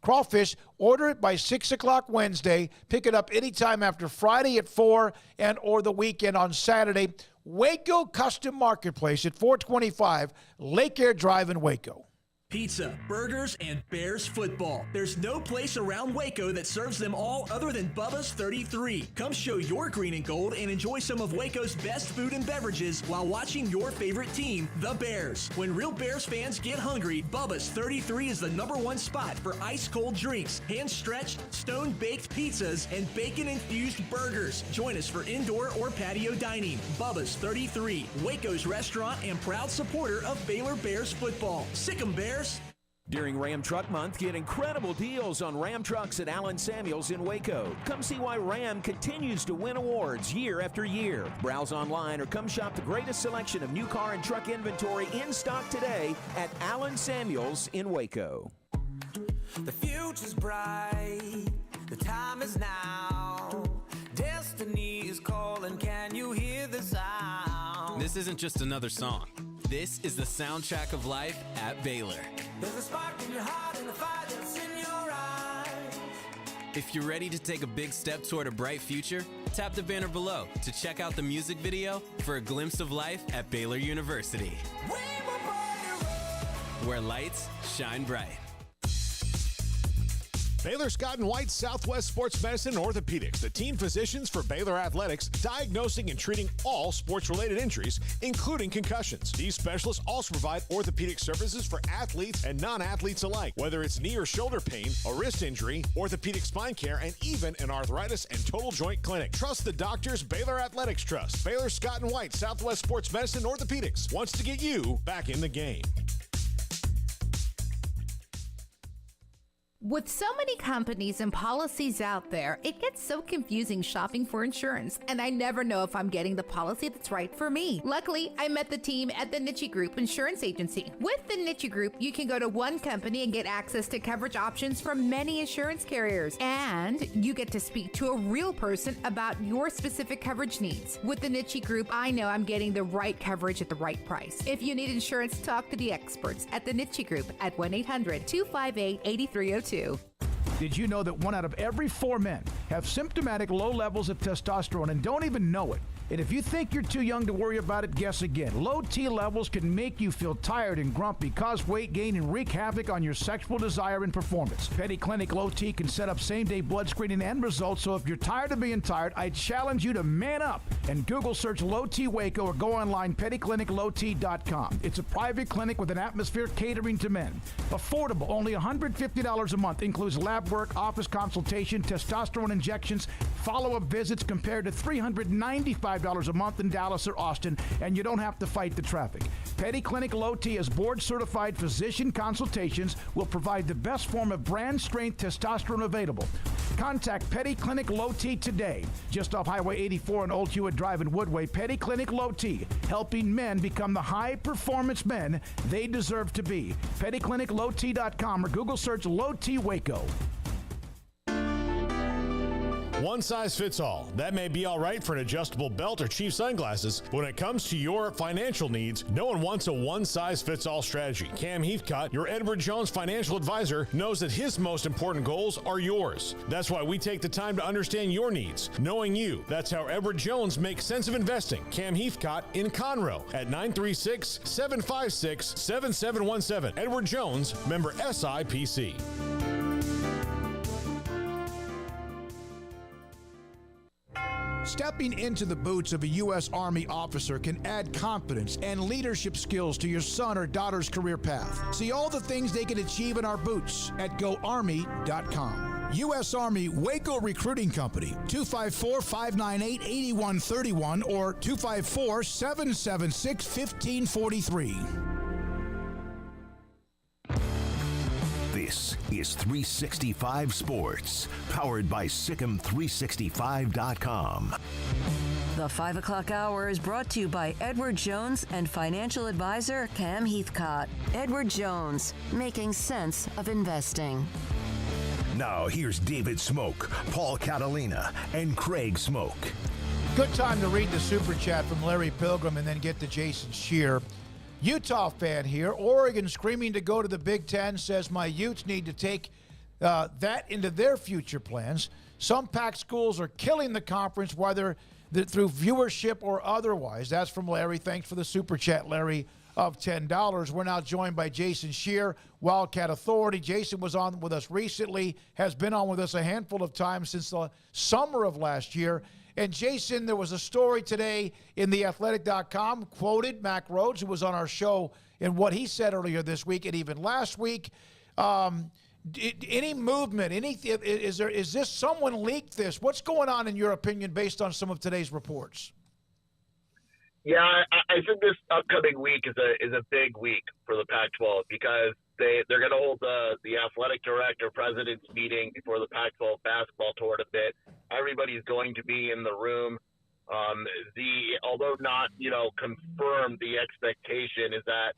crawfish, order it by 6 o'clock Wednesday. Pick it up anytime after Friday at 4 or the weekend on Saturday. Waco Custom Marketplace at 425 Lake Air Drive in Waco. Pizza, burgers, and Bears football. There's no place around Waco that serves them all other than Bubba's 33. Come show your green and gold and enjoy some of Waco's best food and beverages while watching your favorite team, the Bears. When real Bears fans get hungry, Bubba's 33 is the #1 spot for ice-cold drinks, hand-stretched, stone-baked pizzas, and bacon-infused burgers. Join us for indoor or patio dining. Bubba's 33, Waco's restaurant and proud supporter of Baylor Bears football. Sick 'em, Bears! During Ram Truck Month, get incredible deals on Ram trucks at Allen Samuels in Waco. Come see why Ram continues to win awards year after year. Browse online or come shop the greatest selection of new car and truck inventory in stock today at Allen Samuels in Waco. The future's bright, the time is now. Destiny is calling, can you hear the sound? This isn't just another song. This is the soundtrack of life at Baylor. There's a spark in your heart and a fire that's in your eyes. If you're ready to take a big step toward a bright future, tap the banner below to check out the music video for a glimpse of life at Baylor University, where lights shine bright. Baylor Scott & White Southwest Sports Medicine and Orthopedics, the team physicians for Baylor Athletics, diagnosing and treating all sports-related injuries, including concussions. These specialists also provide orthopedic services for athletes and non-athletes alike, whether it's knee or shoulder pain, a wrist injury, orthopedic spine care, and even an arthritis and total joint clinic. Trust the doctors Baylor Athletics trust. Baylor Scott & White Southwest Sports Medicine and Orthopedics wants to get you back in the game. With so many companies and policies out there, it gets so confusing shopping for insurance, and I never know if I'm getting the policy that's right for me. Luckily, I met the team at the Niche Group Insurance Agency. With the Niche Group, you can go to one company and get access to coverage options from many insurance carriers, and you get to speak to a real person about your specific coverage needs. With the Niche Group, I know I'm getting the right coverage at the right price. If you need insurance, talk to the experts at the Niche Group at 1-800-258-8302. Did you know that 1 out of every 4 men have symptomatic low levels of testosterone and don't even know it? And if you think you're too young to worry about it, guess again. Low T levels can make you feel tired and grumpy, cause weight gain, and wreak havoc on your sexual desire and performance. Petty Clinic Low T can set up same-day blood screening and results, so if you're tired of being tired, I challenge you to man up and Google search Low T Waco or go online pettycliniclowt.com. It's a private clinic with an atmosphere catering to men. Affordable, only $150 a month, includes lab work, office consultation, testosterone injections, follow-up visits compared to $395 a month in Dallas or Austin, and you don't have to fight the traffic. Petty Clinic Low T as board-certified physician consultations will provide the best form of brand-strength testosterone available. Contact Petty Clinic Low T today. Just off Highway 84 and Old Hewitt Drive in Woodway, Petty Clinic Low T, helping men become the high-performance men they deserve to be. PettyClinicLowT.com or Google search Low T Waco. One size fits all. That may be all right for an adjustable belt or cheap sunglasses, but when it comes to your financial needs, no one wants a one-size-fits-all strategy. Cam Heathcott, your Edward Jones financial advisor, knows that his most important goals are yours. That's why we take the time to understand your needs, knowing you. That's how Edward Jones makes sense of investing. Cam Heathcott in Conroe at 936-756-7717. Edward Jones, member SIPC. Stepping into the boots of a U.S. Army officer can add confidence and leadership skills to your son or daughter's career path. See all the things they can achieve in our boots at GoArmy.com. U.S. Army Waco Recruiting Company, 254-598-8131 or 254-776-1543. This is 365 Sports, powered by Sikkim365.com. The 5 o'clock hour is brought to you by Edward Jones and financial advisor Cam Heathcott. Edward Jones, making sense of investing. Now here's David Smoak, Paul Catalina, and Craig Smoak. Good time to read the super chat from Larry Pilgrim and then get to Jason Shear. Utah fan here. Oregon screaming to go to the Big Ten, says my Utes need to take that into their future plans. Some Pac schools are killing the conference, whether through viewership or otherwise. That's from Larry. Thanks for the super chat, Larry. of $10. We're now joined by Jason Scheer, Wildcat Authority. Jason was on with us recently, has been on with us a handful of times since the summer of last year. And Jason, there was a story today in theathletic.com, quoted Mack Rhodes, who was on our show, and what he said earlier this week and even last week. Any movement? Is this someone leaked this? What's going on in your opinion based on some of today's reports? Yeah, I think this upcoming week is a big week for the Pac-12 because they're going to hold the athletic director president's meeting before the Pac-12 basketball tournament. Everybody's going to be in the room. Although not confirmed, the expectation is that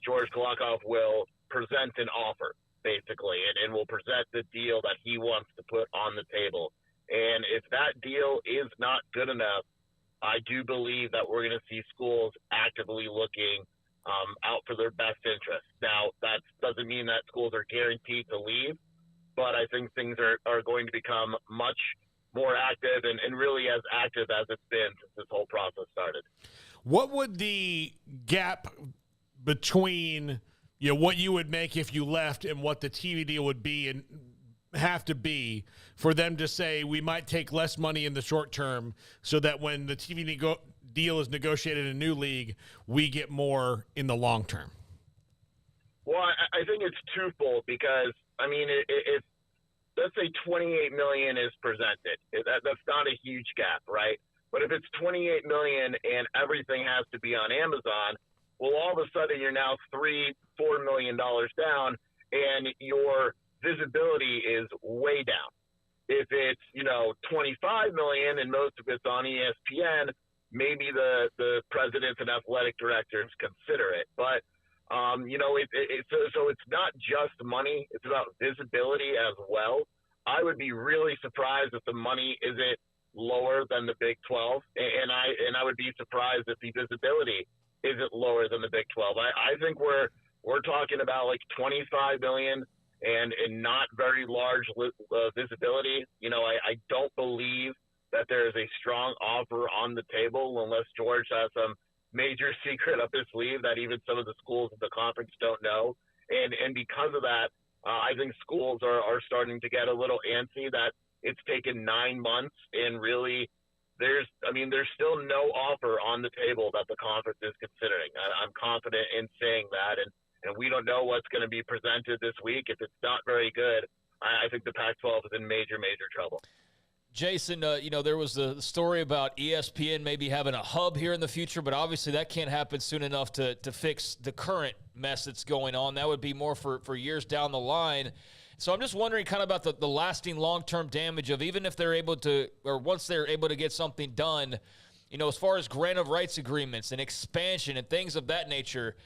George Kolakov will present an offer basically, and will present the deal that he wants to put on the table. And if that deal is not good enough, I do believe that we're going to see schools actively looking out for their best interests. Now, that doesn't mean that schools are guaranteed to leave, but I think things are going to become much more active and really as active as it's been since this whole process started. What would the gap between what you would make if you left and what the TV deal would be and have to be for them to say we might take less money in the short term so that when the TV deal is negotiated in a new league, we get more in the long term? Well, I think it's twofold because, if let's say $28 million is presented, that's not a huge gap, right? But if it's $28 million and everything has to be on Amazon, well, all of a sudden you're now $3-4 million down and your visibility is way down. If it's, $25 million and most of it's on ESPN, maybe the presidents and athletic directors consider it. But, so it's not just money. It's about visibility as well. I would be really surprised if the money isn't lower than the Big 12. And I would be surprised if the visibility isn't lower than the Big 12. I think we're talking about like $25 million and not very large visibility. I don't believe that there is a strong offer on the table unless George has some major secret up his sleeve that even some of the schools in the conference don't know. And because of that, I think schools are starting to get a little antsy that it's taken 9 months and really there's still no offer on the table that the conference is considering. I'm confident in saying that. And we don't know what's going to be presented this week. If it's not very good, I think the Pac-12 is in major, major trouble. Jason, there was the story about ESPN maybe having a hub here in the future, but obviously that can't happen soon enough to fix the current mess that's going on. That would be more for years down the line. So I'm just wondering kind of about the lasting long-term damage of even if they're able to, or once they're able to get something done, as far as grant of rights agreements and expansion and things of that nature,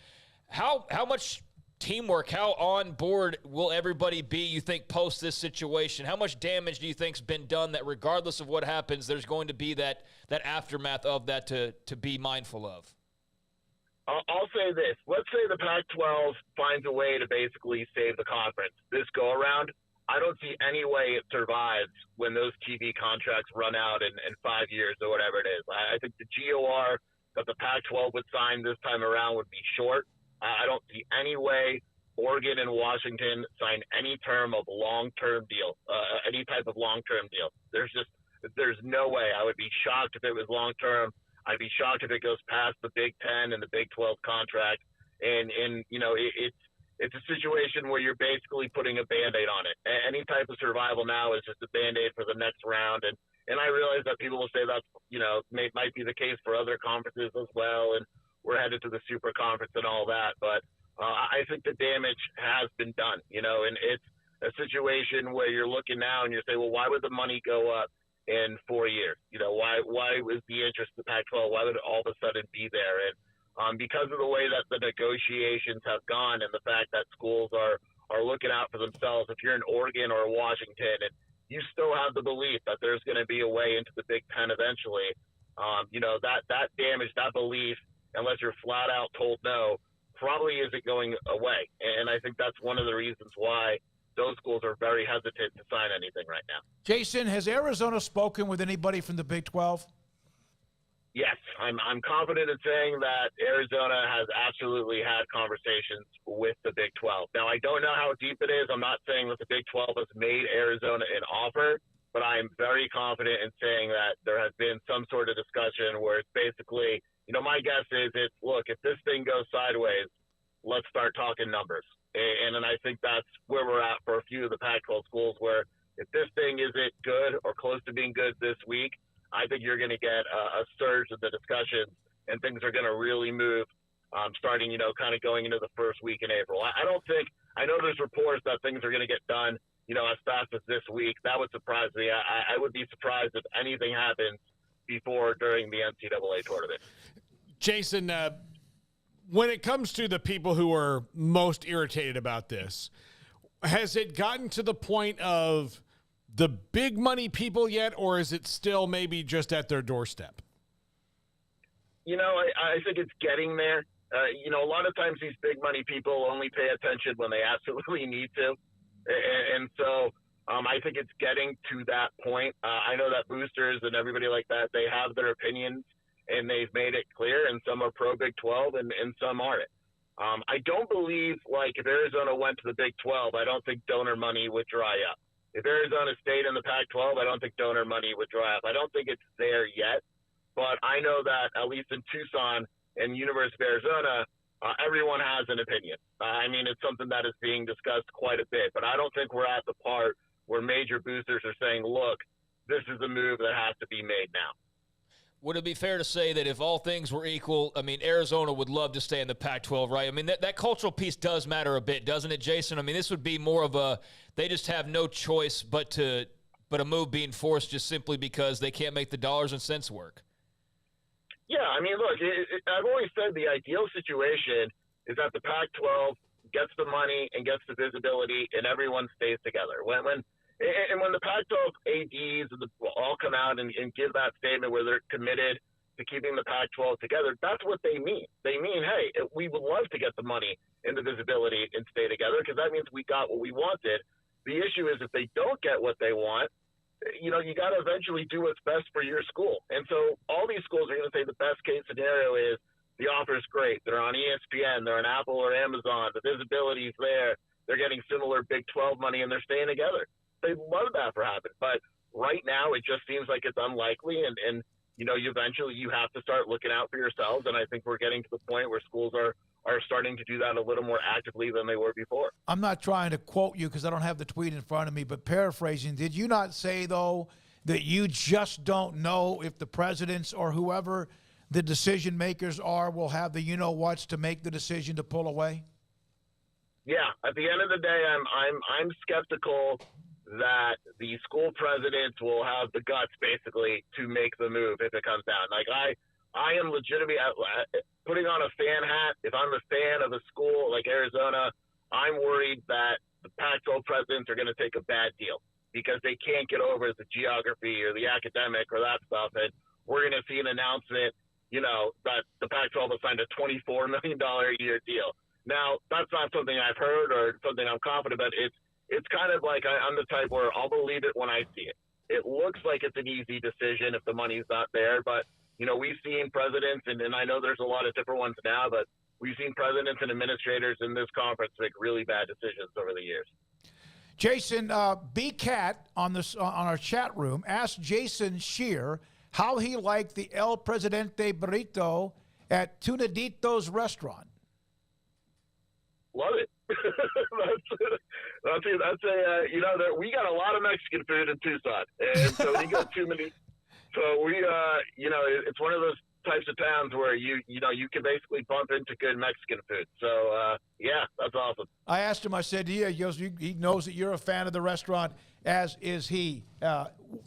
how much teamwork, how on board will everybody be, you think, post this situation? How much damage do you think's been done that regardless of what happens, there's going to be that aftermath of that to be mindful of? I'll say this. Let's say the Pac-12 finds a way to basically save the conference this go-around. I don't see any way it survives when those TV contracts run out in 5 years or whatever it is. I think the GOR that the Pac-12 would sign this time around would be short. I don't see any way Oregon and Washington sign any term of long-term deal, any type of long-term deal. There's no way. I would be shocked if it was long-term. I'd be shocked if it goes past the Big 10 and the Big 12 contract. And it's a situation where you're basically putting a Band-Aid on it. Any type of survival now is just a Band-Aid for the next round. And I realize that people will say that's, might be the case for other conferences as well. And we're headed to the Super Conference and all that. But I think the damage has been done, and it's a situation where you're looking now and you say, well, why would the money go up in 4 years? Why was the interest of the Pac-12? Why would it all of a sudden be there? And because of the way that the negotiations have gone and the fact that schools are looking out for themselves, if you're in Oregon or Washington and you still have the belief that there's going to be a way into the Big Ten eventually, that damage, that belief, unless you're flat out told no, probably isn't going away. And I think that's one of the reasons why those schools are very hesitant to sign anything right now. Jason, has Arizona spoken with anybody from the Big 12? Yes, I'm confident in saying that Arizona has absolutely had conversations with the Big 12. Now, I don't know how deep it is. I'm not saying that the Big 12 has made Arizona an offer, but I'm very confident in saying that there has been some sort of discussion where it's basically, my guess is look, if this thing goes sideways, let's start talking numbers. And I think that's where we're at for a few of the Pac-12 schools, where if this thing isn't good or close to being good this week, I think you're going to get a surge of the discussions, and things are going to really move starting, kind of going into the first week in April. I know there's reports that things are going to get done, as fast as this week. That would surprise me. I would be surprised if anything happens before or during the NCAA tournament. Jason, when it comes to the people who are most irritated about this, has it gotten to the point of the big money people yet, or is it still maybe just at their doorstep? I think it's getting there. A lot of times these big money people only pay attention when they absolutely need to. And so I think it's getting to that point. I know that boosters and everybody like that, they have their opinions, and they've made it clear, and some are pro Big 12 and some aren't. I don't believe, if Arizona went to the Big 12, I don't think donor money would dry up. If Arizona stayed in the Pac-12, I don't think donor money would dry up. I don't think it's there yet, but I know that at least in Tucson and University of Arizona, everyone has an opinion. It's something that is being discussed quite a bit, but I don't think we're at the part where major boosters are saying, look, this is a move that has to be made now. Would it be fair to say that if all things were equal, Arizona would love to stay in the Pac-12, right? That cultural piece does matter a bit, doesn't it, Jason? This would be more of they just have no choice but a move being forced just simply because they can't make the dollars and cents work. Yeah, look, I've always said the ideal situation is that the Pac-12 gets the money and gets the visibility, and everyone stays together. When the Pac-12 ADs all come out and give that statement where they're committed to keeping the Pac-12 together, that's what they mean. They mean, hey, we would love to get the money and the visibility and stay together, because that means we got what we wanted. The issue is if they don't get what they want, you got to eventually do what's best for your school. And so all these schools are going to say the best case scenario is the offer is great. They're on ESPN. They're on Apple or Amazon. The visibility is there. They're getting similar Big 12 money, and they're staying together. They'd love that for happen. But right now, it just seems like it's unlikely. And eventually you have to start looking out for yourselves. And I think we're getting to the point where schools are starting to do that a little more actively than they were before. I'm not trying to quote you because I don't have the tweet in front of me, but paraphrasing, did you not say, though, that you just don't know if the presidents or whoever the decision makers are will have the you-know-whats to make the decision to pull away? Yeah. At the end of the day, I'm skeptical that the school presidents will have the guts, basically, to make the move if it comes down. I am legitimately putting on a fan hat. If I'm a fan of a school like Arizona, I'm worried that the Pac-12 presidents are going to take a bad deal because they can't get over the geography or the academic or that stuff. And we're going to see an announcement, that the Pac-12 has signed a $24 million a year deal. Now, that's not something I've heard or something I'm confident about. It's kind of like I'm the type where I'll believe it when I see it. It looks like it's an easy decision if the money's not there, but we've seen presidents, and I know there's a lot of different ones now, but we've seen presidents and administrators in this conference make really bad decisions over the years. Jason, B-Cat on our chat room asked Jason Shear how he liked the El Presidente burrito at Tunadito's restaurant. Love it. We got a lot of Mexican food in Tucson, and so when you go too many. So we, it's one of those types of towns where you can basically bump into good Mexican food. So yeah, that's awesome. I asked him. I said, "Yeah." He knows that you're a fan of the restaurant, as is he.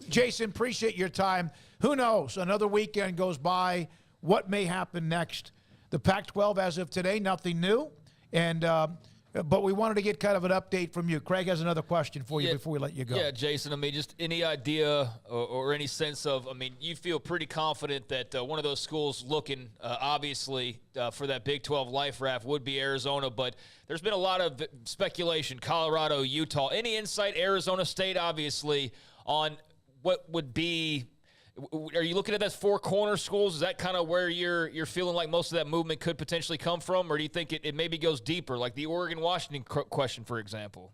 Jason, appreciate your time. Who knows? Another weekend goes by. What may happen next? The Pac-12, as of today, nothing new, and. But we wanted to get kind of an update from you. Craig has another question for you before we let you go. Yeah, Jason, just any idea or any sense of, you feel pretty confident that one of those schools looking, obviously, for that Big 12 life raft would be Arizona, but there's been a lot of speculation, Colorado, Utah. Any insight, Arizona State, obviously, on what would be Are you looking at that four corner schools? Is that kind of where you're feeling like most of that movement could potentially come from, or do you think it maybe goes deeper, like the Oregon-Washington question, for example?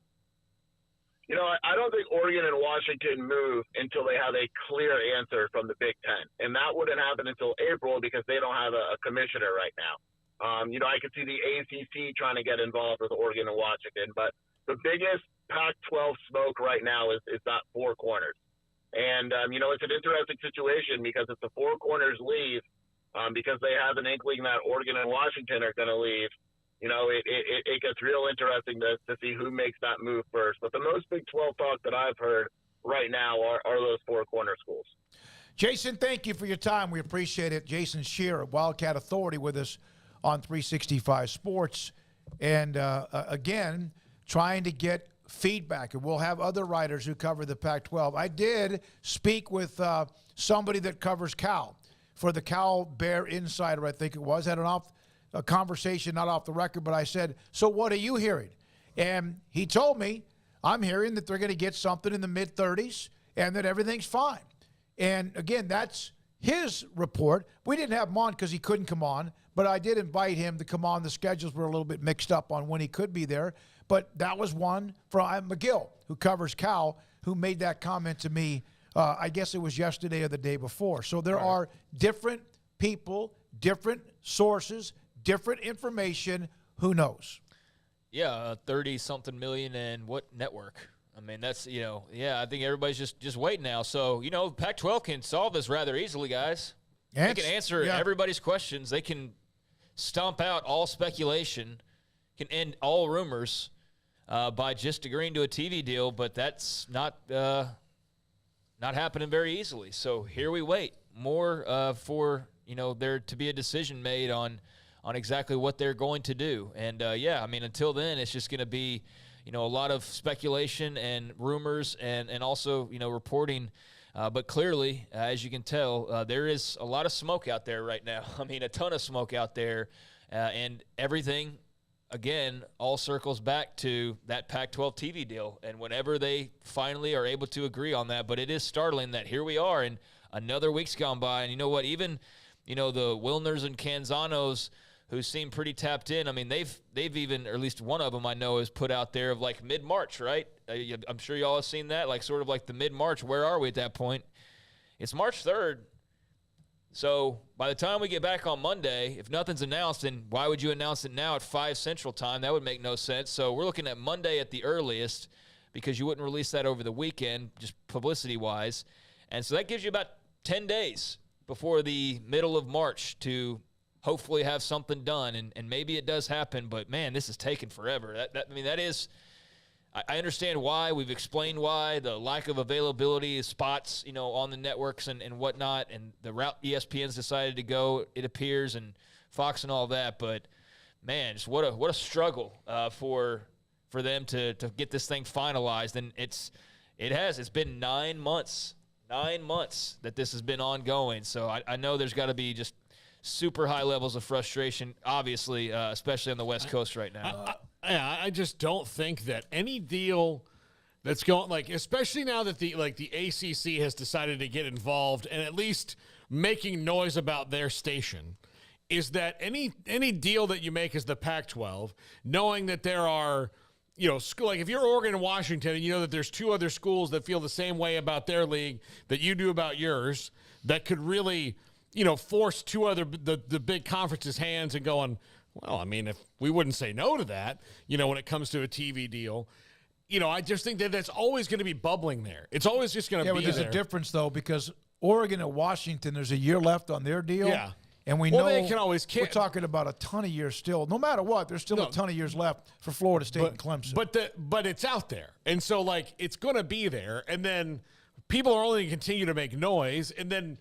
You know, I don't think Oregon and Washington move until they have a clear answer from the Big Ten, and that wouldn't happen until April because they don't have a commissioner right now. You know, I could see the ACC trying to get involved with Oregon and Washington, but the biggest Pac-12 smoke right now is that four corners. And, you know, it's an interesting situation because if the four corners leave, because they have an inkling that Oregon and Washington are going to leave, you know, it gets real interesting to see who makes that move first. But the most Big 12 talk that I've heard right now are those four corner schools. Jason, thank you for your time. We appreciate it. Jason Shearer of Wildcat Authority with us on 365 Sports. And, again, trying to get feedback, and we'll have other writers who cover the Pac-12. I did speak with somebody that covers Cal for the Cal Bear Insider, I think it was. Had a conversation, not off the record, but I said, so what are you hearing? And he told me, I'm hearing that they're going to get something in the mid-30s and that everything's fine. And, again, that's his report. We didn't have him on because he couldn't come on, but I did invite him to come on. The schedules were a little bit mixed up on when he could be there. But that was one from McGill, who covers Cal, who made that comment to me, I guess it was yesterday or the day before. So there are different people, different sources, different information. Who knows? Yeah, 30-something million and what network? I mean, that's, you know, yeah, I think everybody's just waiting now. So, you know, Pac-12 can solve this rather easily, guys. They can answer everybody's questions. They can stomp out all speculation, can end all rumors by just agreeing to a TV deal, but that's not happening very easily. So here we wait. More for, you know, there to be a decision made on exactly what they're going to do. And, yeah, I mean, until then, it's just going to be, you know, a lot of speculation and rumors and also, you know, reporting. But clearly, as you can tell, there is a lot of smoke out there right now. I mean, a ton of smoke out there. And everything, again, all circles back to that Pac-12 TV deal. And whenever they finally are able to agree on that, but it is startling that here we are and another week's gone by. And you know what? Even, you know, the Wilners and Canzanos, who seem pretty tapped in. I mean, they've even, or at least one of them I know, is put out there of like mid-March, right? I'm sure y'all have seen that, like sort of like the mid-March. Where are we at that point? It's March 3rd. So by the time we get back on Monday, if nothing's announced, then why would you announce it now at 5 Central Time? That would make no sense. So we're looking at Monday at the earliest because you wouldn't release that over the weekend, just publicity-wise. And so that gives you about 10 days before the middle of March to hopefully have something done, and maybe it does happen, but, man, this is taking forever. That is – I understand why. We've explained why, the lack of availability of spots, you know, on the networks and whatnot, and the route ESPN's decided to go, it appears, and Fox and all that. But, man, just what a struggle for them to get this thing finalized. And it's been 9 months that this has been ongoing. So I know there's got to be just super high levels of frustration, obviously, especially on the West Coast right now. I just don't think that any deal that's going, like, especially now that the ACC has decided to get involved and at least making noise about their station, is that any deal that you make as the Pac-12, knowing that there are, you know, like if you're Oregon and Washington and you know that there's two other schools that feel the same way about their league that you do about yours, that could really, you know, force the big conferences' hands and going, well, I mean, if we wouldn't say no to that, you know, when it comes to a TV deal, you know, I just think that that's always going to be bubbling there. It's always just going to be there. There's a difference, though, because Oregon and Washington, there's a year left on their deal. Yeah. And we know they can always we're talking about a ton of years still. No matter what, there's still a ton of years left for Florida State and Clemson. But it's out there. And so, like, it's going to be there. And then people are only going to continue to make noise. And then,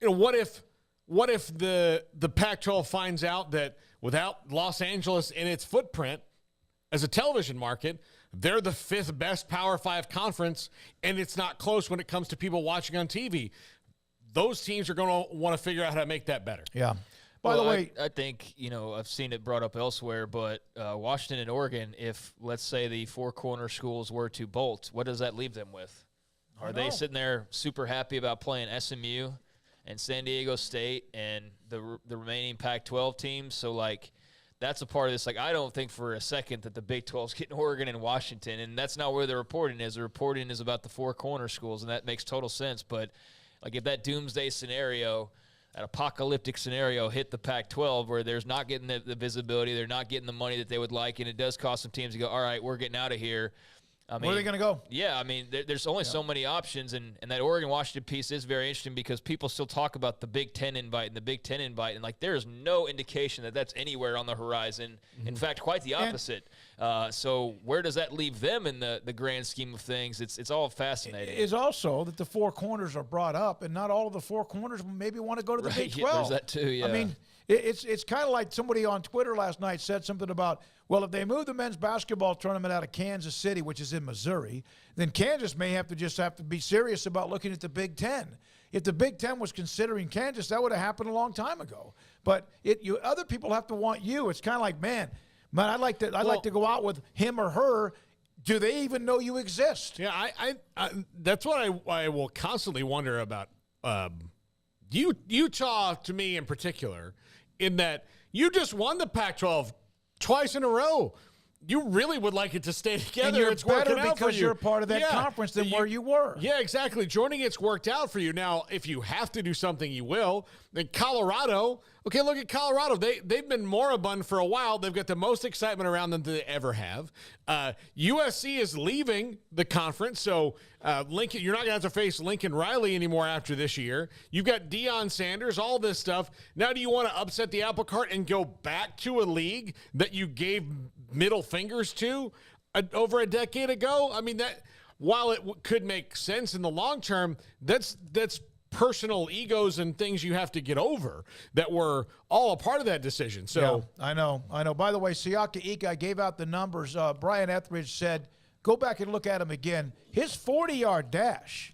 you know, what if the Pac-12 finds out that without Los Angeles in its footprint as a television market, they're the fifth best Power 5 conference, and it's not close when it comes to people watching on TV? Those teams are going to want to figure out how to make that better. Yeah. By the way, I think, you know, I've seen it brought up elsewhere, but Washington and Oregon, if, let's say, the four corner schools were to bolt, what does that leave them with? Are they sitting there super happy about playing SMU and San Diego State and the remaining Pac-12 teams? So, like, that's a part of this. Like, I don't think for a second that the Big 12's getting Oregon and Washington, and that's not where the reporting is. The reporting is about the four corner schools, and that makes total sense. But, like, if that doomsday scenario, that apocalyptic scenario hit the Pac-12 where there's not getting the visibility, they're not getting the money that they would like, and it does cause some teams to go, all right, we're getting out of here. I mean, where are they going to go? Yeah, I mean, there's only so many options, and that Oregon-Washington piece is very interesting because people still talk about the Big Ten invite, and, like, there is no indication that that's anywhere on the horizon. Mm-hmm. In fact, quite the opposite. So where does that leave them in the grand scheme of things? It's all fascinating. It is also that the four corners are brought up, and not all of the four corners maybe want to go to the Big 12. Yeah, there's that too, yeah. I mean, it's kind of like somebody on Twitter last night said something about, well, if they move the men's basketball tournament out of Kansas City, which is in Missouri, then Kansas may have to be serious about looking at the Big Ten. If the Big Ten was considering Kansas, that would have happened a long time ago. But other people have to want you. It's kind of like, man, I'd like to go out with him or her. Do they even know you exist? Yeah, I that's what I will constantly wonder about Utah, to me in particular, in that you just won the Pac-12 twice in a row. You really would like it to stay together. And you're it's better working out because for you. you're part of that conference than where you were. Yeah, exactly. Joining it's worked out for you. Now, if you have to do something, you will. Then Colorado, okay, look at Colorado. They've been moribund for a while. They've got the most excitement around them than they ever have. USC is leaving the conference, so Lincoln, you're not going to have to face Lincoln Riley anymore after this year. You've got Deion Sanders, all this stuff. Now do you want to upset the apple cart and go back to a league that you gave middle fingers to over a decade ago? I mean, that while it could make sense in the long term, that's personal egos and things you have to get over that were all a part of that decision. So yeah, I know. By the way, Siaka Ika gave out the numbers. Brian Etheridge said, go back and look at him again. His 40-yard dash,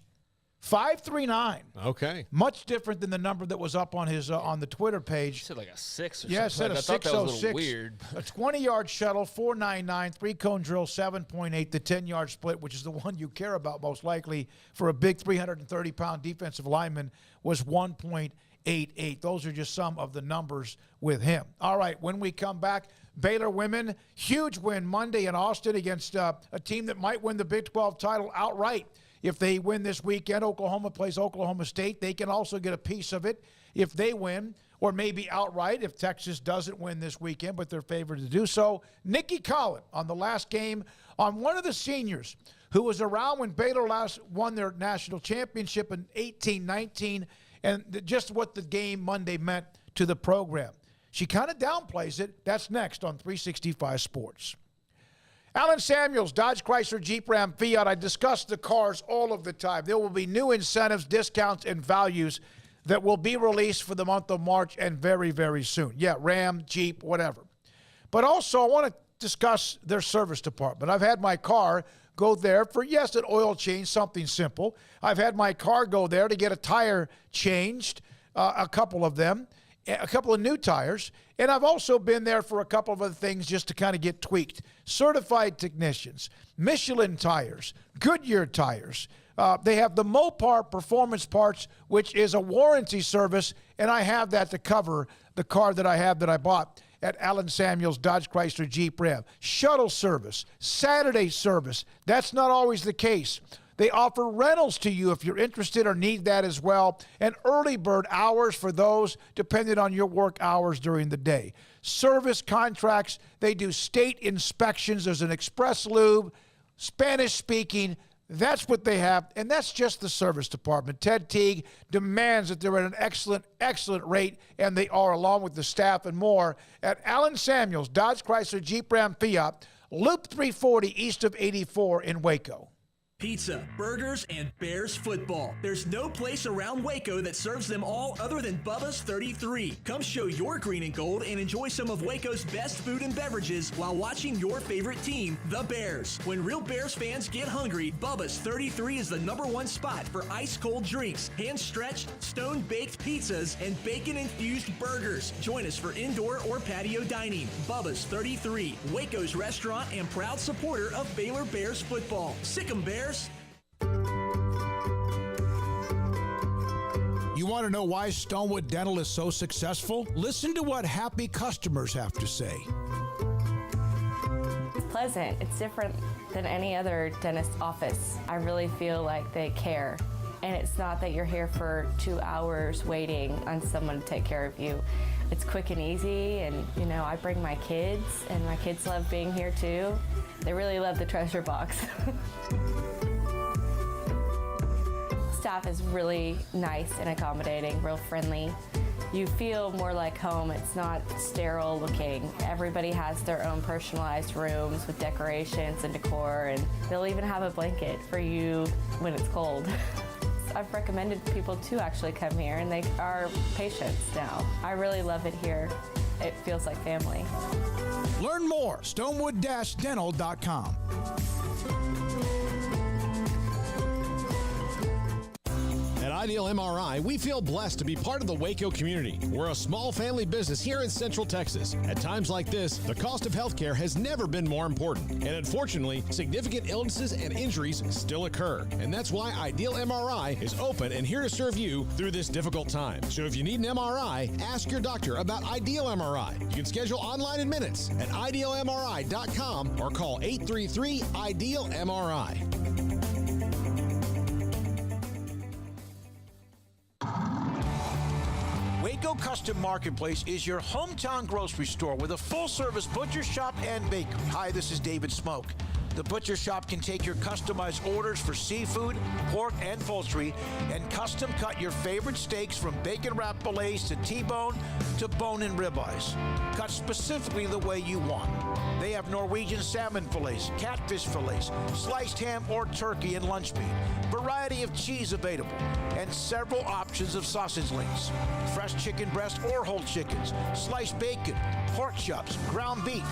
5.39. Okay. Much different than the number that was up on his on the Twitter page. You said like a 6 or yeah, something. Yeah, said a 6.06. I thought that was a little weird. A 20-yard shuttle, 4.99, 3-cone drill, 7.8. The 10-yard split, which is the one you care about most likely for a big 330-pound defensive lineman, was 1.88. Those are just some of the numbers with him. All right, when we come back, Baylor women, huge win Monday in Austin against a team that might win the Big 12 title outright. If they win this weekend, Oklahoma plays Oklahoma State. They can also get a piece of it if they win, or maybe outright if Texas doesn't win this weekend, but they're favored to do so. Nikki Collin on the last game on one of the seniors who was around when Baylor last won their national championship in 18-19, and just what the game Monday meant to the program. She kind of downplays it. That's next on 365 Sports. Alan Samuels, Dodge, Chrysler, Jeep, Ram, Fiat. I discuss the cars all of the time. There will be new incentives, discounts, and values that will be released for the month of March and very, very soon. Yeah, Ram, Jeep, whatever. But also, I want to discuss their service department. I've had my car go there for, yes, an oil change, something simple. I've had my car go there to get a tire changed, a couple of them, a couple of new tires. And I've also been there for a couple of other things just to kind of get tweaked. Certified technicians, Michelin tires, Goodyear tires. They have the Mopar Performance Parts, which is a warranty service, and I have that to cover the car that I have that I bought at Alan Samuels, Dodge, Chrysler, Jeep, Ram. Shuttle service, Saturday service. That's not always the case. They offer rentals to you if you're interested or need that as well, and early bird hours for those depending on your work hours during the day. Service contracts, they do state inspections. There's an express lube, Spanish speaking. That's what they have, and that's just the service department. Ted Teague demands that they're at an excellent, excellent rate, and they are, along with the staff and more, at Alan Samuels, Dodge, Chrysler, Jeep, Ram, Fiat, Loop 340 east of 84 in Waco. Pizza, burgers, and Bears football. There's no place around Waco that serves them all other than Bubba's 33. Come show your green and gold and enjoy some of Waco's best food and beverages while watching your favorite team, the Bears. When real Bears fans get hungry, Bubba's 33 is the #1 spot for ice-cold drinks, hand-stretched, stone-baked pizzas, and bacon-infused burgers. Join us for indoor or patio dining. Bubba's 33, Waco's restaurant and proud supporter of Baylor Bears football. Sick 'em, Bears! You want to know why Stonewood Dental is so successful? Listen to what happy customers have to say. It's pleasant. It's different than any other dentist office. I really feel like they care. And it's not that you're here for 2 hours waiting on someone to take care of you. It's quick and easy, and I bring my kids, and my kids love being here too. They really love the treasure box. Staff is really nice and accommodating, real friendly. You feel more like home. It's not sterile looking. Everybody has their own personalized rooms with decorations and decor, and they'll even have a blanket for you when it's cold. I've recommended people to actually come here, and they are patients now. I really love it here. It feels like family. Learn more, stonewood-dental.com. At Ideal MRI, we feel blessed to be part of the Waco community. We're a small family business here in Central Texas. At times like this, the cost of healthcare has never been more important. And unfortunately, significant illnesses and injuries still occur. And that's why Ideal MRI is open and here to serve you through this difficult time. So if you need an MRI, ask your doctor about Ideal MRI. You can schedule online in minutes at idealmri.com or call 833-IDEAL-MRI. Waco Custom Marketplace is your hometown grocery store with a full-service butcher shop and bakery. Hi, this is David Smoak. The butcher shop can take your customized orders for seafood, pork, and poultry and custom cut your favorite steaks from bacon wrap fillets to T-bone to bone-in ribeyes. Cut specifically the way you want. They have Norwegian salmon fillets, catfish fillets, sliced ham or turkey and lunch meat, variety of cheese available, and several options of sausage links. Fresh chicken breast or whole chickens, sliced bacon, pork chops, ground beef,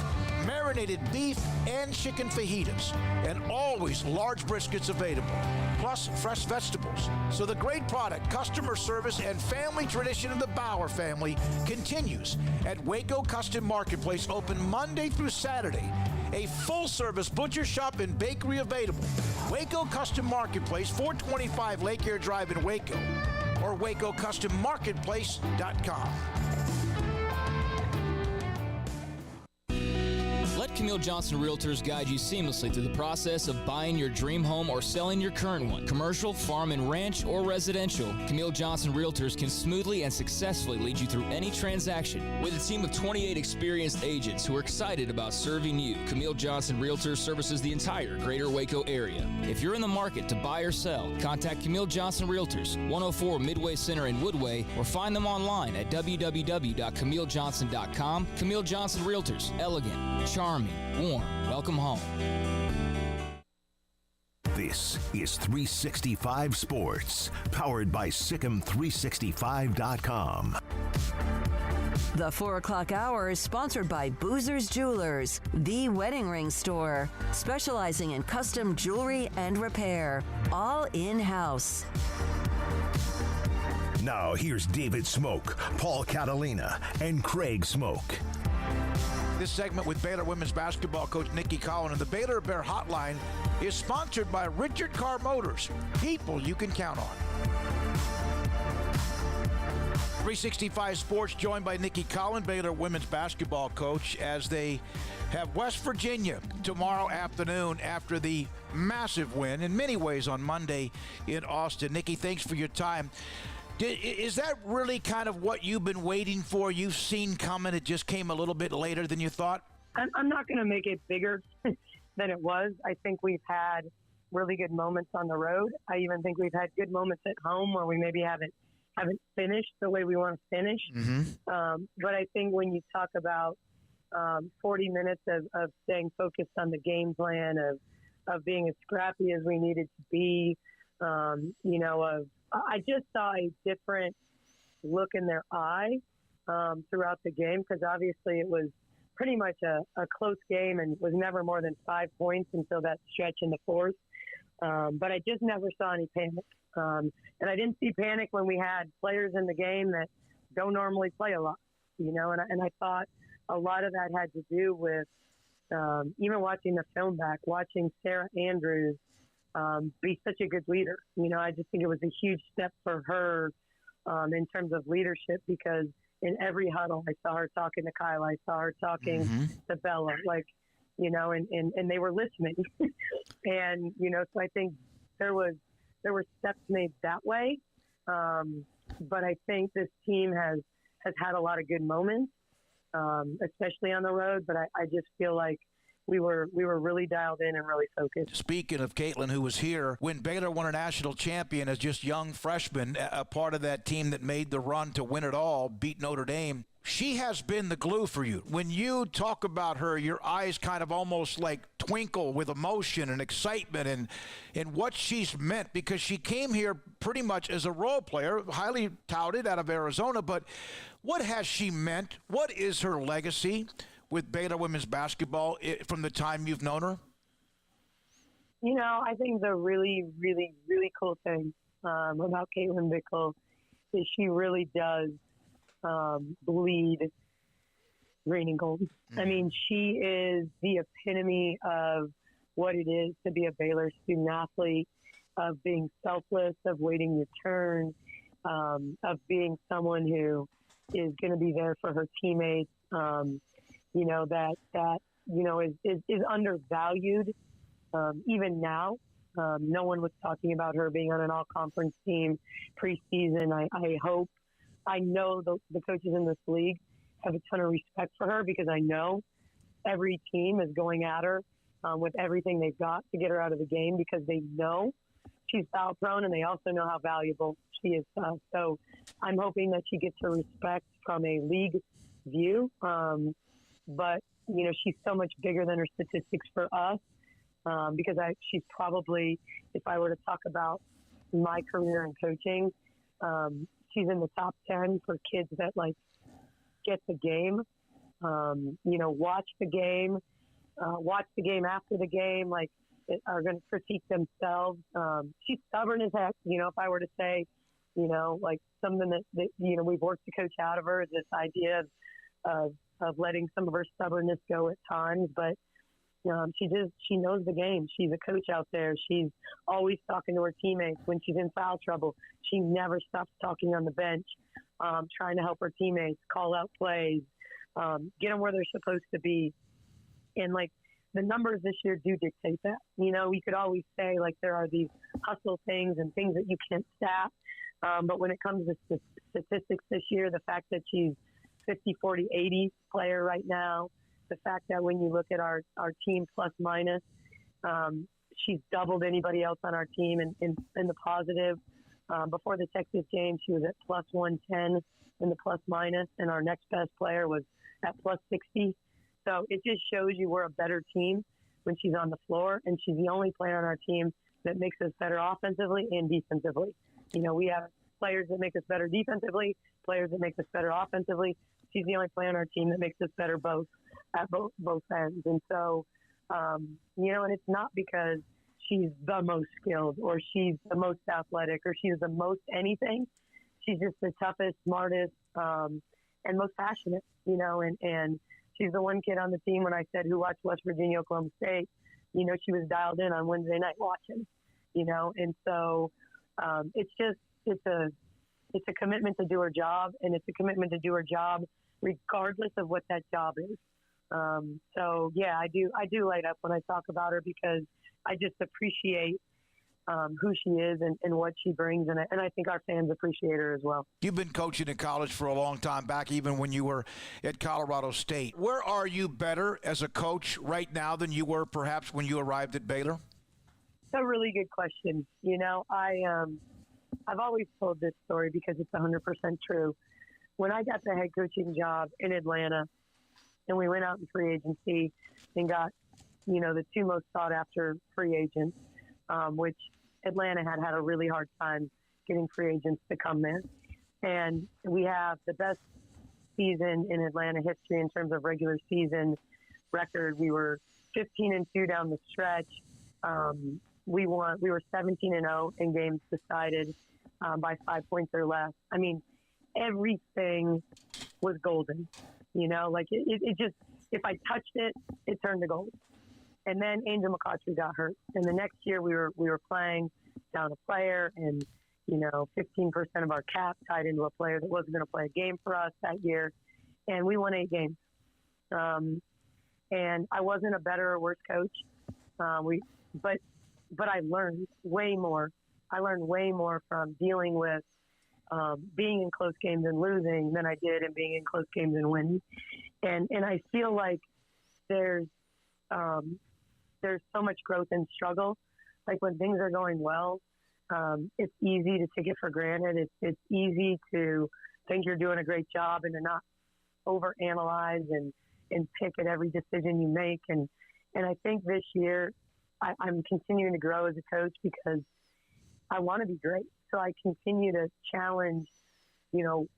marinated beef, and chicken fajitas, and always large briskets available, plus fresh vegetables. So the great product, customer service, and family tradition of the Bauer family continues at Waco Custom Marketplace, open Monday through Saturday. A full-service butcher shop and bakery available. Waco Custom Marketplace, 425 Lake Air Drive in Waco, or WacoCustomMarketplace.com. Let Camille Johnson Realtors guide you seamlessly through the process of buying your dream home or selling your current one. Commercial, farm and ranch, or residential, Camille Johnson Realtors can smoothly and successfully lead you through any transaction. With a team of 28 experienced agents who are excited about serving you, Camille Johnson Realtors services the entire greater Waco area. If you're in the market to buy or sell, contact Camille Johnson Realtors, 104 Midway Center in Woodway, or find them online at www.camillejohnson.com. Camille Johnson Realtors, elegant, charming, warm. Welcome home. This is 365 Sports, powered by Sikkim365.com. The 4 o'clock hour is sponsored by Boozer's Jewelers, the wedding ring store, specializing in custom jewelry and repair, all in-house. Now here's David Smoak, Paul Catalina, and Craig Smoak. This segment with Baylor women's basketball coach Nikki Collin and the Baylor Bear Hotline is sponsored by Richard Carr Motors, people you can count on. 365 Sports joined by Nikki Collin, Baylor women's basketball coach, as they have West Virginia tomorrow afternoon after the massive win in many ways on Monday in Austin. Nikki, thanks for your time. Is that really kind of what you've been waiting for? You've seen coming, it just came a little bit later than you thought? I'm not going to make it bigger than it was. I think we've had really good moments on the road. I even think we've had good moments at home where we maybe haven't finished the way we want to finish. But I think when you talk about 40 minutes of staying focused on the game plan, of being as scrappy as we needed to be, I just saw a different look in their eye throughout the game, because obviously it was pretty much a close game and was never more than 5 points until that stretch in the fourth. But I just never saw any panic. And I didn't see panic when we had players in the game that don't normally play a lot, and I thought a lot of that had to do with even watching the film back, watching Sarah Andrews be such a good leader. I just think it was a huge step for her in terms of leadership, because in every huddle, I saw her talking to Kyla. I saw her talking to Bella, and they were listening. And, so I think there were steps made that way. But I think this team has had a lot of good moments, especially on the road. But I just feel like we were really dialed in and really focused. Speaking of Caitlin, who was here, when Baylor won a national champion as just young freshman, a part of that team that made the run to win it all, beat Notre Dame, she has been the glue for you. When you talk about her, your eyes kind of almost like twinkle with emotion and excitement and what she's meant, because she came here pretty much as a role player, highly touted out of Arizona. But what has she meant? What is her legacy with Baylor women's basketball from the time you've known her? I think the really, really, really cool thing about Caitlin Bickle is she really does bleed green and gold. I mean, she is the epitome of what it is to be a Baylor student athlete, of being selfless, of waiting your turn, of being someone who is going to be there for her teammates, is undervalued even now. No one was talking about her being on an all-conference team preseason. I know the coaches in this league have a ton of respect for her, because I know every team is going at her with everything they've got to get her out of the game, because they know she's foul prone and they also know how valuable she is. So I'm hoping that she gets her respect from a league view. But, she's so much bigger than her statistics for us, because she's probably, if I were to talk about my career in coaching, she's in the top 10 for kids that get the game, watch the game after the game, are going to critique themselves. She's stubborn as heck. If I were to say, something that we've worked to coach out of her is this idea of letting some of her stubbornness go at times, but she knows the game. She's a coach out there. She's always talking to her teammates. When she's in foul trouble, she never stops talking on the bench, trying to help her teammates, call out plays, get them where they're supposed to be. And the numbers this year do dictate that. We could always say there are these hustle things and things that you can't stat. But when it comes to statistics this year, the fact that she's 50, 40, 80 player right now, the fact that when you look at our team plus minus, she's doubled anybody else on our team in the positive. Before the Texas game, she was at plus 110 in the plus minus, and our next best player was at plus 60. So it just shows you we're a better team when she's on the floor, and she's the only player on our team that makes us better offensively and defensively. We have players that make us better defensively, players that make us better offensively. She's the only player on our team that makes us better at both ends. And so, and it's not because she's the most skilled or she's the most athletic or she's the most anything. She's just the toughest, smartest, and most passionate, and she's the one kid on the team when I said who watched West Virginia, Oklahoma State, she was dialed in on Wednesday night watching, and so it's a commitment to do her job, and it's a commitment to do her job regardless of what that job is. So yeah, I do light up when I talk about her, because I just appreciate who she is and what she brings, and I think our fans appreciate her as well. You've been coaching in college for a long time, back even when you were at Colorado State. Where are you better as a coach right now than you were perhaps when you arrived at Baylor? It's a really good question. I've always told this story because it's 100% true. When I got the head coaching job in Atlanta, and we went out in free agency and got, the two most sought after free agents, which Atlanta had a really hard time getting free agents to come there. And we have the best season in Atlanta history in terms of regular season record. We were 15-2 down the stretch. We were 17-0 in games decided by 5 points or less. I mean, everything was golden. It just, if I touched it, it turned to gold. And then Angel McCautry got hurt. And the next year we were playing down a player, and 15% of our cap tied into a player that wasn't going to play a game for us that year. And we won 8 games. And I wasn't a better or worse coach. But I learned way more. I learned way more from dealing with being in close games and losing than I did in being in close games and winning. And I feel like there's so much growth in struggle. Like when things are going well, it's easy to take it for granted. It's easy to think you're doing a great job and to not overanalyze and pick at every decision you make. And I think this year I'm continuing to grow as a coach because I want to be great. So I continue to challenge,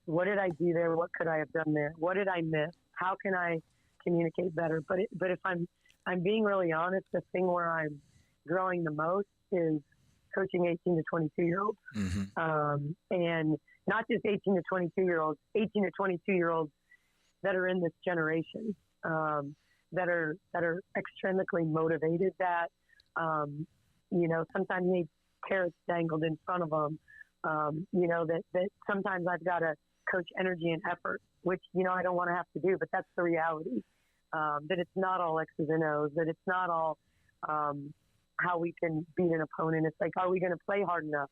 what did I do there? What could I have done there? What did I miss? How can I communicate better? But if I'm being really honest, the thing where I'm growing the most is coaching 18 to 22-year-olds. And not just 18 to 22-year-olds, 18 to 22-year-olds that are in this generation, that are extrinsically motivated, that, sometimes need carrots dangled in front of them, that sometimes I've got to coach energy and effort, which, I don't want to have to do, but that's the reality, that it's not all X's and O's, that it's not all how we can beat an opponent. It's like, are we going to play hard enough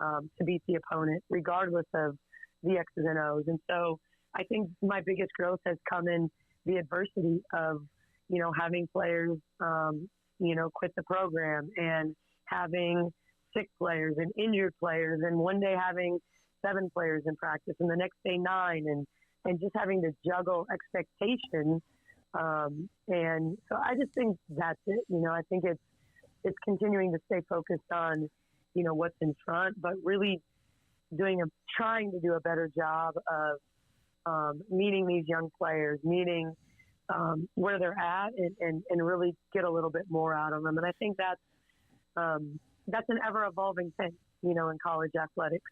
to beat the opponent, regardless of the X's and O's? And so I think my biggest growth has come in the adversity of, having players, quit the program and having sick players and injured players, and one day having 7 players in practice and the next day 9, and just having to juggle expectations. And so I just think that's it. I think it's continuing to stay focused on, what's in front, but really trying to do a better job of meeting these young players, meeting where they're at, and really get a little bit more out of them. And I think that's an ever-evolving thing, in college athletics.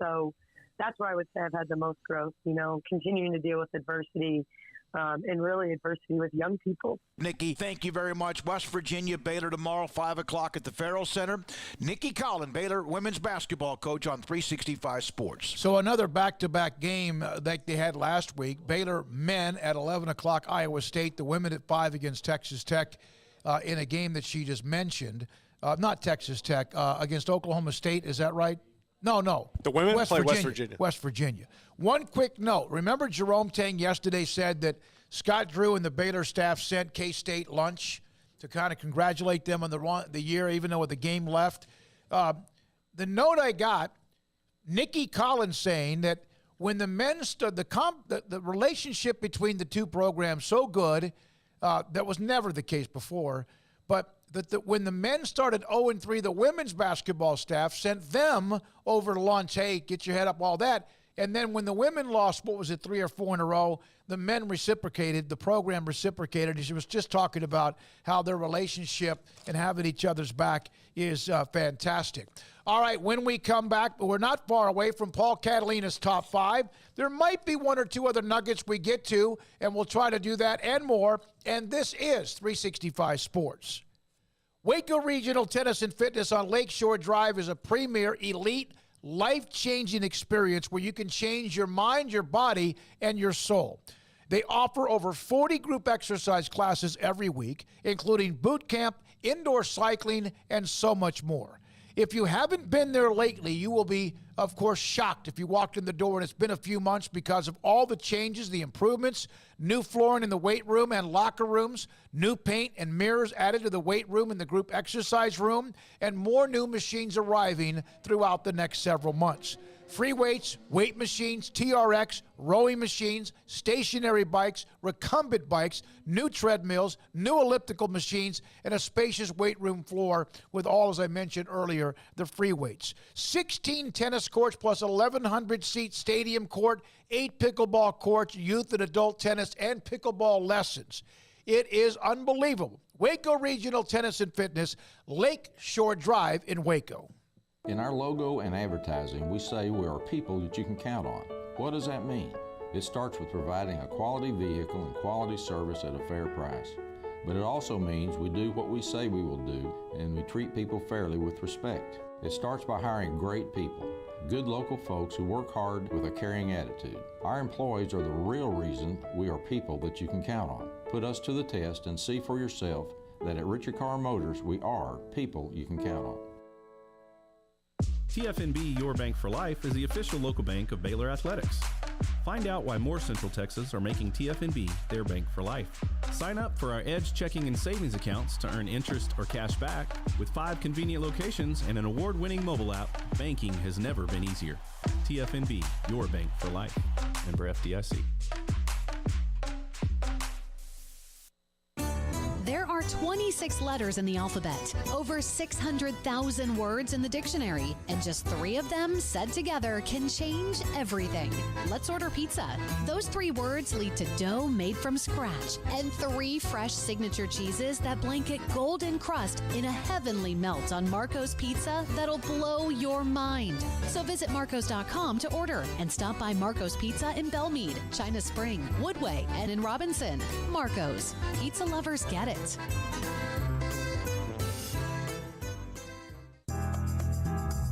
So that's where I would say I've had the most growth, continuing to deal with adversity, and really adversity with young people. Nikki, thank you very much. West Virginia, Baylor tomorrow, 5 o'clock at the Farrell Center. Nikki Collin, Baylor women's basketball coach on 365 Sports. So another back-to-back game that they had last week. Baylor men at 11 o'clock, Iowa State. The women at 5 against Texas Tech in a game that she just mentioned. Not Texas Tech, against Oklahoma State. Is that right? No. The women play West Virginia. West Virginia. One quick note. Remember Jerome Tang yesterday said that Scott Drew and the Baylor staff sent K-State lunch to kind of congratulate them on the year, even though with the game left. The note I got, Nikki Collins saying that when the men stood, the relationship between the two programs so good, that was never the case before, but when the men started 0-3, the women's basketball staff sent them over to lunch. Hey, get your head up, all that. And then when the women lost, 3 or 4 in a row, the men reciprocated, the program reciprocated. She was just talking about how their relationship and having each other's back is fantastic. All right, when we come back, we're not far away from Paul Catalina's top 5. There might be 1 or 2 other nuggets we get to, and we'll try to do that and more. And this is 365 Sports. Waco Regional Tennis and Fitness on Lakeshore Drive is a premier, elite, life-changing experience where you can change your mind, your body, and your soul. They offer over 40 group exercise classes every week, including boot camp, indoor cycling, and so much more. If you haven't been there lately, you will be, of course, shocked if you walked in the door and it's been a few months because of all the changes, the improvements, new flooring in the weight room and locker rooms, new paint and mirrors added to the weight room and the group exercise room, and more new machines arriving throughout the next several months. Free weights, weight machines, TRX, rowing machines, stationary bikes, recumbent bikes, new treadmills, new elliptical machines, and a spacious weight room floor with all, as I mentioned earlier, the free weights. 16 tennis courts plus 1,100-seat stadium court, 8 pickleball courts, youth and adult tennis, and pickleball lessons. It is unbelievable. Waco Regional Tennis and Fitness, Lake Shore Drive in Waco. In our logo and advertising, we say we are people that you can count on. What does that mean? It starts with providing a quality vehicle and quality service at a fair price. But it also means we do what we say we will do, and we treat people fairly with respect. It starts by hiring great people, good local folks who work hard with a caring attitude. Our employees are the real reason we are people that you can count on. Put us to the test and see for yourself that at Richard Carr Motors, we are people you can count on. TFNB Your Bank for Life is the official local bank of Baylor Athletics. Find out why more Central Texas are making TFNB their bank for life. Sign up for our Edge checking and savings accounts to earn interest or cash back. With 5 convenient locations and an award-winning mobile app, banking has never been easier. TFNB Your Bank for Life. Member FDIC. There are 26 letters in the alphabet, over 600,000 words in the dictionary, and just 3 of them said together can change everything. Let's order pizza. Those 3 words lead to dough made from scratch and 3 fresh signature cheeses that blanket golden crust in a heavenly melt on Marco's Pizza that'll blow your mind. So visit marcos.com to order and stop by Marco's Pizza in Belmead, China Spring, Woodway, and in Robinson. Marco's. Pizza lovers get it.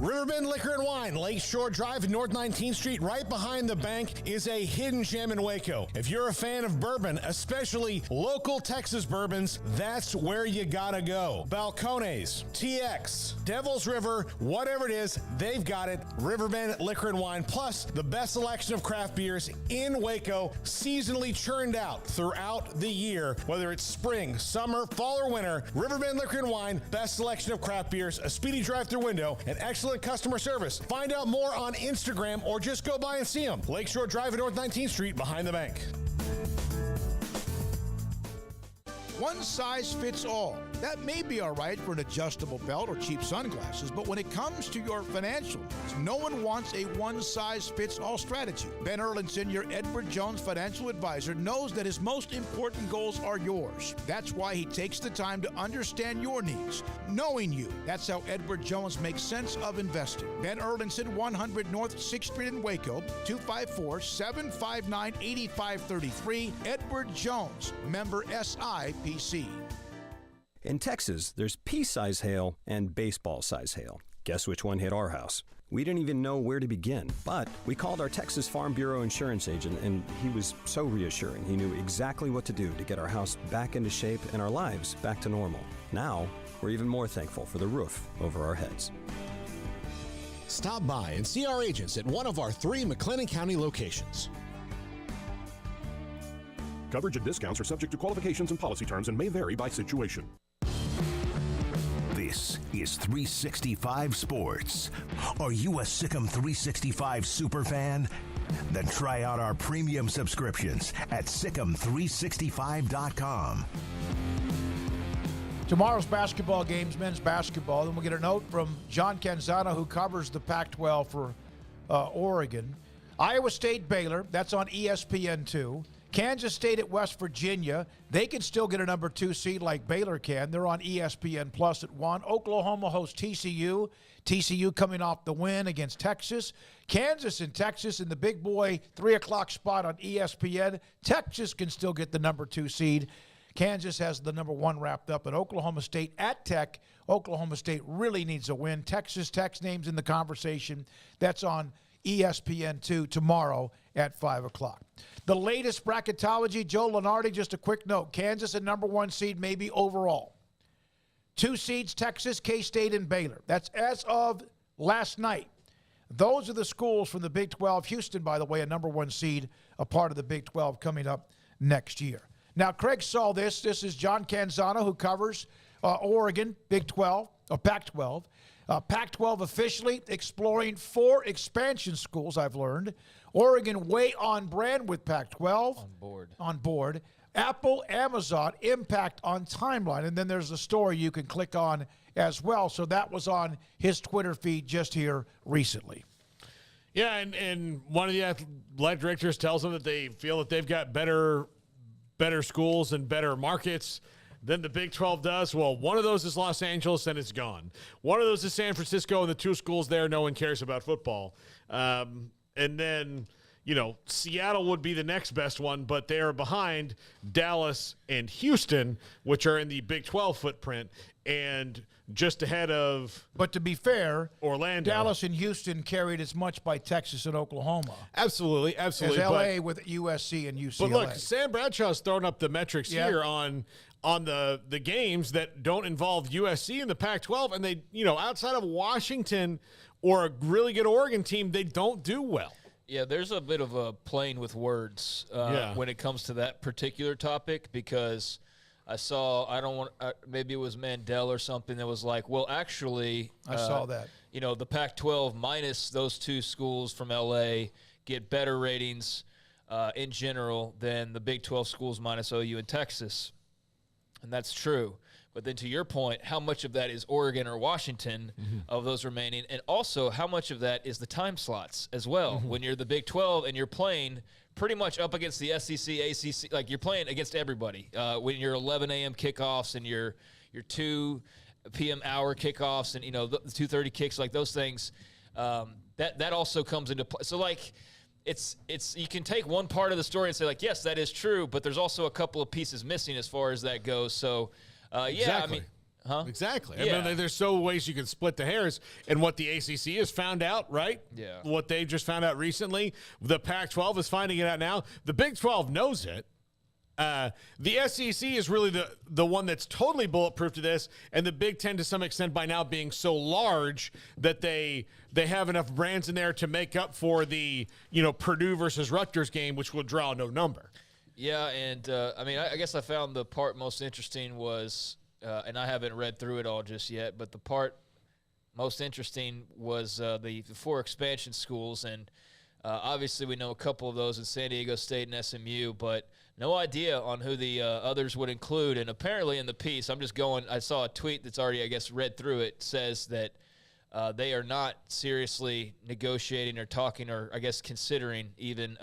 Riverbend Liquor and Wine, Lakeshore Drive and North 19th Street, right behind the bank, is a hidden gem in Waco. If you're a fan of bourbon, especially local Texas bourbons, that's where you gotta go. Balcones, TX, Devil's River, whatever it is, they've got it. Riverbend Liquor and Wine, plus the best selection of craft beers in Waco, seasonally churned out throughout the year. Whether it's spring, summer, fall, or winter, Riverbend Liquor and Wine, best selection of craft beers, a speedy drive-through window, and excellent customer service. Find out more on Instagram or just go by and see them. Lakeshore Drive and North 19th Street behind the bank. One size fits all. That may be all right for an adjustable belt or cheap sunglasses, but when it comes to your financial needs, no one wants a one-size-fits-all strategy. Ben Erlinson, your Edward Jones financial advisor, knows that his most important goals are yours. That's why he takes the time to understand your needs, knowing you. That's how Edward Jones makes sense of investing. Ben Erlinson, 100 North 6th Street in Waco, 254-759-8533. Edward Jones, member SIPC. In Texas, there's pea-size hail and baseball-size hail. Guess which one hit our house? We didn't even know where to begin, but we called our Texas Farm Bureau insurance agent, and he was so reassuring. He knew exactly what to do to get our house back into shape and our lives back to normal. Now, we're even more thankful for the roof over our heads. Stop by and see our agents at one of our 3 McLennan County locations. Coverage and discounts are subject to qualifications and policy terms and may vary by situation. This is 365 Sports. Are you a Sikkim 365 super fan? Then try out our premium subscriptions at Sikkim365.com. Tomorrow's basketball games, men's basketball. Then we'll get a note from John Canzano, who covers the Pac-12 for Oregon. Iowa State, Baylor, that's on ESPN2. Kansas State at West Virginia, they can still get a number 2 seed like Baylor can. They're on ESPN Plus at 1. Oklahoma hosts TCU. TCU coming off the win against Texas. Kansas and Texas in the big boy 3 o'clock spot on ESPN. Texas can still get the number 2 seed. Kansas has the number 1 wrapped up. At Oklahoma State at Tech, Oklahoma State really needs a win. Texas Tech's name's in the conversation. That's on ESPN2 tomorrow at 5 o'clock. The latest bracketology, Joe Lunardi, just a quick note. Kansas a number 1 seed maybe overall. 2 seeds, Texas, K-State, and Baylor. That's as of last night. Those are the schools from the Big 12. Houston, by the way, a number 1 seed, a part of the Big 12 coming up next year. Now, Craig saw this. This is John Canzano, who covers Oregon, Big 12, or Pac-12. Pac-12 officially exploring 4 expansion schools, I've learned. Oregon way on brand with Pac-12. On board. Apple, Amazon, impact on timeline. And then there's a story you can click on as well. So that was on his Twitter feed just here recently. Yeah, and one of the athletic directors tells them that they feel that they've got better schools and better markets than the Big 12 does. Well, one of those is Los Angeles, and it's gone. One of those is San Francisco, and the 2 schools there, no one cares about football. And then, Seattle would be the next best one, but they are behind Dallas and Houston, which are in the Big 12 footprint, and just ahead of. But to be fair, Orlando, Dallas and Houston carried as much by Texas and Oklahoma. Absolutely. As LA with USC and UCLA. But look, Sam Bradshaw's throwing up the metrics here on the games that don't involve USC in the Pac-12, and they, outside of Washington or a really good Oregon team, they don't do well. Yeah, there's a bit of a playing with words when it comes to that particular topic, because I saw, maybe it was Mandel or something that was like, well, actually, I saw that. The Pac-12 minus those two schools from LA get better ratings in general than the Big 12 schools minus OU and Texas. And that's true. But then to your point, how much of that is Oregon or Washington of those remaining? And also, how much of that is the time slots as well? When you're the Big 12 and you're playing pretty much up against the SEC, ACC, like you're playing against everybody. When you're 11 a.m. kickoffs and your 2 p.m. hour kickoffs and, the 2:30 kicks, like those things, that also comes into play. So, like, it's you can take one part of the story and say, like, yes, that is true, but there's also a couple of pieces missing as far as that goes. So, Exactly. Exactly. Yeah. I mean, there's so ways you can split the hairs. And what the ACC has found out, right? Yeah. What they just found out recently, the Pac-12 is finding it out now. The Big 12 knows it. The SEC is really the one that's totally bulletproof to this, and the Big Ten to some extent by now being so large that they have enough brands in there to make up for the Purdue versus Rutgers game, which will draw no number. Yeah, and I guess I found the part most interesting was, and I haven't read through it all just yet, but the part most interesting was the 4 expansion schools, and obviously we know a couple of those in San Diego State and SMU, but no idea on who the others would include. And apparently in the piece, I saw a tweet that's already, I guess, read through it, says that they are not seriously negotiating or talking or, I guess, considering even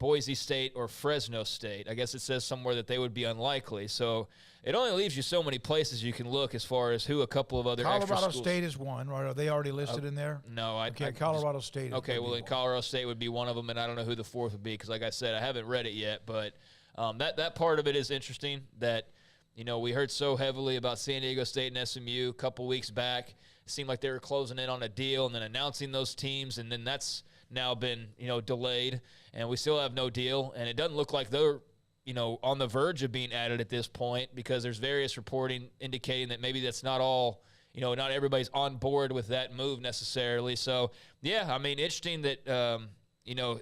Boise State or Fresno State. I guess it says somewhere that they would be unlikely. So it only leaves you so many places you can look as far as who a couple of other extra Colorado schools. State is one, right? Are they already listed in there? No. Colorado State. Okay, well, then Colorado State would be one of them, and I don't know who the fourth would be because, like I said, I haven't read it yet. But that part of it is interesting that, we heard so heavily about San Diego State and SMU a couple weeks back. It seemed like they were closing in on a deal and then announcing those teams, and then that's now been, delayed, and we still have no deal. And it doesn't look like they're, on the verge of being added at this point because there's various reporting indicating that maybe that's not all, not everybody's on board with that move necessarily. So, yeah, interesting that,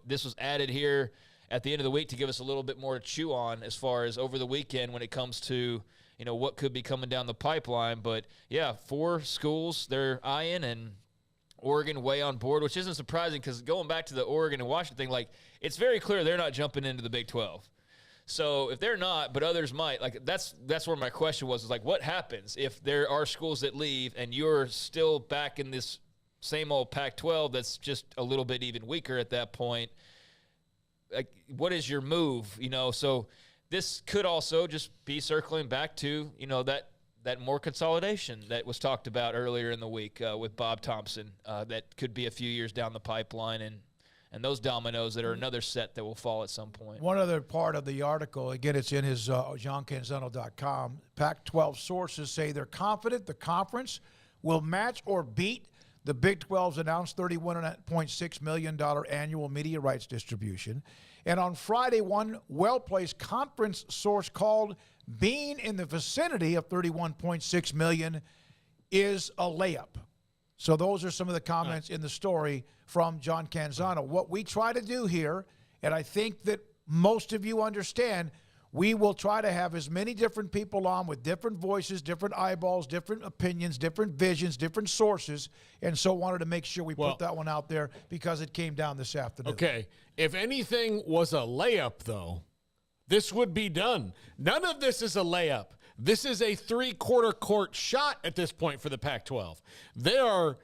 this was added here at the end of the week to give us a little bit more to chew on as far as over the weekend when it comes to, what could be coming down the pipeline. But, yeah, 4 schools they're eyeing, and Oregon way on board, which isn't surprising because going back to the Oregon and Washington thing, like, it's very clear they're not jumping into the Big 12. So if they're not, but others might, like, that's where my question was like, what happens if there are schools that leave and you're still back in this same old Pac-12 that's just a little bit even weaker at that point? Like, what is your move? So this could also just be circling back to, that more consolidation that was talked about earlier in the week with Bob Thompson that could be a few years down the pipeline, and those dominoes that are another set that will fall at some point. One other part of the article, again, it's in his JohnCanzano.com. Pac-12 sources say they're confident the conference will match or beat the Big 12's announced $31.6 million annual media rights distribution. And on Friday, one well-placed conference source called being in the vicinity of $31.6 million is a layup. So those are some of the comments in the story from John Canzano. What we try to do here, and I think that most of you understand, we will try to have as many different people on with different voices, different eyeballs, different opinions, different visions, different sources, and so wanted to make sure we put that one out there because it came down this afternoon. Okay. If anything was a layup, though, this would be done. None of this is a layup. This is a 3/4 court shot at this point for the Pac-12. They are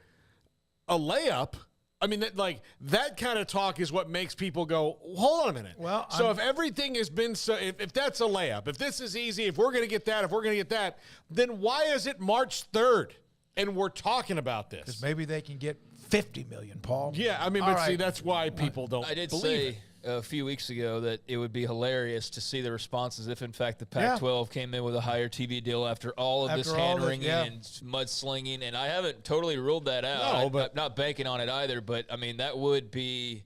a layup. I mean, that kind of talk is what makes people go, hold on a minute. Well, so if everything has been so, if that's a layup, if this is easy, if we're going to get that, then why is it March 3rd and we're talking about this? Because maybe they can get $50 million, Paul. Yeah, I mean, All but see, right. that's why people don't. I did believe say a few weeks ago that it would be hilarious to see the responses if, in fact, the Pac-12 came in with a higher TV deal after all of this hand-wringing and mudslinging, and I haven't totally ruled that out. No, but I'm not banking on it either, but, I mean, that would be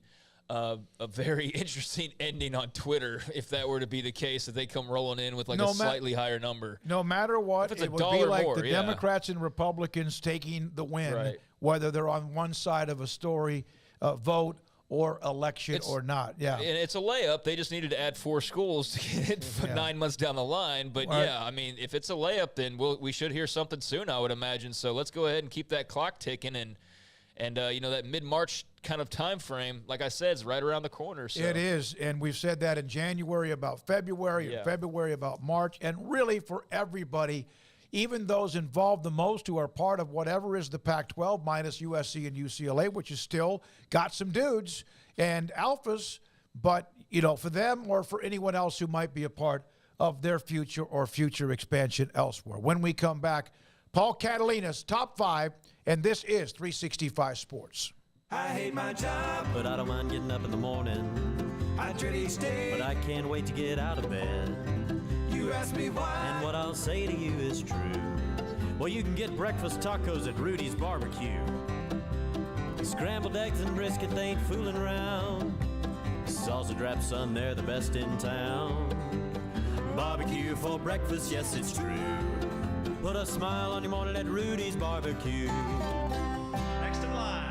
a very interesting ending on Twitter if that were to be the case, that they come rolling in with like a slightly higher number. No matter what, If it's it a would be dollar like more, the Democrats and Republicans taking the win, whether they're on one side of a story, vote, or election or not. Yeah. And it's a layup. They just needed to add 4 schools to get it 9 months down the line. But, yeah, I mean, if it's a layup, then we should hear something soon, I would imagine. So let's go ahead and keep that clock ticking. And you know, that mid-March kind of time frame, like I said, is right around the corner. So. It is. And we've said that in January about February, and February about March. And really for everybody, even those involved the most who are part of whatever is the Pac-12 minus USC and UCLA, which is still got some dudes and alphas, but, you know, for them or for anyone else who might be a part of their future or future expansion elsewhere. When we come back, Paul Catalina's Top 5, and this is 365 Sports. I hate my job, but I don't mind getting up in the morning. I dread each day, but I can't wait to get out of bed. You ask me why, and what I'll say to you is true. Well, you can get breakfast tacos at Rudy's Barbecue. Scrambled eggs and brisket, they ain't fooling around. Sausage wrap, son, they're the best in town. Barbecue for breakfast, yes, it's true. Put a smile on your morning at Rudy's Barbecue. Next in line.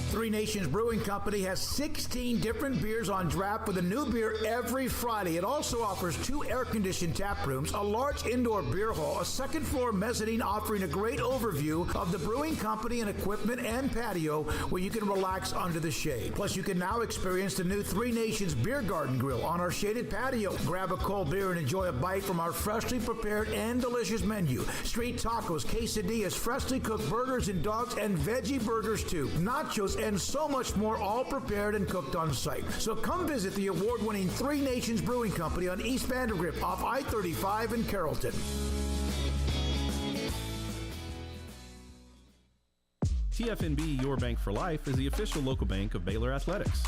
Three Nations Brewing Company has 16 different beers on draft with a new beer every Friday. It also offers 2 air-conditioned tap rooms, a large indoor beer hall, a second-floor mezzanine offering a great overview of the brewing company and equipment, and patio where you can relax under the shade. Plus, you can now experience the new Three Nations Beer Garden Grill on our shaded patio. Grab a cold beer and enjoy a bite from our freshly prepared and delicious menu. Street tacos, quesadillas, freshly cooked burgers and dogs, and veggie burgers too. Nachos and so much more, all prepared and cooked on site. So come visit the award-winning Three Nations Brewing Company on East Vandergrift off I-35 in Carrollton. TFNB Your Bank for Life is the official local bank of Baylor Athletics.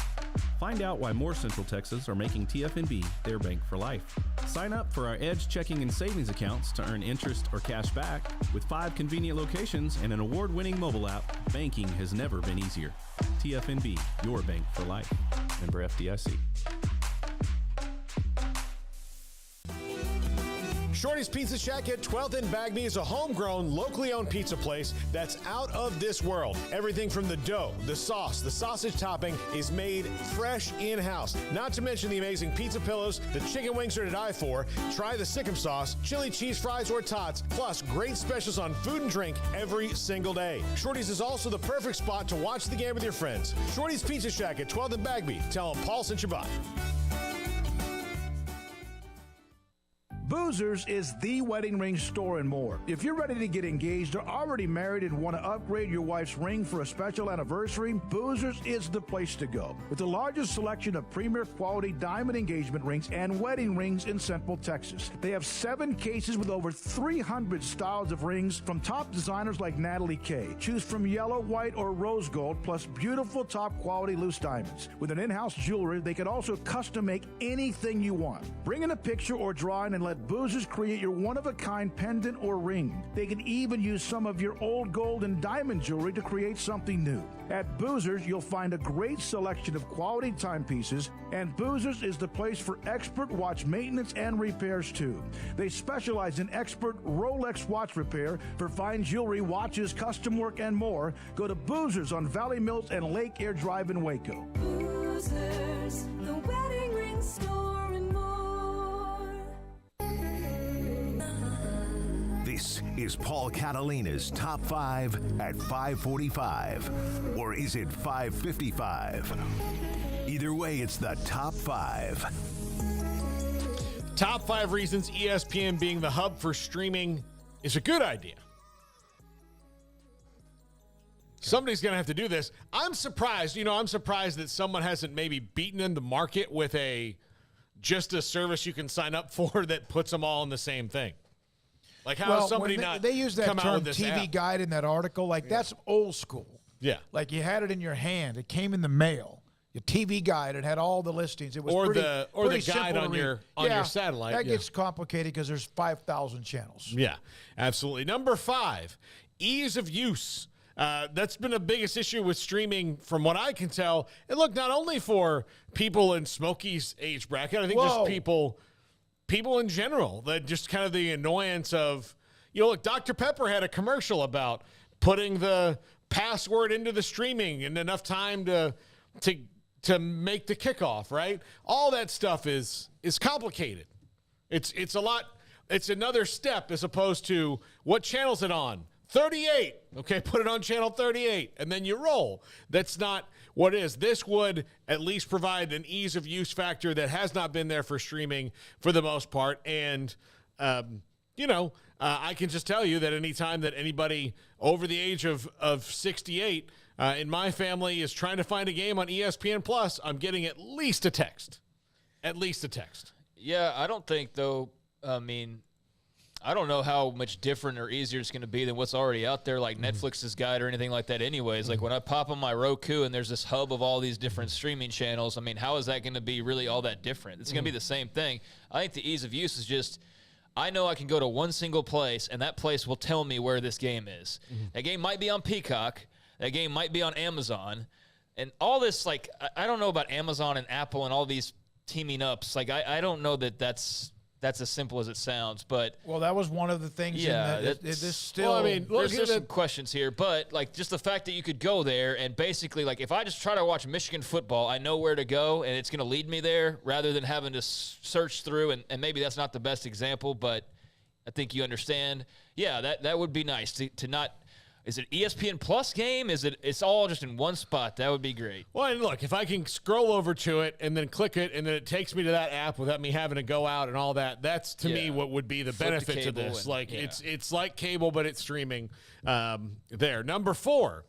Find out why more Central Texas are making TFNB their bank for life. Sign up for our Edge checking and savings accounts to earn interest or cash back. With 5 convenient locations and an award-winning mobile app, banking has never been easier. TFNB, your bank for life. Member FDIC. Shorty's Pizza Shack at 12th and Bagby is a homegrown, locally owned pizza place that's out of this world. Everything from the dough, the sauce, the sausage topping is made fresh in-house. Not to mention the amazing pizza pillows, the chicken wings are to die for. Try the Sikkim sauce, chili cheese fries or tots, plus great specials on food and drink every single day. Shorty's is also the perfect spot to watch the game with your friends. Shorty's Pizza Shack at 12th and Bagby. Tell them Paul sent you by. Boozers is the wedding ring store and more. If you're ready to get engaged or already married and want to upgrade your wife's ring for a special anniversary, Boozers is the place to go. With the largest selection of premier quality diamond engagement rings and wedding rings in Central Texas. They have 7 cases with over 300 styles of rings from top designers like Natalie Kay. Choose from yellow, white, or rose gold, plus beautiful top quality loose diamonds. With an in-house jewelry, they can also custom make anything you want. Bring in a picture or drawing and let Boozers create your one-of-a-kind pendant or ring. They can even use some of your old gold and diamond jewelry to create something new. At Boozers, you'll find a great selection of quality timepieces, and Boozers is the place for expert watch maintenance and repairs too. They specialize in expert Rolex watch repair for fine jewelry, watches, custom work, and more. Go to Boozers on Valley Mills and Lake Air Drive in Waco. Boozers, the wedding ring store and more. This is Paul Catalina's Top 5 at 5:45. Or is it 5:55? Either way, it's the Top 5. Top 5 reasons ESPN being the hub for streaming is a good idea. Somebody's going to have to do this. I'm surprised. I'm surprised that someone hasn't maybe beaten in the market with just a service you can sign up for that puts them all in the same thing. Like how is somebody they use that come out term with this TV app? guide in that article. Like that's old school. Yeah. Like you had it in your hand. It came in the mail. Your TV guide. It had all the listings. It was Or pretty, the pretty guide simple on to your read. your satellite. That yeah. gets complicated because there's 5,000 channels. Yeah, absolutely. Number 5, ease of use. That's been the biggest issue with streaming from what I can tell. And look, not only for people in Smokey's age bracket, I think just people in general, that just kind of the annoyance of, look, Dr. Pepper had a commercial about putting the password into the streaming in enough time to make the kickoff, right? All that stuff is complicated. It's a lot. It's another step as opposed to what channel's it on? 38. Okay, put it on channel 38, and then you roll. That's not what it is. This would at least provide an ease of use factor that has not been there for streaming for the most part. And, I can just tell you that anytime that anybody over the age of 68 in my family is trying to find a game on ESPN Plus, I'm getting at least a text. At least a text. Yeah, I don't think, though, I don't know how much different or easier it's going to be than what's already out there, like Netflix's guide or anything like that anyways. Like when I pop on my Roku and there's this hub of all these different streaming channels, how is that going to be really all that different? It's going to be the same thing. I think the ease of use is just, I know I can go to one single place, and that place will tell me where this game is. That game might be on Peacock. That game might be on Amazon. And all this, like, I don't know about Amazon and Apple and all these teaming ups. Like, I don't know that that's as simple as it sounds, but well, that was one of the things. Yeah, this still. Well, there's some questions here, but like just the fact that you could go there and basically, like, if I just try to watch Michigan football, I know where to go and it's going to lead me there rather than having to search through. And maybe that's not the best example, but I think you understand. Yeah, that would be nice to not. Is it ESPN Plus game? It's all just in one spot? That would be great. Well, and look, if I can scroll over to it and then click it and then it takes me to that app without me having to go out and all that, that's to me what would be the benefit to this. It's like cable, but it's streaming there. Number 4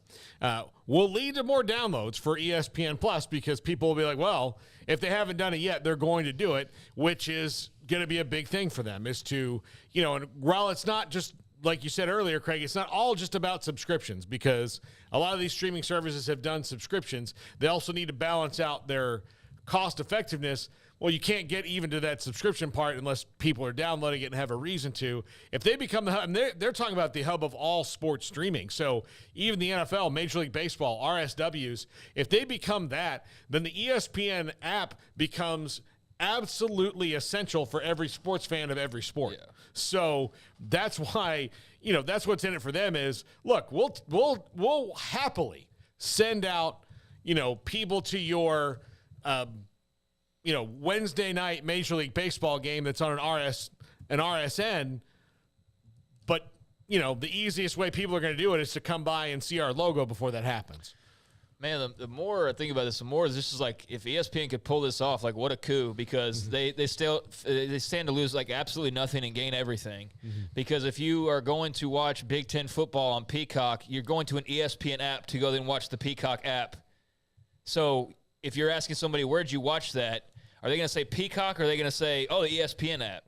will lead to more downloads for ESPN Plus because people will be like, well, if they haven't done it yet, they're going to do it, which is going to be a big thing for them is to, and while it's not just like you said earlier, Craig, it's not all just about subscriptions because a lot of these streaming services have done subscriptions. They also need to balance out their cost effectiveness. Well, you can't get even to that subscription part unless people are downloading it and have a reason to. If they become the hub, and they're talking about the hub of all sports streaming. So even the NFL, Major League Baseball, RSWs, if they become that, then the ESPN app becomes absolutely essential for every sports fan of every sport. Yeah. So that's why, that's what's in it for them is, look, we'll happily send out, people to your, Wednesday night Major League Baseball game that's on an RSN. But, the easiest way people are going to do it is to come by and see our logo before that happens. Man, the more I think about this, the more this is like if ESPN could pull this off, like what a coup! Because they stand to lose like absolutely nothing and gain everything. Because if you are going to watch Big Ten football on Peacock, you're going to an ESPN app to go then watch the Peacock app. So if you're asking somebody where'd you watch that, are they going to say Peacock or are they going to say the ESPN app?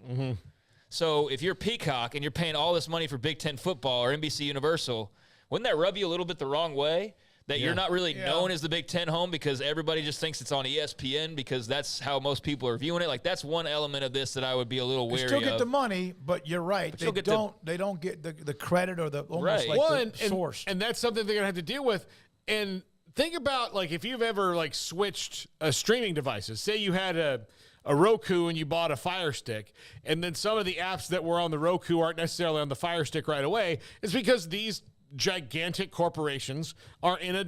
So if you're Peacock and you're paying all this money for Big Ten football or NBC Universal, wouldn't that rub you a little bit the wrong way? That you're not really known as the Big Ten home because everybody just thinks it's on ESPN because that's how most people are viewing it. Like that's one element of this that I would be a little wary of. They still get the money, but you're right. They don't get the credit or the almost like the source. And that's something they're gonna have to deal with. And think about like if you've ever like switched streaming devices. Say you had a Roku and you bought a Fire Stick, and then some of the apps that were on the Roku aren't necessarily on the Fire Stick right away. It's because these gigantic corporations are in a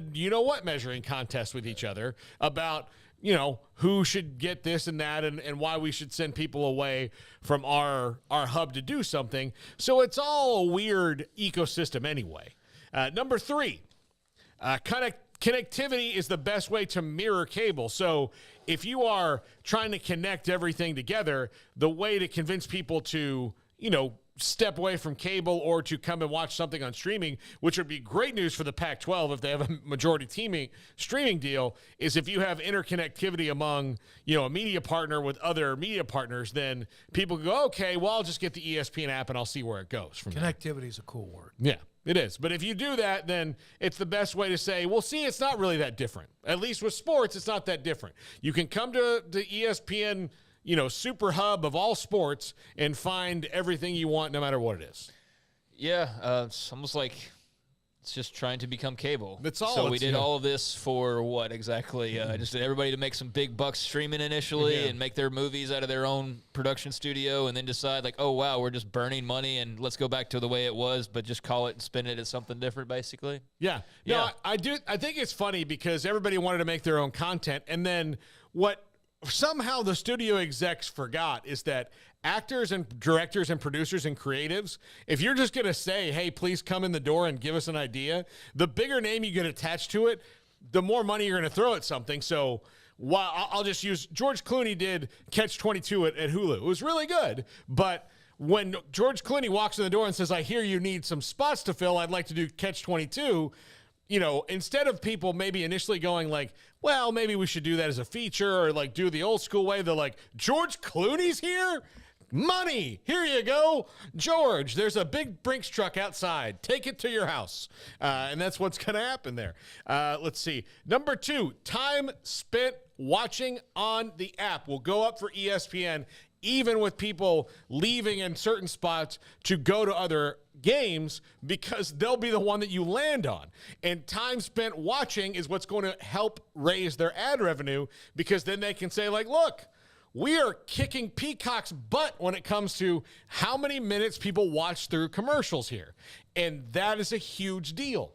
measuring contest with each other about who should get this and that and why we should send people away from our hub to do something. So it's all a weird ecosystem anyway. Number 3, connectivity is the best way to mirror cable. So if you are trying to connect everything together, the way to convince people to step away from cable or to come and watch something on streaming, which would be great news for the Pac-12 if they have a majority streaming deal, is if you have interconnectivity among, a media partner with other media partners, then people go, okay, well, I'll just get the ESPN app and I'll see where it goes from there. Connectivity is a cool word. Yeah, it is. But if you do that, then it's the best way to say, well, see, it's not really that different. At least with sports, it's not that different. You can come to the ESPN super hub of all sports and find everything you want no matter what it is. Yeah, it's almost like it's just trying to become cable. That's all. So we did all of this for what exactly? Just everybody to make some big bucks streaming initially and make their movies out of their own production studio and then decide like, oh, wow, we're just burning money and let's go back to the way it was, but just call it and spin it as something different, basically. Yeah. No, I think it's funny because everybody wanted to make their own content, and then what somehow the studio execs forgot is that actors and directors and producers and creatives, if you're just going to say, hey, please come in the door and give us an idea, the bigger name you get attached to it, the more money you're going to throw at something. So I'll just use George Clooney did Catch 22 at Hulu. It was really good. But when George Clooney walks in the door and says, I hear you need some spots to fill, I'd like to do Catch 22, instead of people maybe initially going like, well, maybe we should do that as a feature or like do the old school way, they're like, George Clooney's here? Money. Here you go. George, there's a big Brinks truck outside. Take it to your house. And that's what's going to happen there. Let's see. Number 2, time spent watching on the app will go up for ESPN, even with people leaving in certain spots to go to other games, because they'll be the one that you land on. And time spent watching is what's going to help raise their ad revenue, because then they can say like, look, we are kicking Peacock's butt when it comes to how many minutes people watch through commercials here. And that is a huge deal.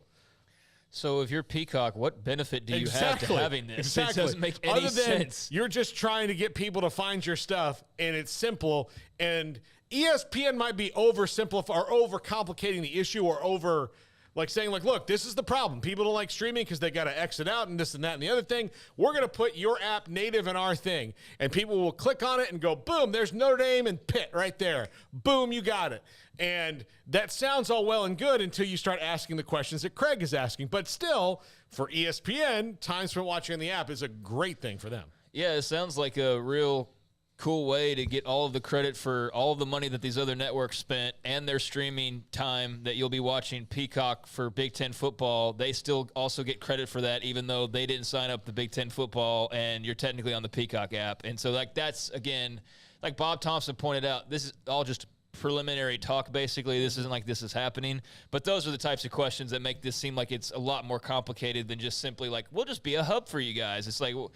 So if you're Peacock, what benefit do you have to having this? Exactly. It doesn't make any sense. You're just trying to get people to find your stuff, and it's simple. And ESPN might be oversimplifying or overcomplicating the issue, or over like saying like, look, this is the problem. People don't like streaming because they got to exit out and this and that and the other thing. We're going to put your app native in our thing, and people will click on it and go, boom, there's Notre Dame and Pitt right there. Boom, you got it. And that sounds all well and good until you start asking the questions that Craig is asking. But still, for ESPN, time spent watching on the app is a great thing for them. Yeah, it sounds like a real cool way to get all of the credit for all of the money that these other networks spent and their streaming time that you'll be watching Peacock for Big Ten football. They still also get credit for that, even though they didn't sign up the Big Ten football and you're technically on the Peacock app. And so like that's, again, like Bob Thompson pointed out, this is all just preliminary talk, basically. This isn't like this is happening, but those are the types of questions that make this seem like it's a lot more complicated than just simply like, we'll just be a hub for you guys. It's like, well,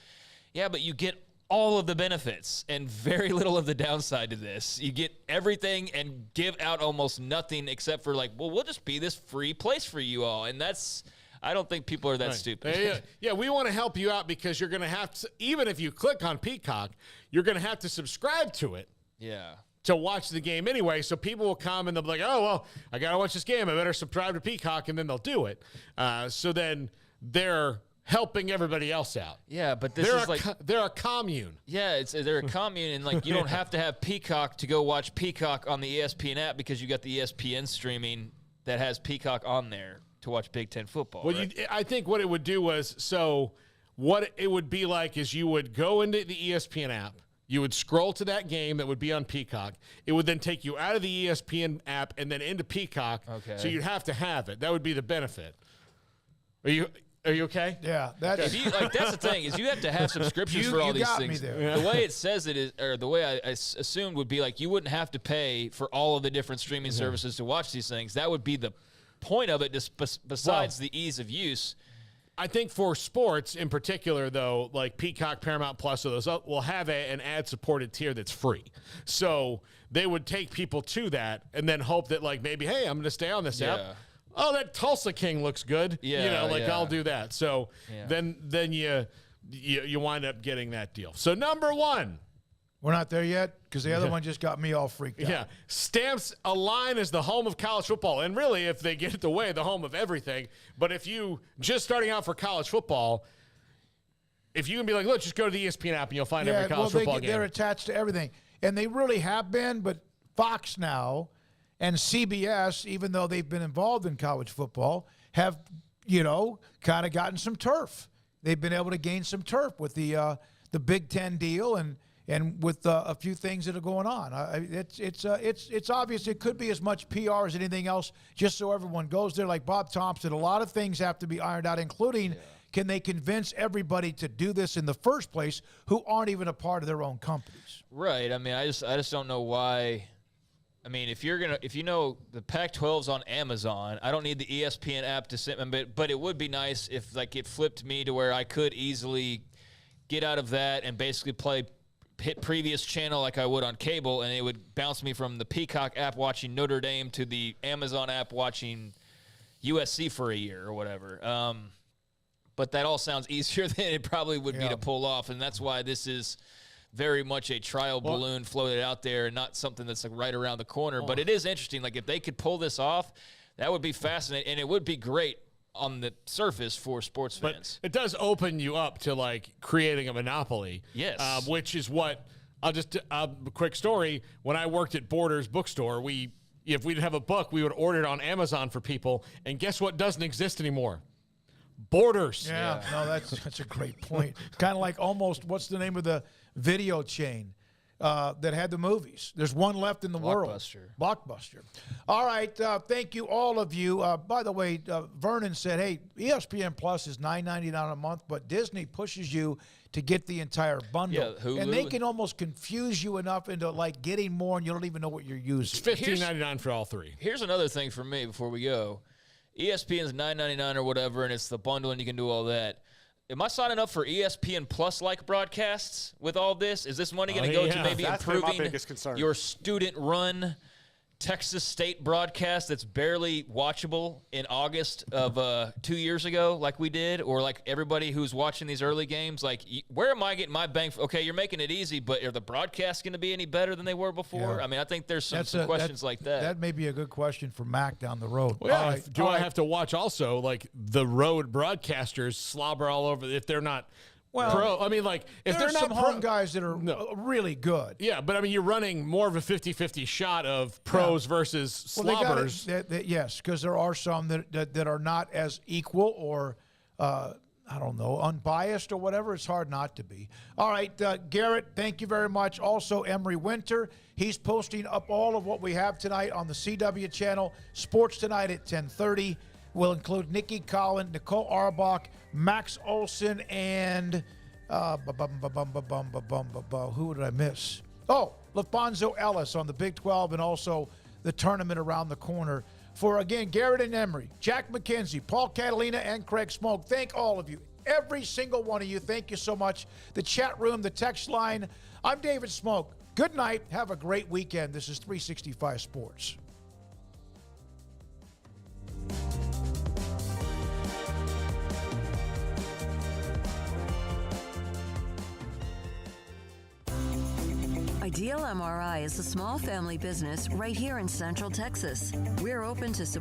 yeah, but you get all of the benefits and very little of the downside to this. You get everything and give out almost nothing except for like, well, we'll just be this free place for you all. And that's, I don't think people are that stupid. Yeah, we want to help you out because you're going to have to, even if you click on Peacock, you're going to have to subscribe to it. Yeah. To watch the game anyway. So people will come and they'll be like, oh, well, I got to watch this game. I better subscribe to Peacock, and then they'll do it. So then they're helping everybody else out. Yeah, but they're a commune. Yeah, they're a commune, and like you don't have to have Peacock to go watch Peacock on the ESPN app because you got the ESPN streaming that has Peacock on there to watch Big Ten football. Well, right? I think what it would do was, so what it would be like is you would go into the ESPN app, you would scroll to that game that would be on Peacock. It would then take you out of the ESPN app and then into Peacock. Okay. So you'd have to have it. That would be the benefit. Are you okay? Yeah, that's that's the thing is you have to have subscriptions for all these things. The way it says it is, or the way I assumed would be like you wouldn't have to pay for all of the different streaming services to watch these things. That would be the point of it. Just besides the ease of use. I think for sports in particular, though, like Peacock, Paramount Plus, or those will have an ad-supported tier that's free. So they would take people to that and then hope that, like, maybe, hey, I'm going to stay on this app. Oh, that Tulsa King looks good. I'll do that. So then you wind up getting that deal. So number 1. We're not there yet because the other one just got me all freaked out. Yeah. Stamps a line as the home of college football. And really, if they get it the way, the home of everything. But if you just starting out for college football, if you can be like, look, just go to the ESPN app and you'll find every college football game. They're attached to everything. And they really have been, but Fox now and CBS, even though they've been involved in college football, have, kind of gotten some turf. They've been able to gain some turf with the Big Ten deal and with a few things that are going on. It's obvious it could be as much PR as anything else, just so everyone goes there. Like Bob Thompson, a lot of things have to be ironed out, including can they convince everybody to do this in the first place who aren't even a part of their own companies? Right. I mean, I just don't know why. I mean, if you know the Pac-12's on Amazon, I don't need the ESPN app to sit, but it would be nice if it flipped me to where I could easily get out of that and basically hit previous channel like I would on cable, and it would bounce me from the Peacock app watching Notre Dame to the Amazon app watching USC for a year or whatever. But that all sounds easier than it probably would be to pull off, and that's why this is very much a trial balloon floated out there and not something that's right around the corner. But it is interesting. If they could pull this off, that would be fascinating, and it would be great on the surface for sports fans. But it does open you up to creating a monopoly. Yes. Which is what a quick story. When I worked at Borders Bookstore, if we didn't have a book, we would order it on Amazon for people. And guess what doesn't exist anymore? Borders. Yeah. No, that's a great point. Kind of like almost, what's the name of the video chain that had the movies? There's one left in the world. Blockbuster. All right. Thank you, all of you. By the way, Vernon said, hey, ESPN Plus is $9.99 a month, but Disney pushes you to get the entire bundle. Yeah, Hulu. And they can almost confuse you enough into getting more, and you don't even know what you're using. It's $15.99 for all three. Here's another thing for me before we go. ESPN's $9.99 or whatever, and it's the bundle, and you can do all that. Am I signing up for ESPN Plus-like broadcasts with all this? Is this money going to go to maybe improving your student-run Texas State broadcast that's barely watchable in August of 2 years ago like we did? Or everybody who's watching these early games, where am I getting my bang for? Okay, you're making it easy, but are the broadcasts going to be any better than they were before? Yeah. I mean, I think there's some questions like that. That may be a good question for Mac down the road. Well, yeah, do I have to watch also the road broadcasters slobber all over if they're not pro? I mean, if they're not some home guys that are really good. Yeah, but I mean, you're running more of a 50-50 shot of pros versus slobbers. Yes, because there are some that are not as equal or I don't know, unbiased or whatever. It's hard not to be. All right, Garrett, thank you very much. Also, Emery Winter, he's posting up all of what we have tonight on the CW channel. Sports Tonight at 10:30 will include Nikki Collin, Nicole Auerbach, Max Olson, and who did I miss? Oh, LaFonso Ellis on the Big 12 and also the tournament around the corner. For, again, Garrett and Emery, Jack McKenzie, Paul Catalina, and Craig Smoak, thank all of you. Every single one of you, thank you so much. The chat room, the text line. I'm David Smoak. Good night. Have a great weekend. This is 365 Sports. Ideal MRI is a small family business right here in Central Texas. We're open to support